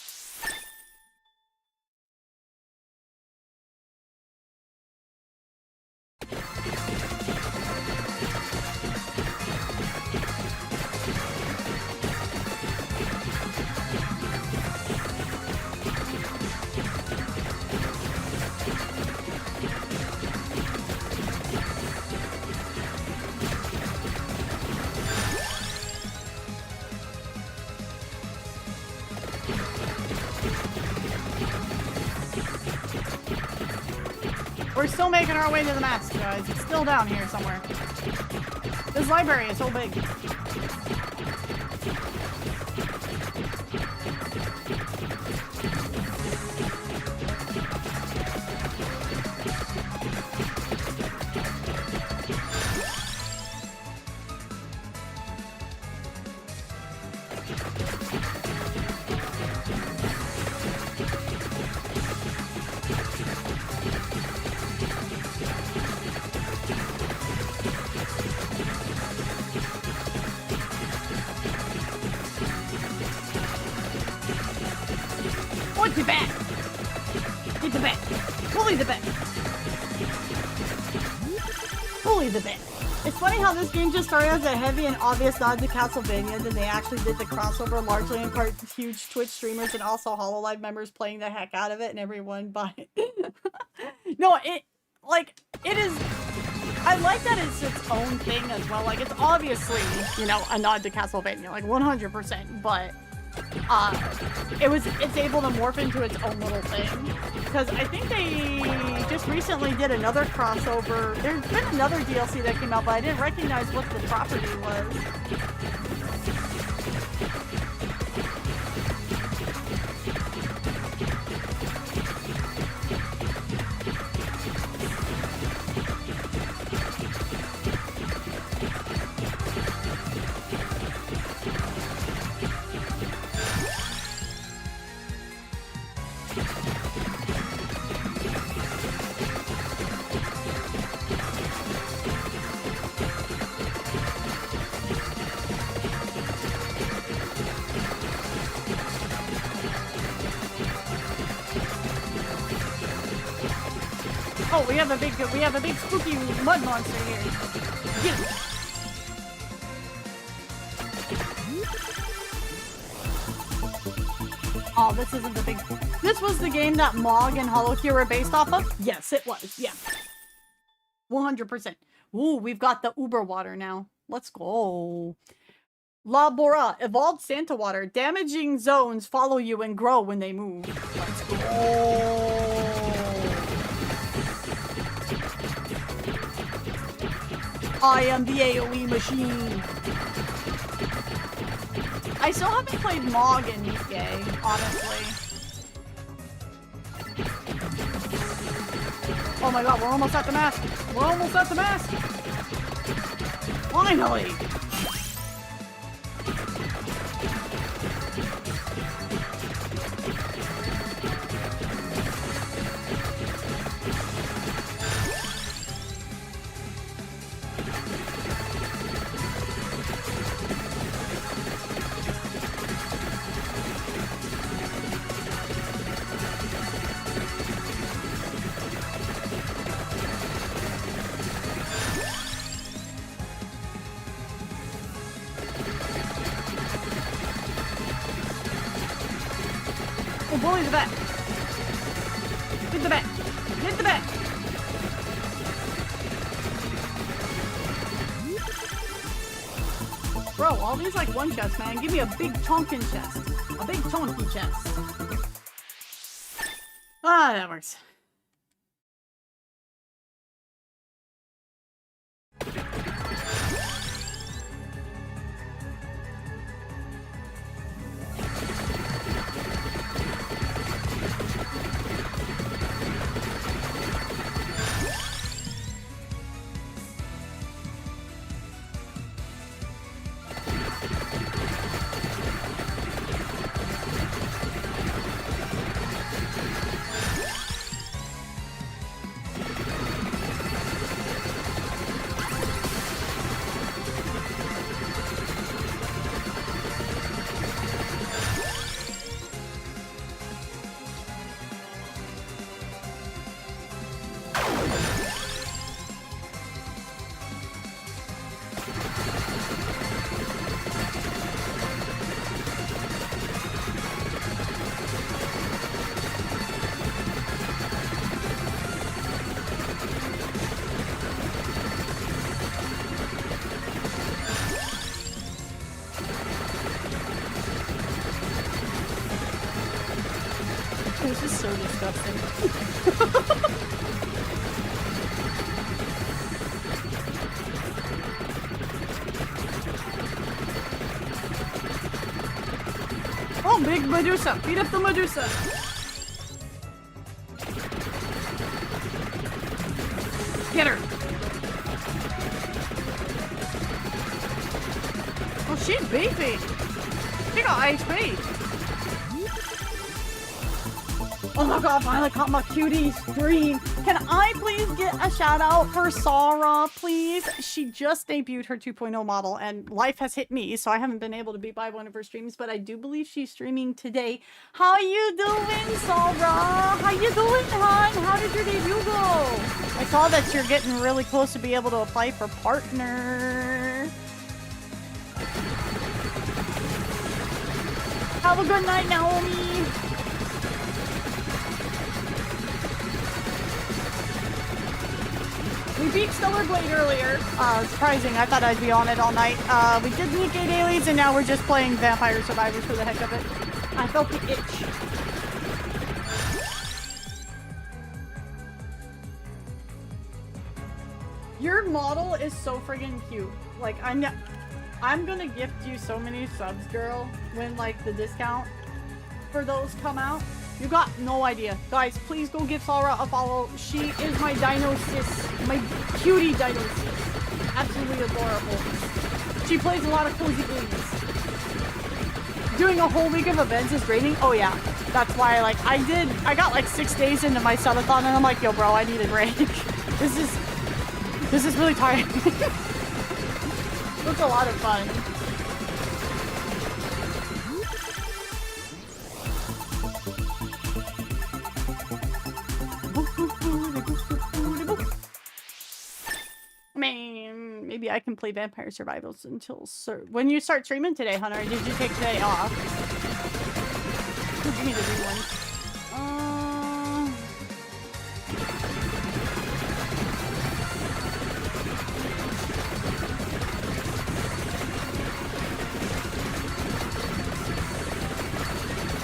[SPEAKER 1] We're still making our way to the mask, guys. It's still down here somewhere. This library is so big. Get back! Get the back! Fully the back! Fully the back! It's funny how this game just started as a heavy and obvious nod to Castlevania, then they actually did the crossover largely in part to huge Twitch streamers and also HoloLive members playing the heck out of it and everyone buying it. No, it is... I like that it's its own thing as well. Like, it's obviously, you know, a nod to Castlevania, like 100%, but... it's able to morph into its own little thing. Because I think they just recently did another crossover. There's been another DLC that came out, but I didn't recognize what the property was. Oh, we have a big spooky mud monster here. Get him. Oh, this isn't the big... This was the game that Mog and HoloCure were based off of? Yes, it was. Yeah. 100%. Ooh, we've got the Uber water now. Let's go. La Bora, evolved Santa water. Damaging zones follow you and grow when they move. Let's go. I am the AoE machine. I still haven't played Mog and NIKKE, honestly. Oh my god, we're almost at the mask. We're almost at the mask. Finally. Oh, bully the vet. Get the vet. Get the vet. Bro, all these like one chests, man. Give me a big Tonkin chest. A big Tonky chest. Ah, that works. This is so disgusting. Oh, big Medusa! Beat up the Medusa! Get her! Oh, she's beefy! She got HP! Oh my god, finally caught my cutie stream. Can I please get a shout out for Sarah, please? She just debuted her 2.0 model and life has hit me, so I haven't been able to be by one of her streams, but I do believe she's streaming today. How you doing, Sarah? How you doing, hon? How did your debut go? I saw that you're getting really close to be able to apply for partner. Have a good night, Naomi. We beat Stellar Blade earlier. Surprising. I thought I'd be on it all night. We did NIKKE dailies, and now we're just playing Vampire Survivors for the heck of it. I felt the itch. Your model is so friggin' cute. Like, I'm gonna gift you so many subs, girl, when, like, the discount for those come out. You got no idea. Guys, please go give Sarah a follow. She is my dino sis. My cutie dino sis. Absolutely adorable. She plays a lot of cozy games. Doing a whole week of events is draining? Oh yeah. That's why, like, I got like 6 days into my subathon and I'm like, yo bro, I need a break. This is really tiring. It's a lot of fun. I mean, maybe I can play Vampire Survivals until when you start streaming today, Hunter. Did you take today off? Give me the green one.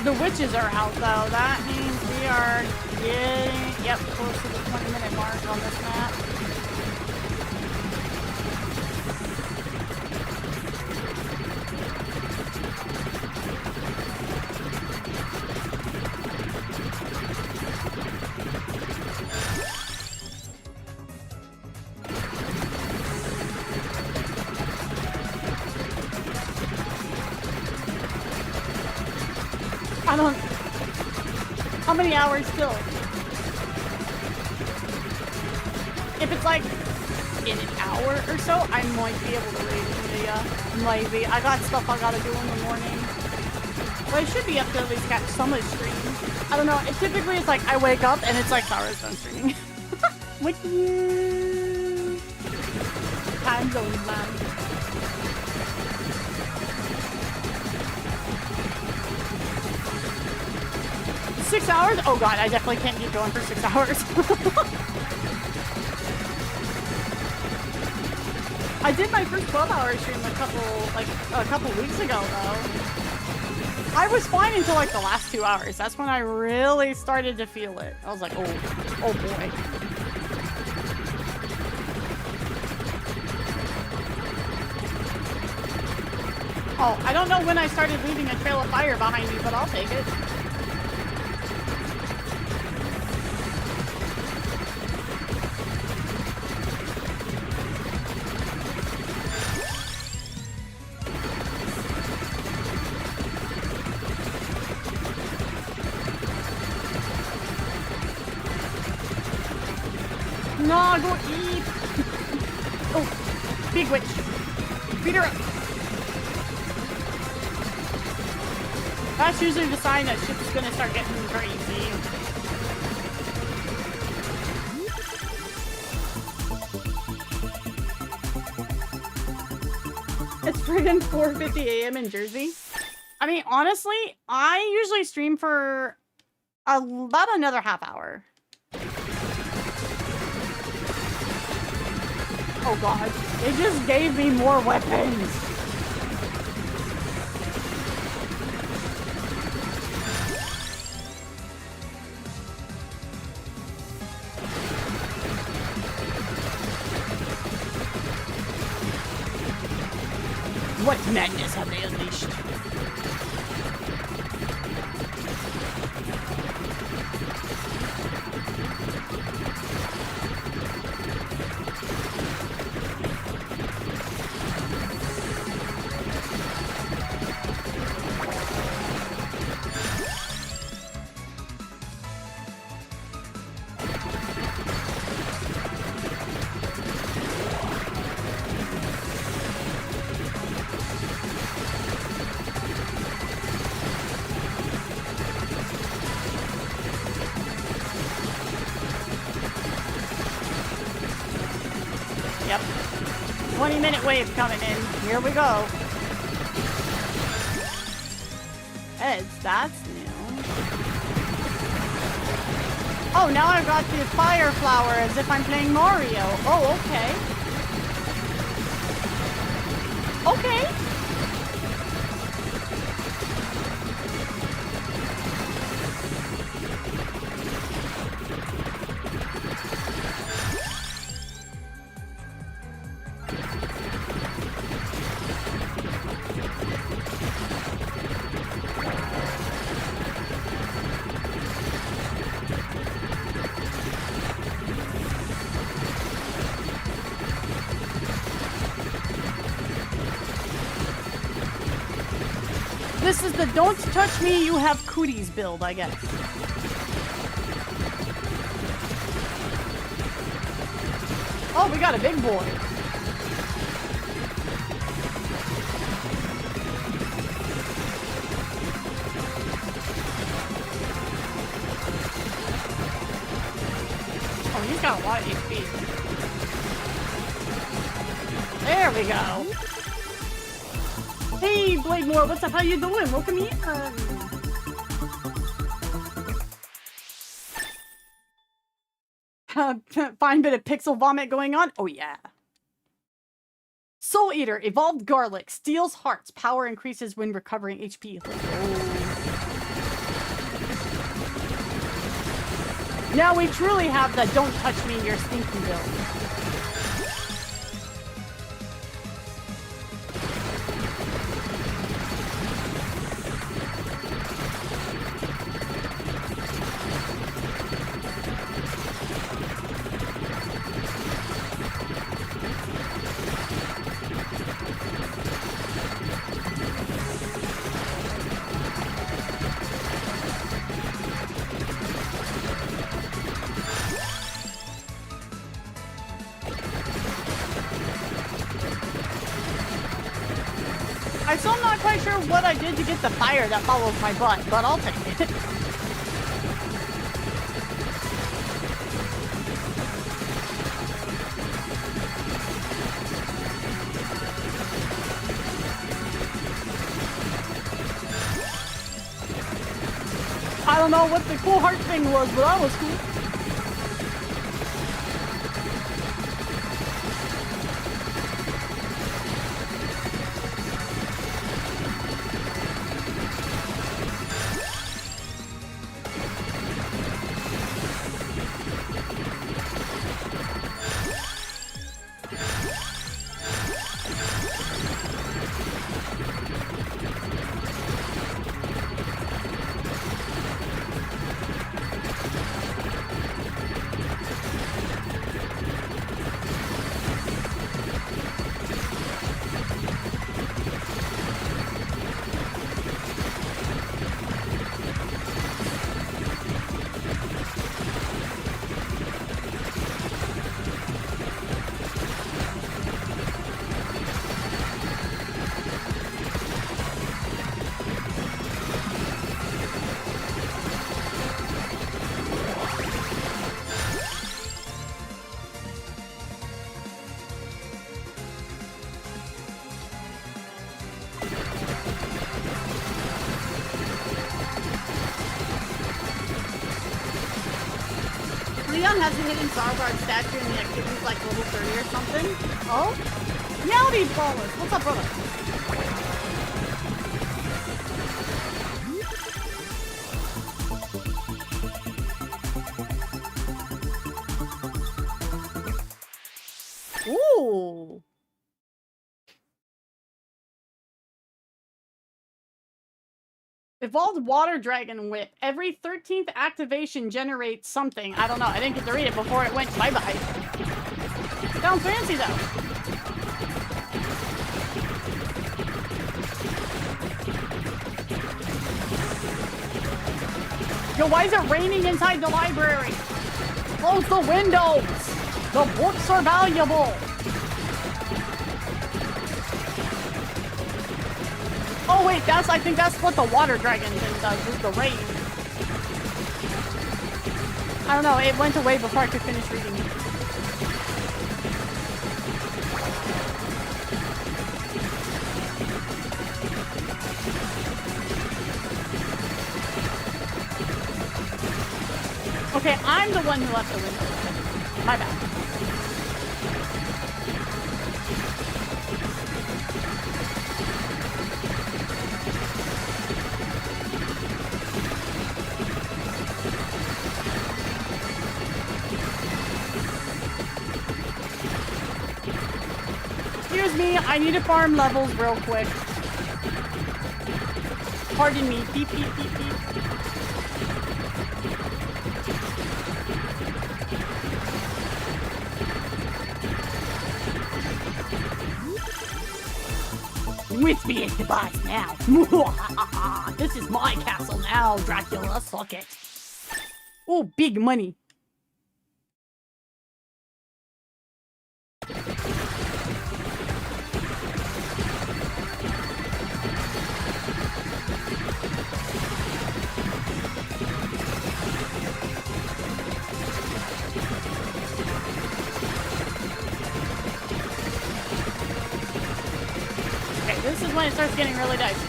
[SPEAKER 1] The witches are out though. That means we are getting close to the 20-minute mark on this map. I don't... How many hours still? If it's like in an hour or so, I might be able to raid India. Maybe. I got stuff I gotta do in the morning. But I should be up to at least catch some of the stream. I don't know. Typically it's like I wake up and it's like Sarah's done streaming. What? Time zone, man. 6 hours? Oh god, I definitely can't keep going for 6 hours. I did my first 12-hour stream a couple weeks ago, though. I was fine until like the last 2 hours. That's when I really started to feel it. I was like, oh boy. Oh, I don't know when I started leaving a trail of fire behind me, but I'll take it. No, go eat! Oh, big witch. Beat her up. That's usually the sign that shit's gonna start getting crazy. It's friggin' 4:50 a.m. in Jersey. I mean, honestly, I usually stream for about another half hour. Oh god, they just gave me more weapons. What madness have they unleashed? Yep. 20-minute wave coming in. Here we go. Heads, that's new. Oh, now I've got the fire flower as if I'm playing Mario. Oh, okay. Okay. This is the don't touch me, you have cooties build, I guess. Oh, we got a big boy. Oh, he's got a lot of HP. There we go. Hey, Blademore, what's up? How you doing? Welcome in. Fine bit of pixel vomit going on. Oh, yeah. Soul Eater, evolved garlic, steals hearts, power increases when recovering HP. Oh. Now we truly have the don't touch me, you're stinky build. I'm still not quite sure what I did to get the fire that follows my butt, but I'll take it. I don't know what the cool heart thing was, but that was cool. Leon has a hidden Zarguard statue in the activities like level 30 or something. Oh? Meowdy ballers! What's up, brother? Ooh! Evolved Water Dragon Whip. Every 13th activation generates something. I don't know. I didn't get to read it before it went bye-bye. Sounds fancy, though. Yo, why is it raining inside the library? Close the windows! The books are valuable! Oh wait, I think that's what the water dragon thing does, is the rain. I don't know, it went away before I could finish reading it. Okay, I'm the one who left the window open. My bad. Excuse me, I need to farm levels real quick. Pardon me. Beep, beep, beep, beep. With me at the boss now. This is my castle now, Dracula. Suck it. Oh, big money. This is when it starts getting really dicey.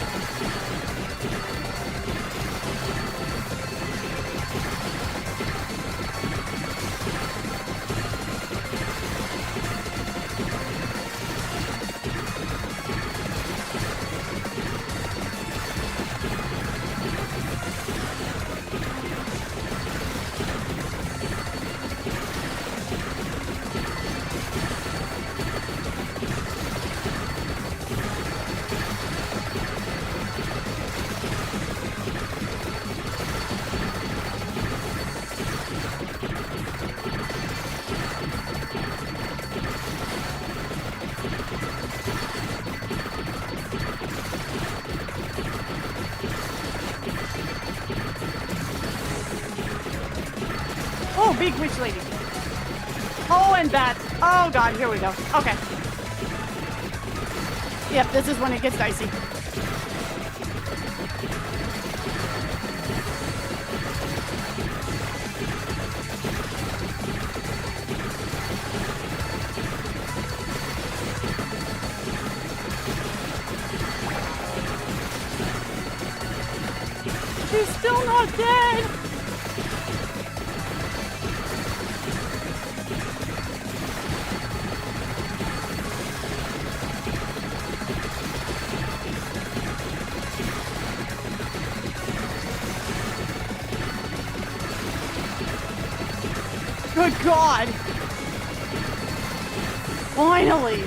[SPEAKER 1] Oh, big witch lady. Oh, and that. Oh god, here we go. Okay. Yep, this is when it gets dicey. She's still still not dead. Good God. Finally.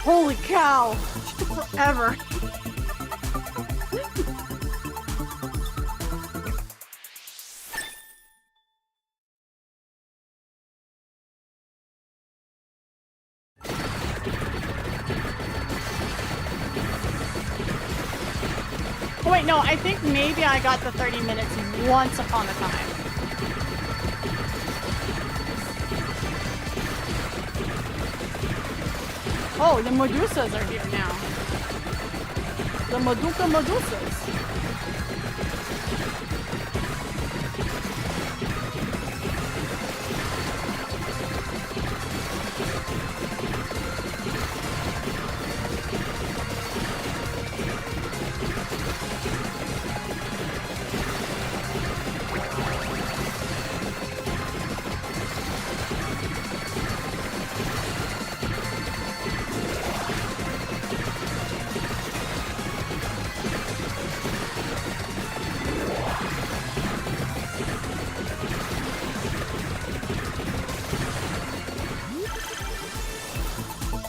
[SPEAKER 1] Holy cow. Forever. Oh wait, no, I think maybe I got the 30 minutes once upon a time. Oh, the Medusas are here now. The Meduca Medusas.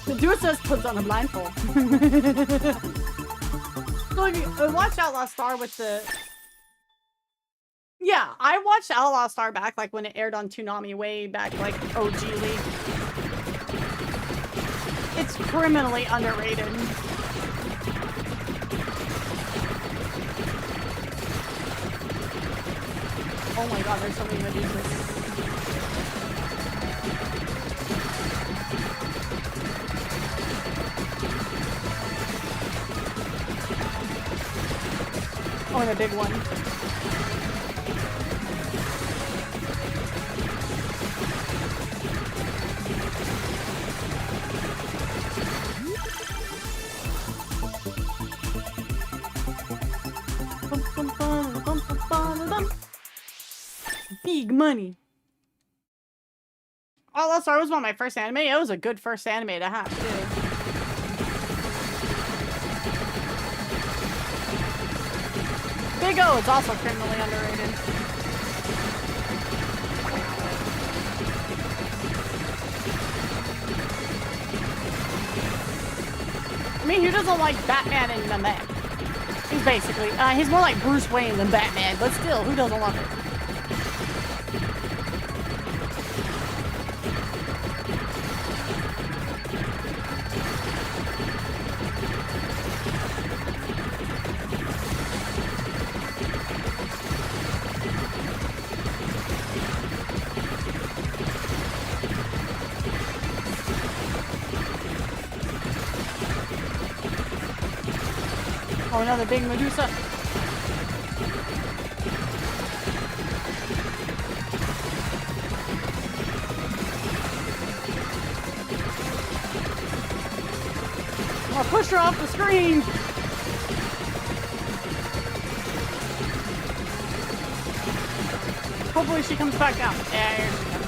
[SPEAKER 1] Medusa puts on a blindfold. So if you watch Outlaw Star with the... Yeah, I watched Outlaw Star back like when it aired on Toonami way back like OG-ly. It's criminally underrated. Oh my god, there's so many Medusas. Oh, and a big one. Big money. Outlaw Star was one of my first anime. It was a good first anime to have, too. Big O is also criminally underrated. I mean, who doesn't like Batman in the mech? He's basically, he's more like Bruce Wayne than Batman, but still, who doesn't love it? Oh, another big Medusa. I'll push her off the screen. Hopefully she comes back down. Yeah, here she comes.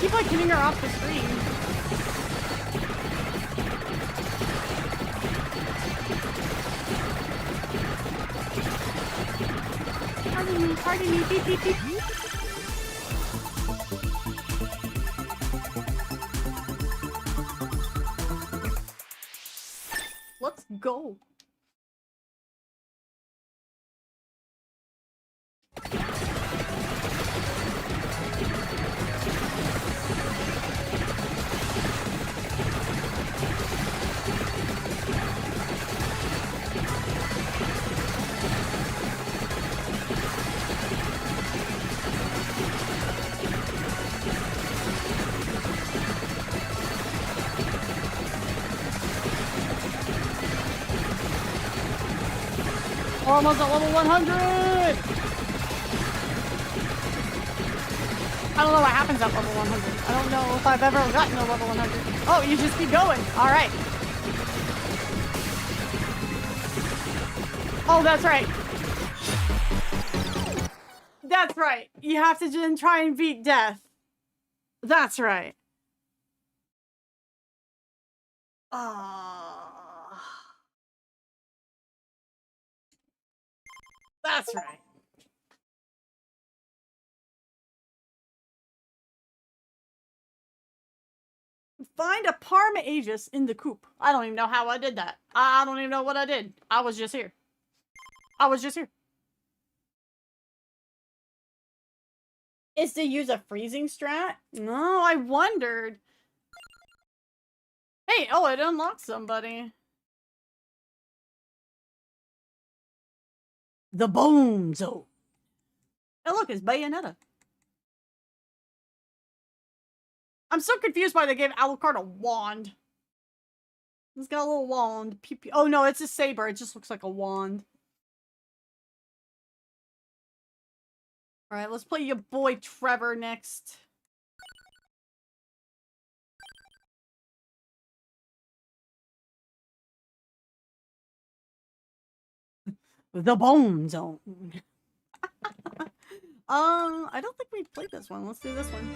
[SPEAKER 1] Keep like hitting her off the screen. Pardon me, beep, beep, beep. Let's go. almost at level 100! I don't know what happens at level 100. I don't know if I've ever gotten to level 100. Oh, you just keep going. Alright. Oh, that's right. That's right. You have to then try and beat death. That's right. That's right. Find a Parma Aegis in the coop. I don't even know how I did that. I don't even know what I did. I was just here. I was just here. Is to use a freezing strat? No, I wondered. Hey, oh, it unlocked somebody. The Bone Zone. Oh, look, it's Bayonetta. I'm so confused why they gave Alucard a wand. He's got a little wand. Pew, pew. Oh, no, it's a saber. It just looks like a wand. Alright, let's play your boy Trevor next. The Bone Zone. I don't think we played this one. Let's do this one.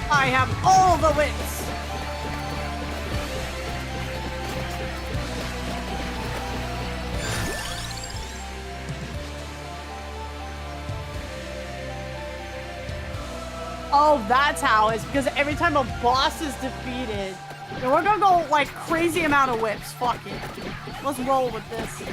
[SPEAKER 1] I have all the wits. Oh, that's how. It's because every time a boss is defeated, and we're gonna go like crazy amount of whips. Fuck it. Let's roll with this.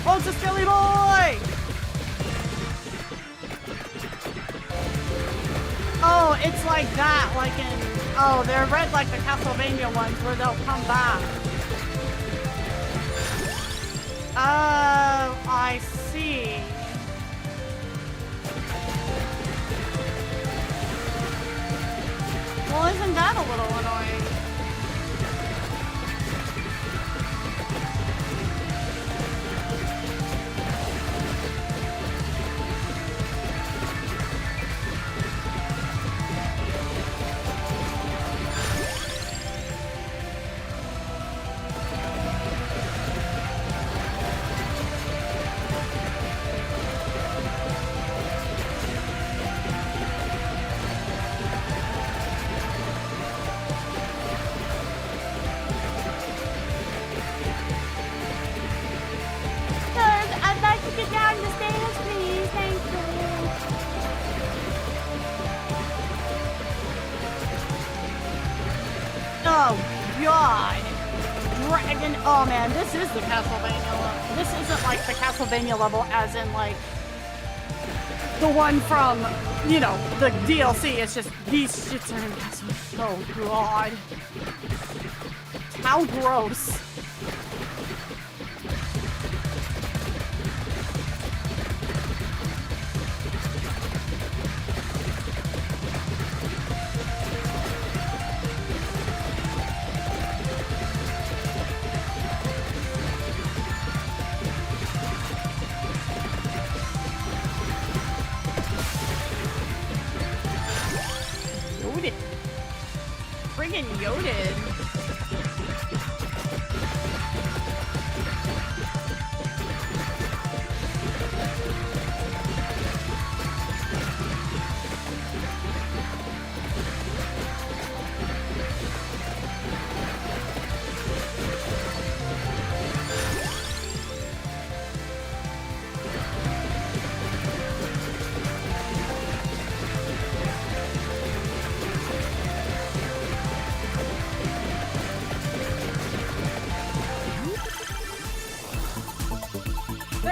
[SPEAKER 1] Oh, it's a silly boy! Oh, it's like that, like in... Oh, they're red like the Castlevania ones where they'll come back. Oh, I see. Well, isn't that a little annoying? Oh man, this is the Castlevania level. This isn't like the Castlevania level as in like the one from, you know, the DLC. It's just these shits are in Castlevania. Oh god. How gross.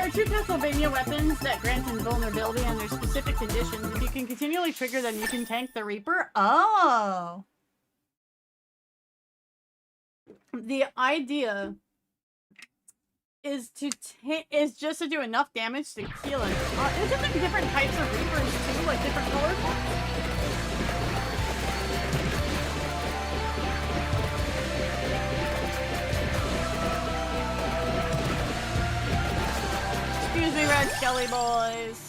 [SPEAKER 1] are two Castlevania weapons that grant invulnerability under specific conditions. If you can continually trigger them, you can tank the Reaper. Oh. The idea is just to do enough damage to kill him. Isn't there different types of Reapers too, like different colors? Excuse me, Red Skelly boys.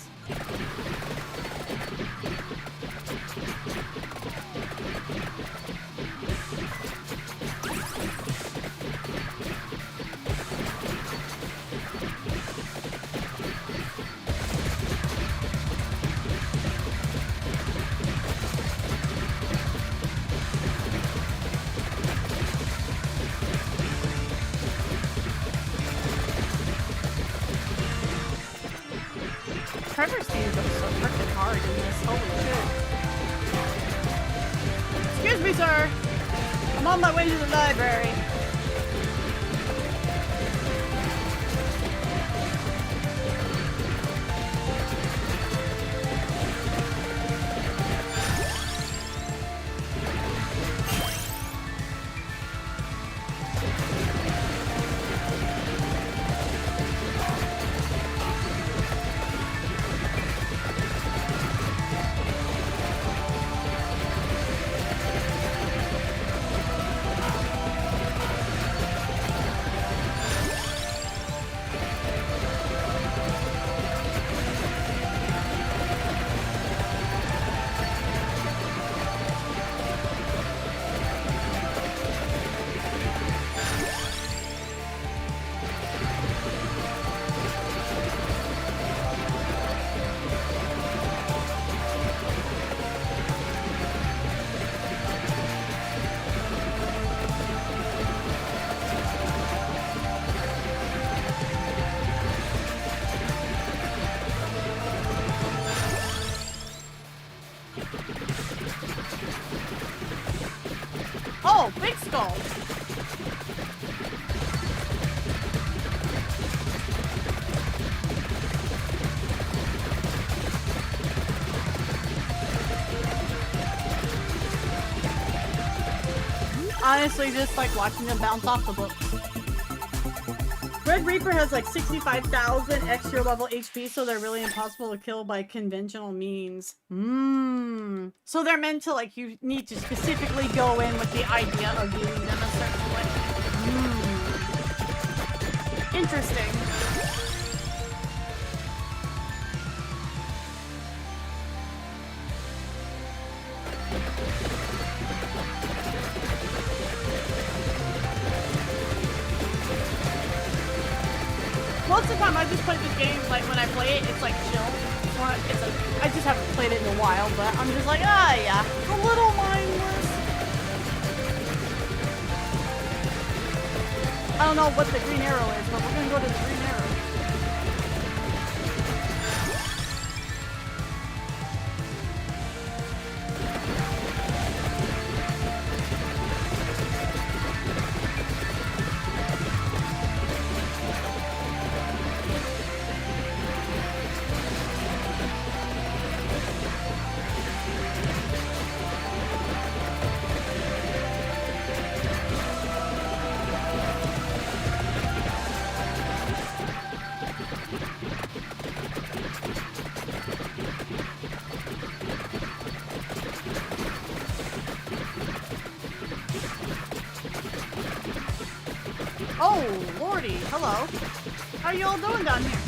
[SPEAKER 1] Trevor Steve's so freaking hard in this. Holy shit. Excuse me, sir. I'm on my way to the library. Oh, big skull. Honestly, just like watching them bounce off the books. Red Reaper has like 65,000 extra level HP, so they're really impossible to kill by conventional means. So they're meant to, like, you need to specifically go in with the idea of using them a certain way. Interesting. Most of the time I just play this game, like when I play it, it's like chill. I just haven't played it in a while, but I'm just like, ah, yeah, a little mindless. I don't know what the green arrow is, but we're gonna go to the green arrow. Oh, lordy, hello. How you all doing down here?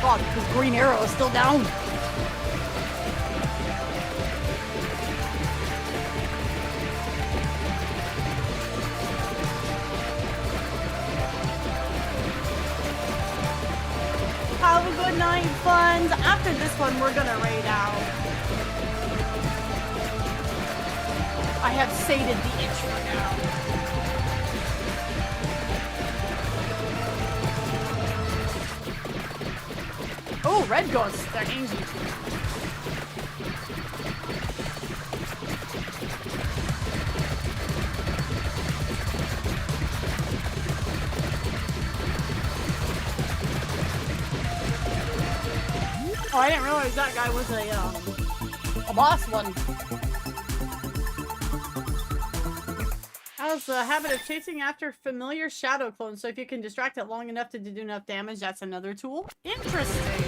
[SPEAKER 1] fuck, this green arrow is still down. Have a good night, funds. After this one, we're gonna raid out. I have sated the itch for now. Oh, red ghosts. They're easy. Oh, I didn't realize that guy was a boss one. Has the habit of chasing after familiar shadow clones, so if you can distract it long enough to do enough damage, that's another tool. Interesting.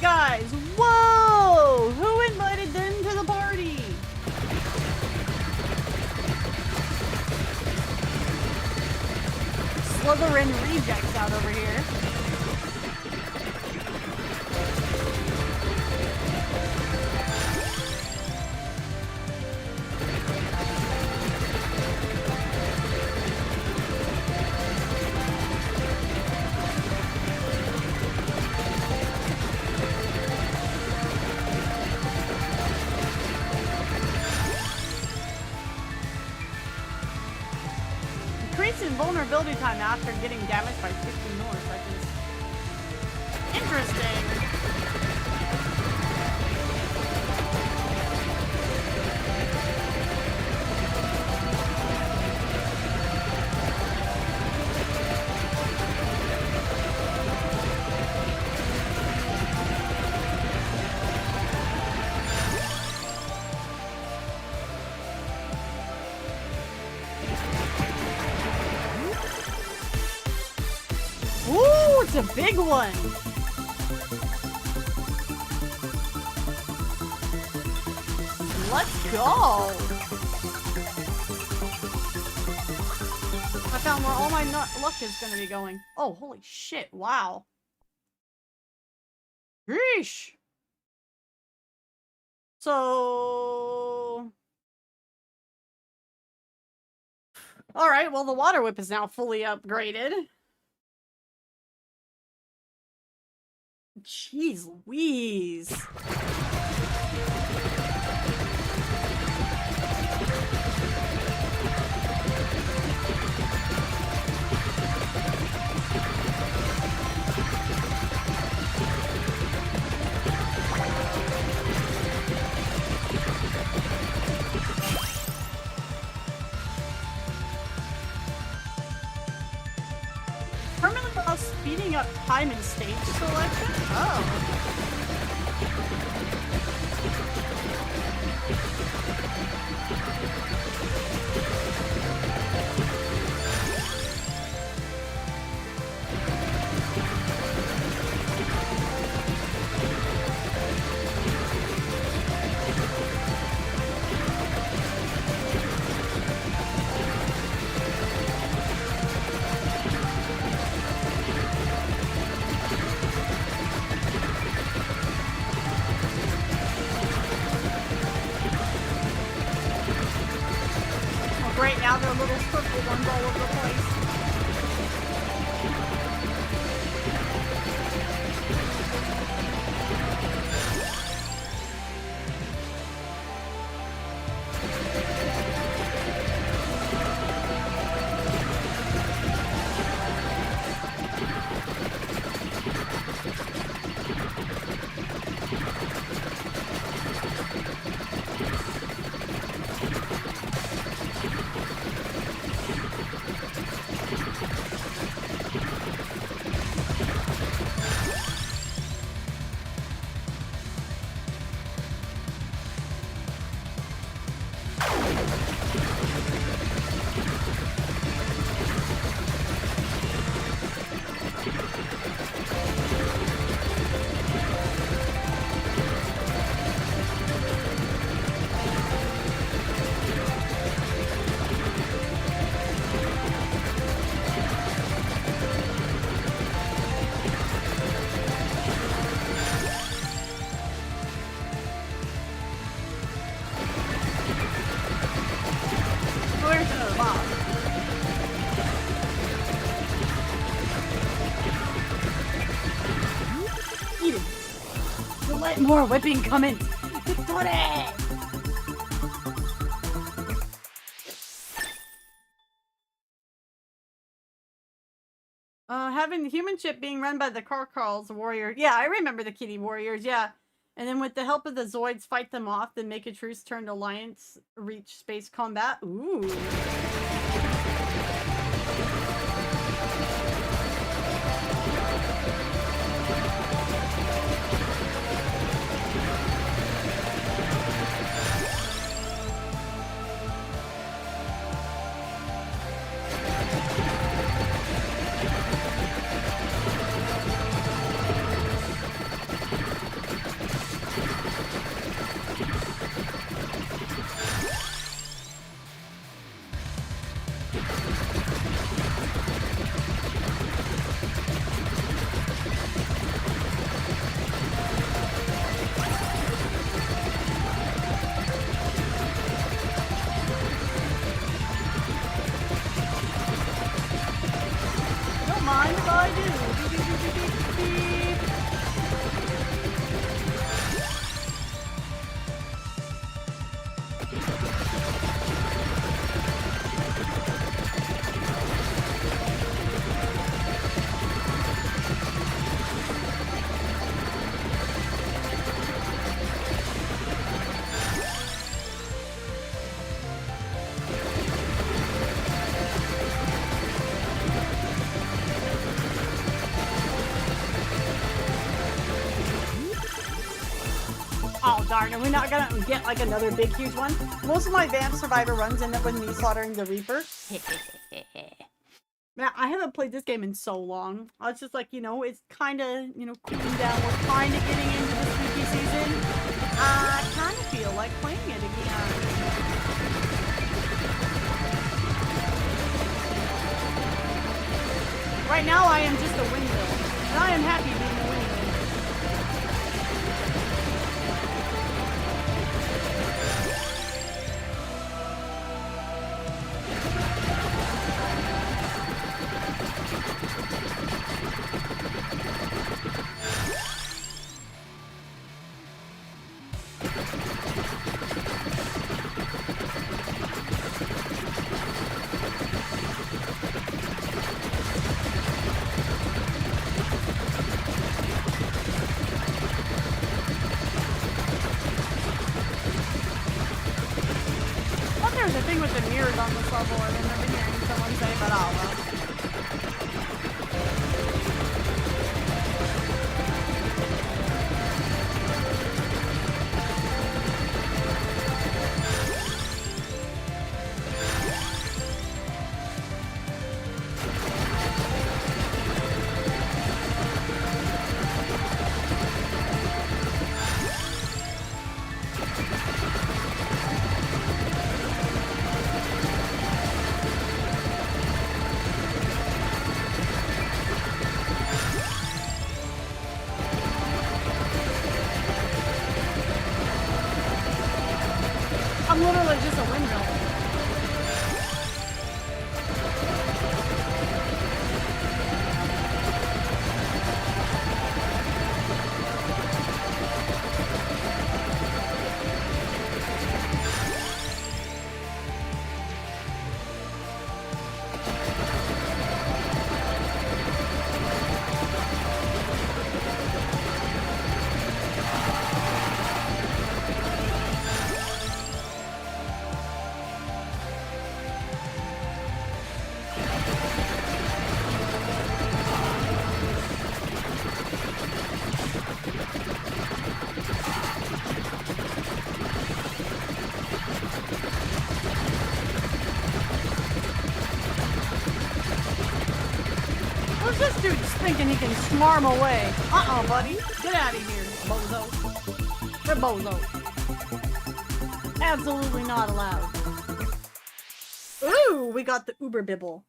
[SPEAKER 1] Guys, whoa! Who invited them to the party? Slytherin rejects out over here. Vulnerability time after getting damaged by 15 more seconds. Interesting. It's a big one. Let's go. I found where all my luck is going to be going. Oh, holy shit. Wow. Yeesh. So... Alright, well the water whip is now fully upgraded. Jeez Louise. Permanently while speeding up time and stage selection? Oh. our little circle ones all over the place. Where's another boss? Eat it. We'll let more whipping come in. Victory! Having the human ship being run by the Carcarls warrior. Yeah, I remember the kitty warriors, yeah. And then with the help of the Zoids, fight them off, then make a truce, turn alliance, reach space combat. Ooh. Don't mind if I do. Beep, beep, beep, beep, beep, beep. Oh darn, are we not gonna get like another big huge one? Most of my Vamp Survivor runs end up with me slaughtering the Reaper. Man, I haven't played this game in so long. I was just like, you know, it's kinda, you know, cooling down. We're kinda getting into the spooky season. I kinda feel like playing it again. Right now I am just a windmill. And I am happy being a windmill. There's a thing with the mirrors on this level, I remember hearing someone say, but oh well. I'm literally just a windmill. thinking he can smarm away. Buddy. Get out of here, bozo. You're bozo. Absolutely not allowed. Ooh, we got the Uber Bibble.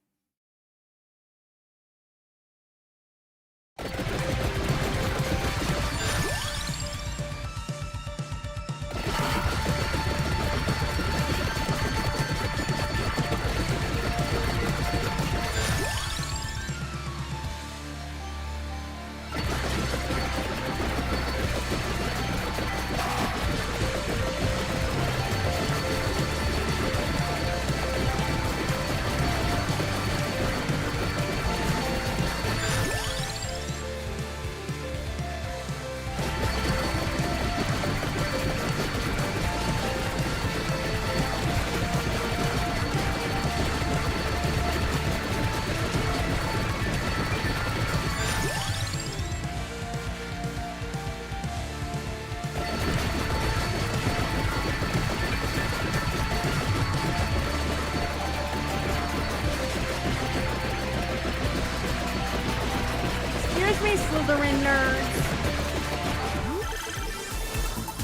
[SPEAKER 1] Excuse me, Slytherin nerds.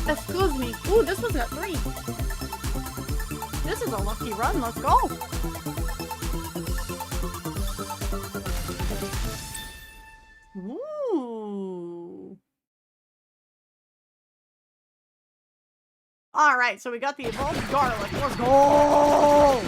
[SPEAKER 1] Excuse me. Ooh, this was at 3. This is a lucky run. Let's go. Ooh. All right, so we got the evolved garlic. Let's go.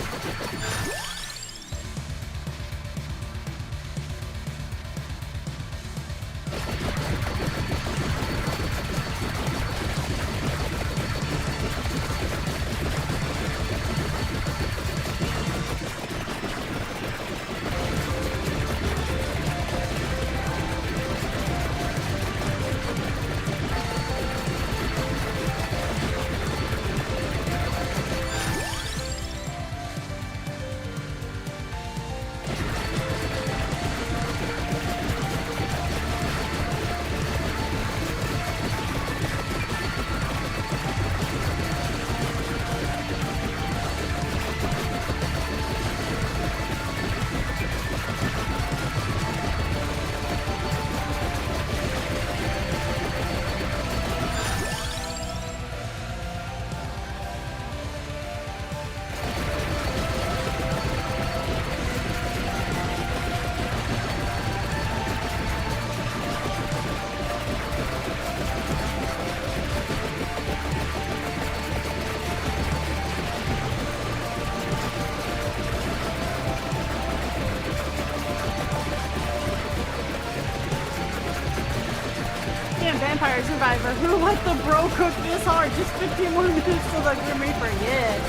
[SPEAKER 1] Vampire Survivor, who let the bro cook this hard? Just 15 more minutes till the Grim Reaper, yes.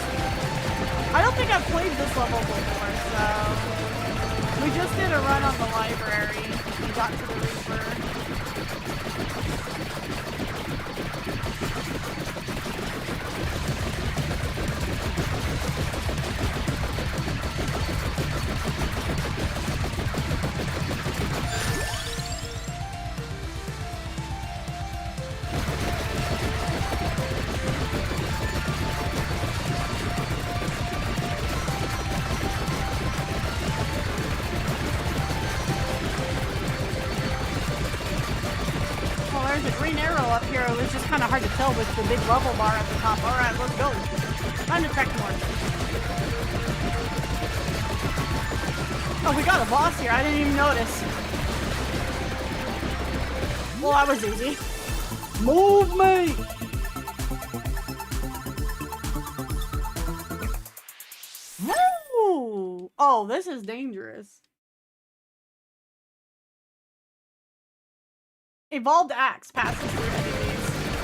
[SPEAKER 1] I don't think I've played this level before, so... We just did a run on the library and got to the Reaper. Kind of hard to tell with the big level bar at the top. All right, let's go. Time to trek more. Oh, we got a boss here. I didn't even notice. Well, that was easy. Move me! Woo! Oh, this is dangerous. Evolved axe passes through enemies.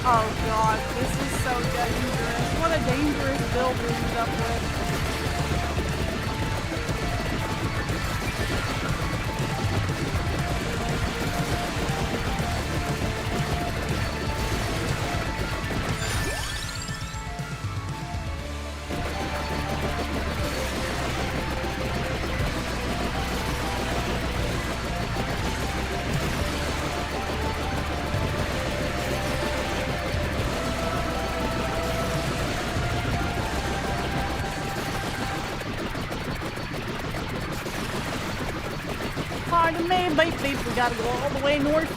[SPEAKER 1] Oh god, this is so dangerous. What a dangerous build we ended up with. Maybe we gotta go all the way north.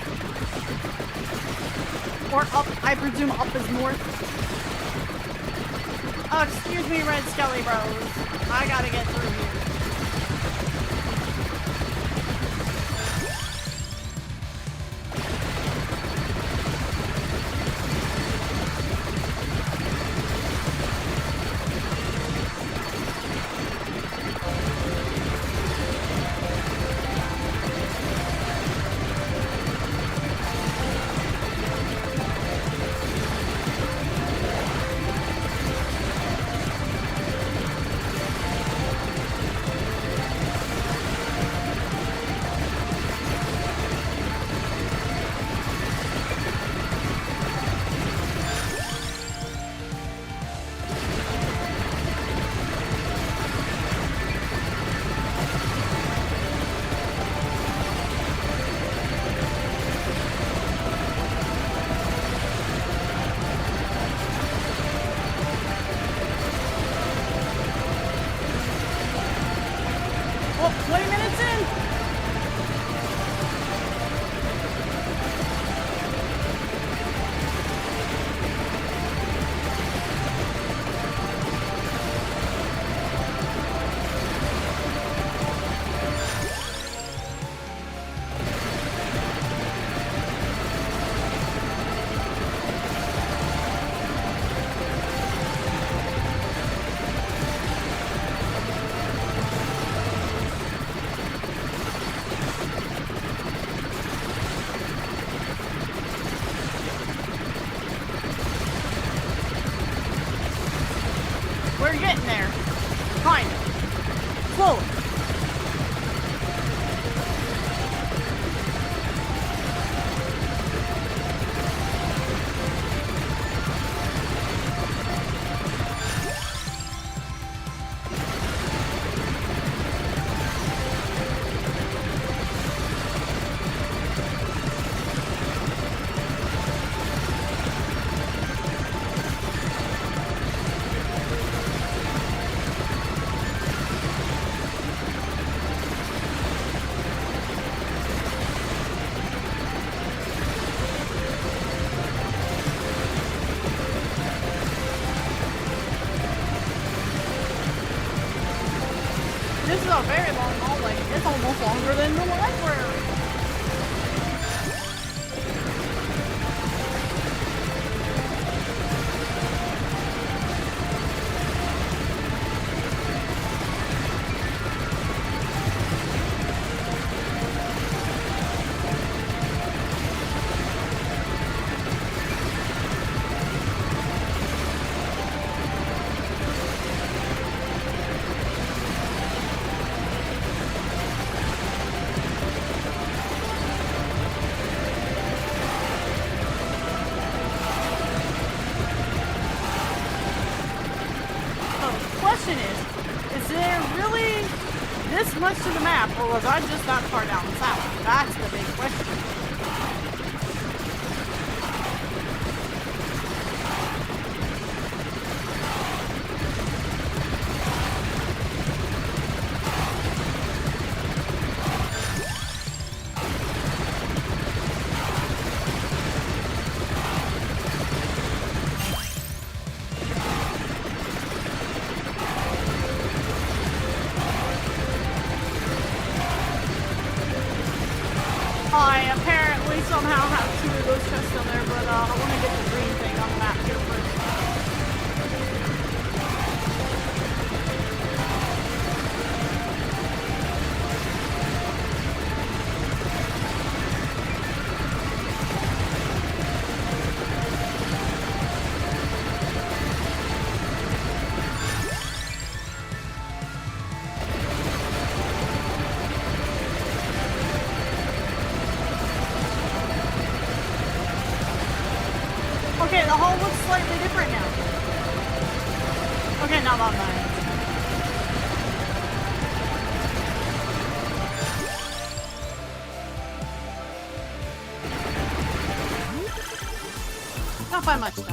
[SPEAKER 1] Or up, I presume up is north. Oh, excuse me, Red Skelly Bros. I gotta get through here. Oh, 20 minutes in! We're getting there. Kind of. Slowly. This is a very long hallway. It's almost longer than the library. Question is there really this much to the map, or was I just that far down south? That's the big question. I apparently somehow have two of those chests on there, but I want to get the green thing on the map here first. Okay, the hall looks slightly different now. Okay, not on mine. Not by much though.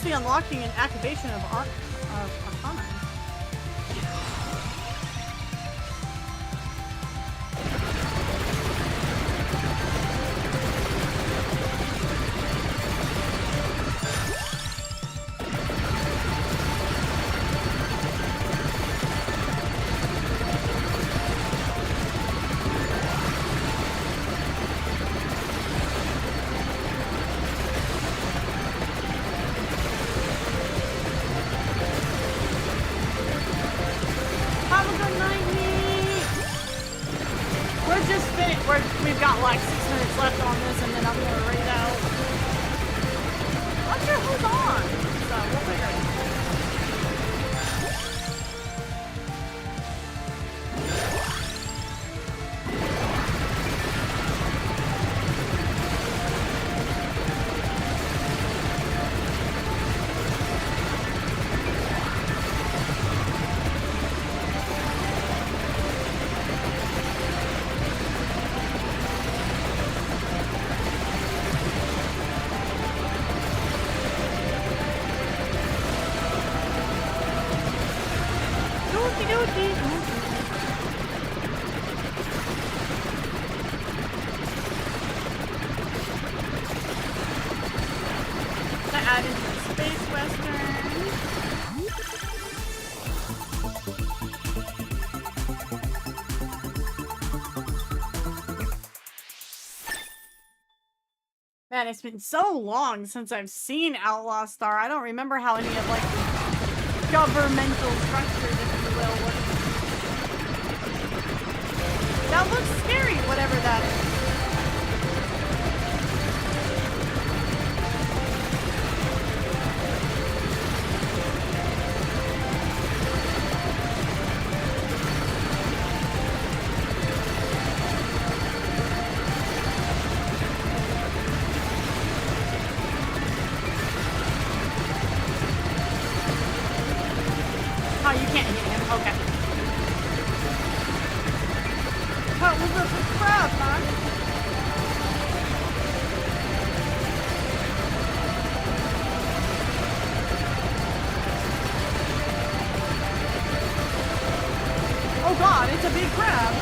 [SPEAKER 1] actually unlocking an activation of Arcana. We've got like 6 minutes left on this, and then I'm gonna raid out. Not sure who's on, so we'll figure it out. Man, it's been so long since I've seen Outlaw Star. I don't remember how any of, like, the governmental structures, if you will, work. That looks scary, whatever that is. Oh, you can't hit him. Okay. What was up with the crowd, man? Oh god, it's a big crab.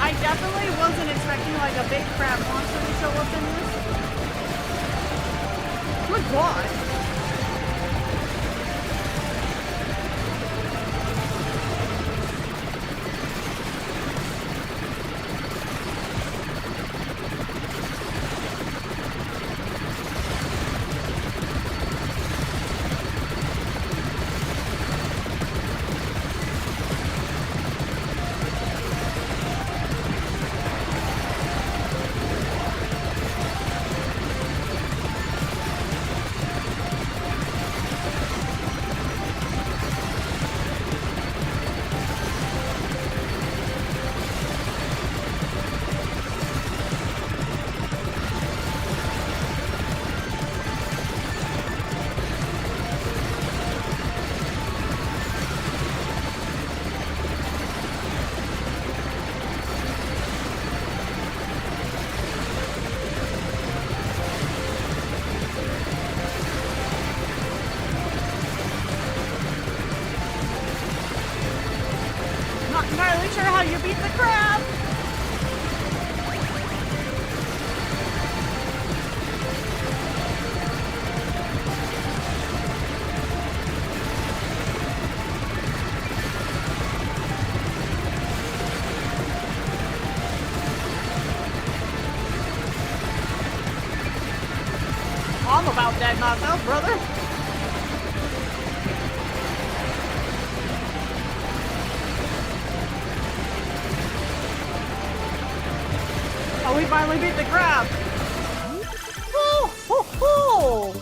[SPEAKER 1] I definitely wasn't expecting like a big crab monster to show up in this. Good god. Not entirely sure how you beat the crab. I'm about dead myself, brother. Oh, we finally beat the crab! Oh, ho, ho!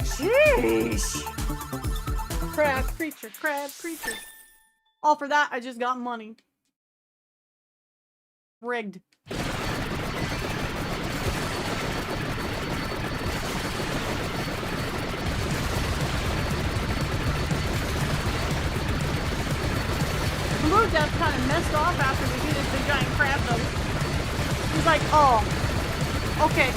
[SPEAKER 1] Sheesh! Crab creature, crab creature. All for that, I just got money. Rigged. Death kind of messed off after defeated the giant crab though. He's like, oh, okay.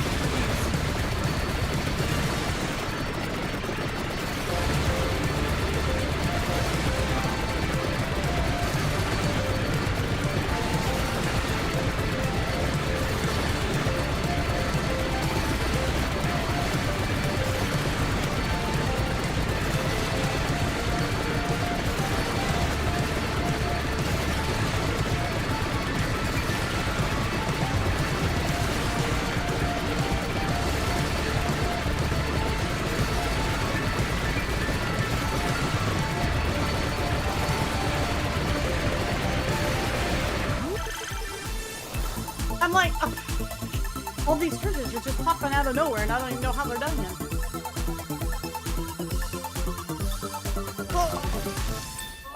[SPEAKER 1] I'm like, all these treasures are just popping out of nowhere and I don't even know how they're done yet.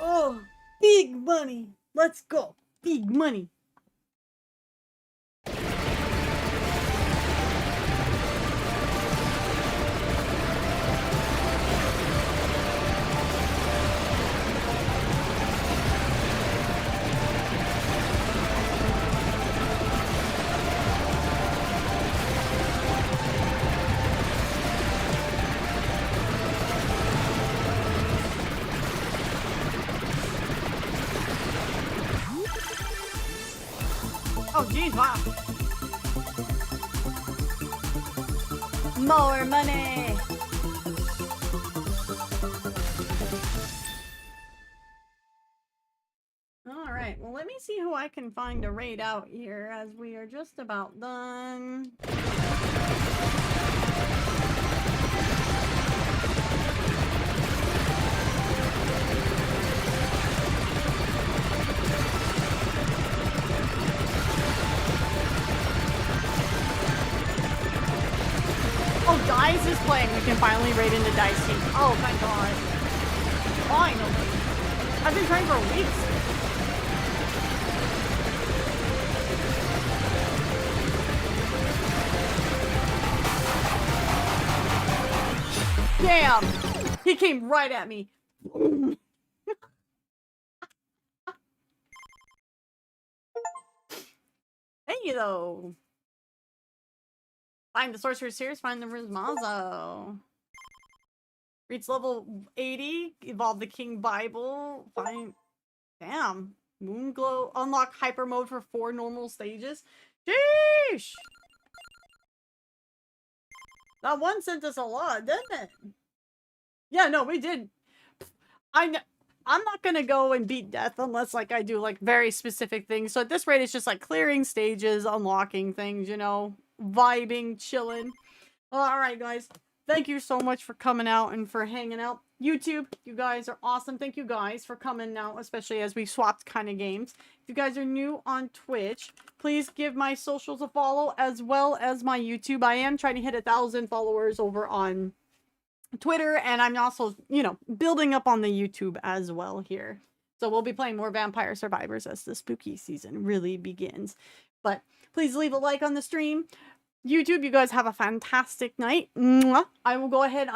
[SPEAKER 1] Oh, big money. Let's go. Big money. Oh, geez, wow. More money. All right, well, let me see who I can find to raid out here as we are just about done. Oh, Dice is playing. We can finally raid into Dice team. Oh, thank God. Finally. I've been trying for weeks. Damn! He came right at me. Hey, though. Find the Sorcerer's Tears, find the Rizmazo. Reach level 80, evolve the King Bible, find... Damn. Moonglow, unlock hyper mode for 4 normal stages. Sheesh! That one sent us a lot, didn't it? Yeah, no, we did. I'm not gonna go and beat death unless, like, I do, like, very specific things. So at this rate, it's just, like, clearing stages, unlocking things, you know? Vibing, chilling. Well, alright, guys. Thank you so much for coming out and for hanging out. YouTube, you guys are awesome. Thank you guys for coming out, especially as we swapped kind of games. If you guys are new on Twitch, please give my socials a follow as well as my YouTube. I am trying to hit 1,000 followers over on Twitter, and I'm also, you know, building up on the YouTube as well here. So we'll be playing more Vampire Survivors as the spooky season really begins. But please leave a like on the stream. YouTube, you guys have a fantastic night. Mwah. I will go ahead.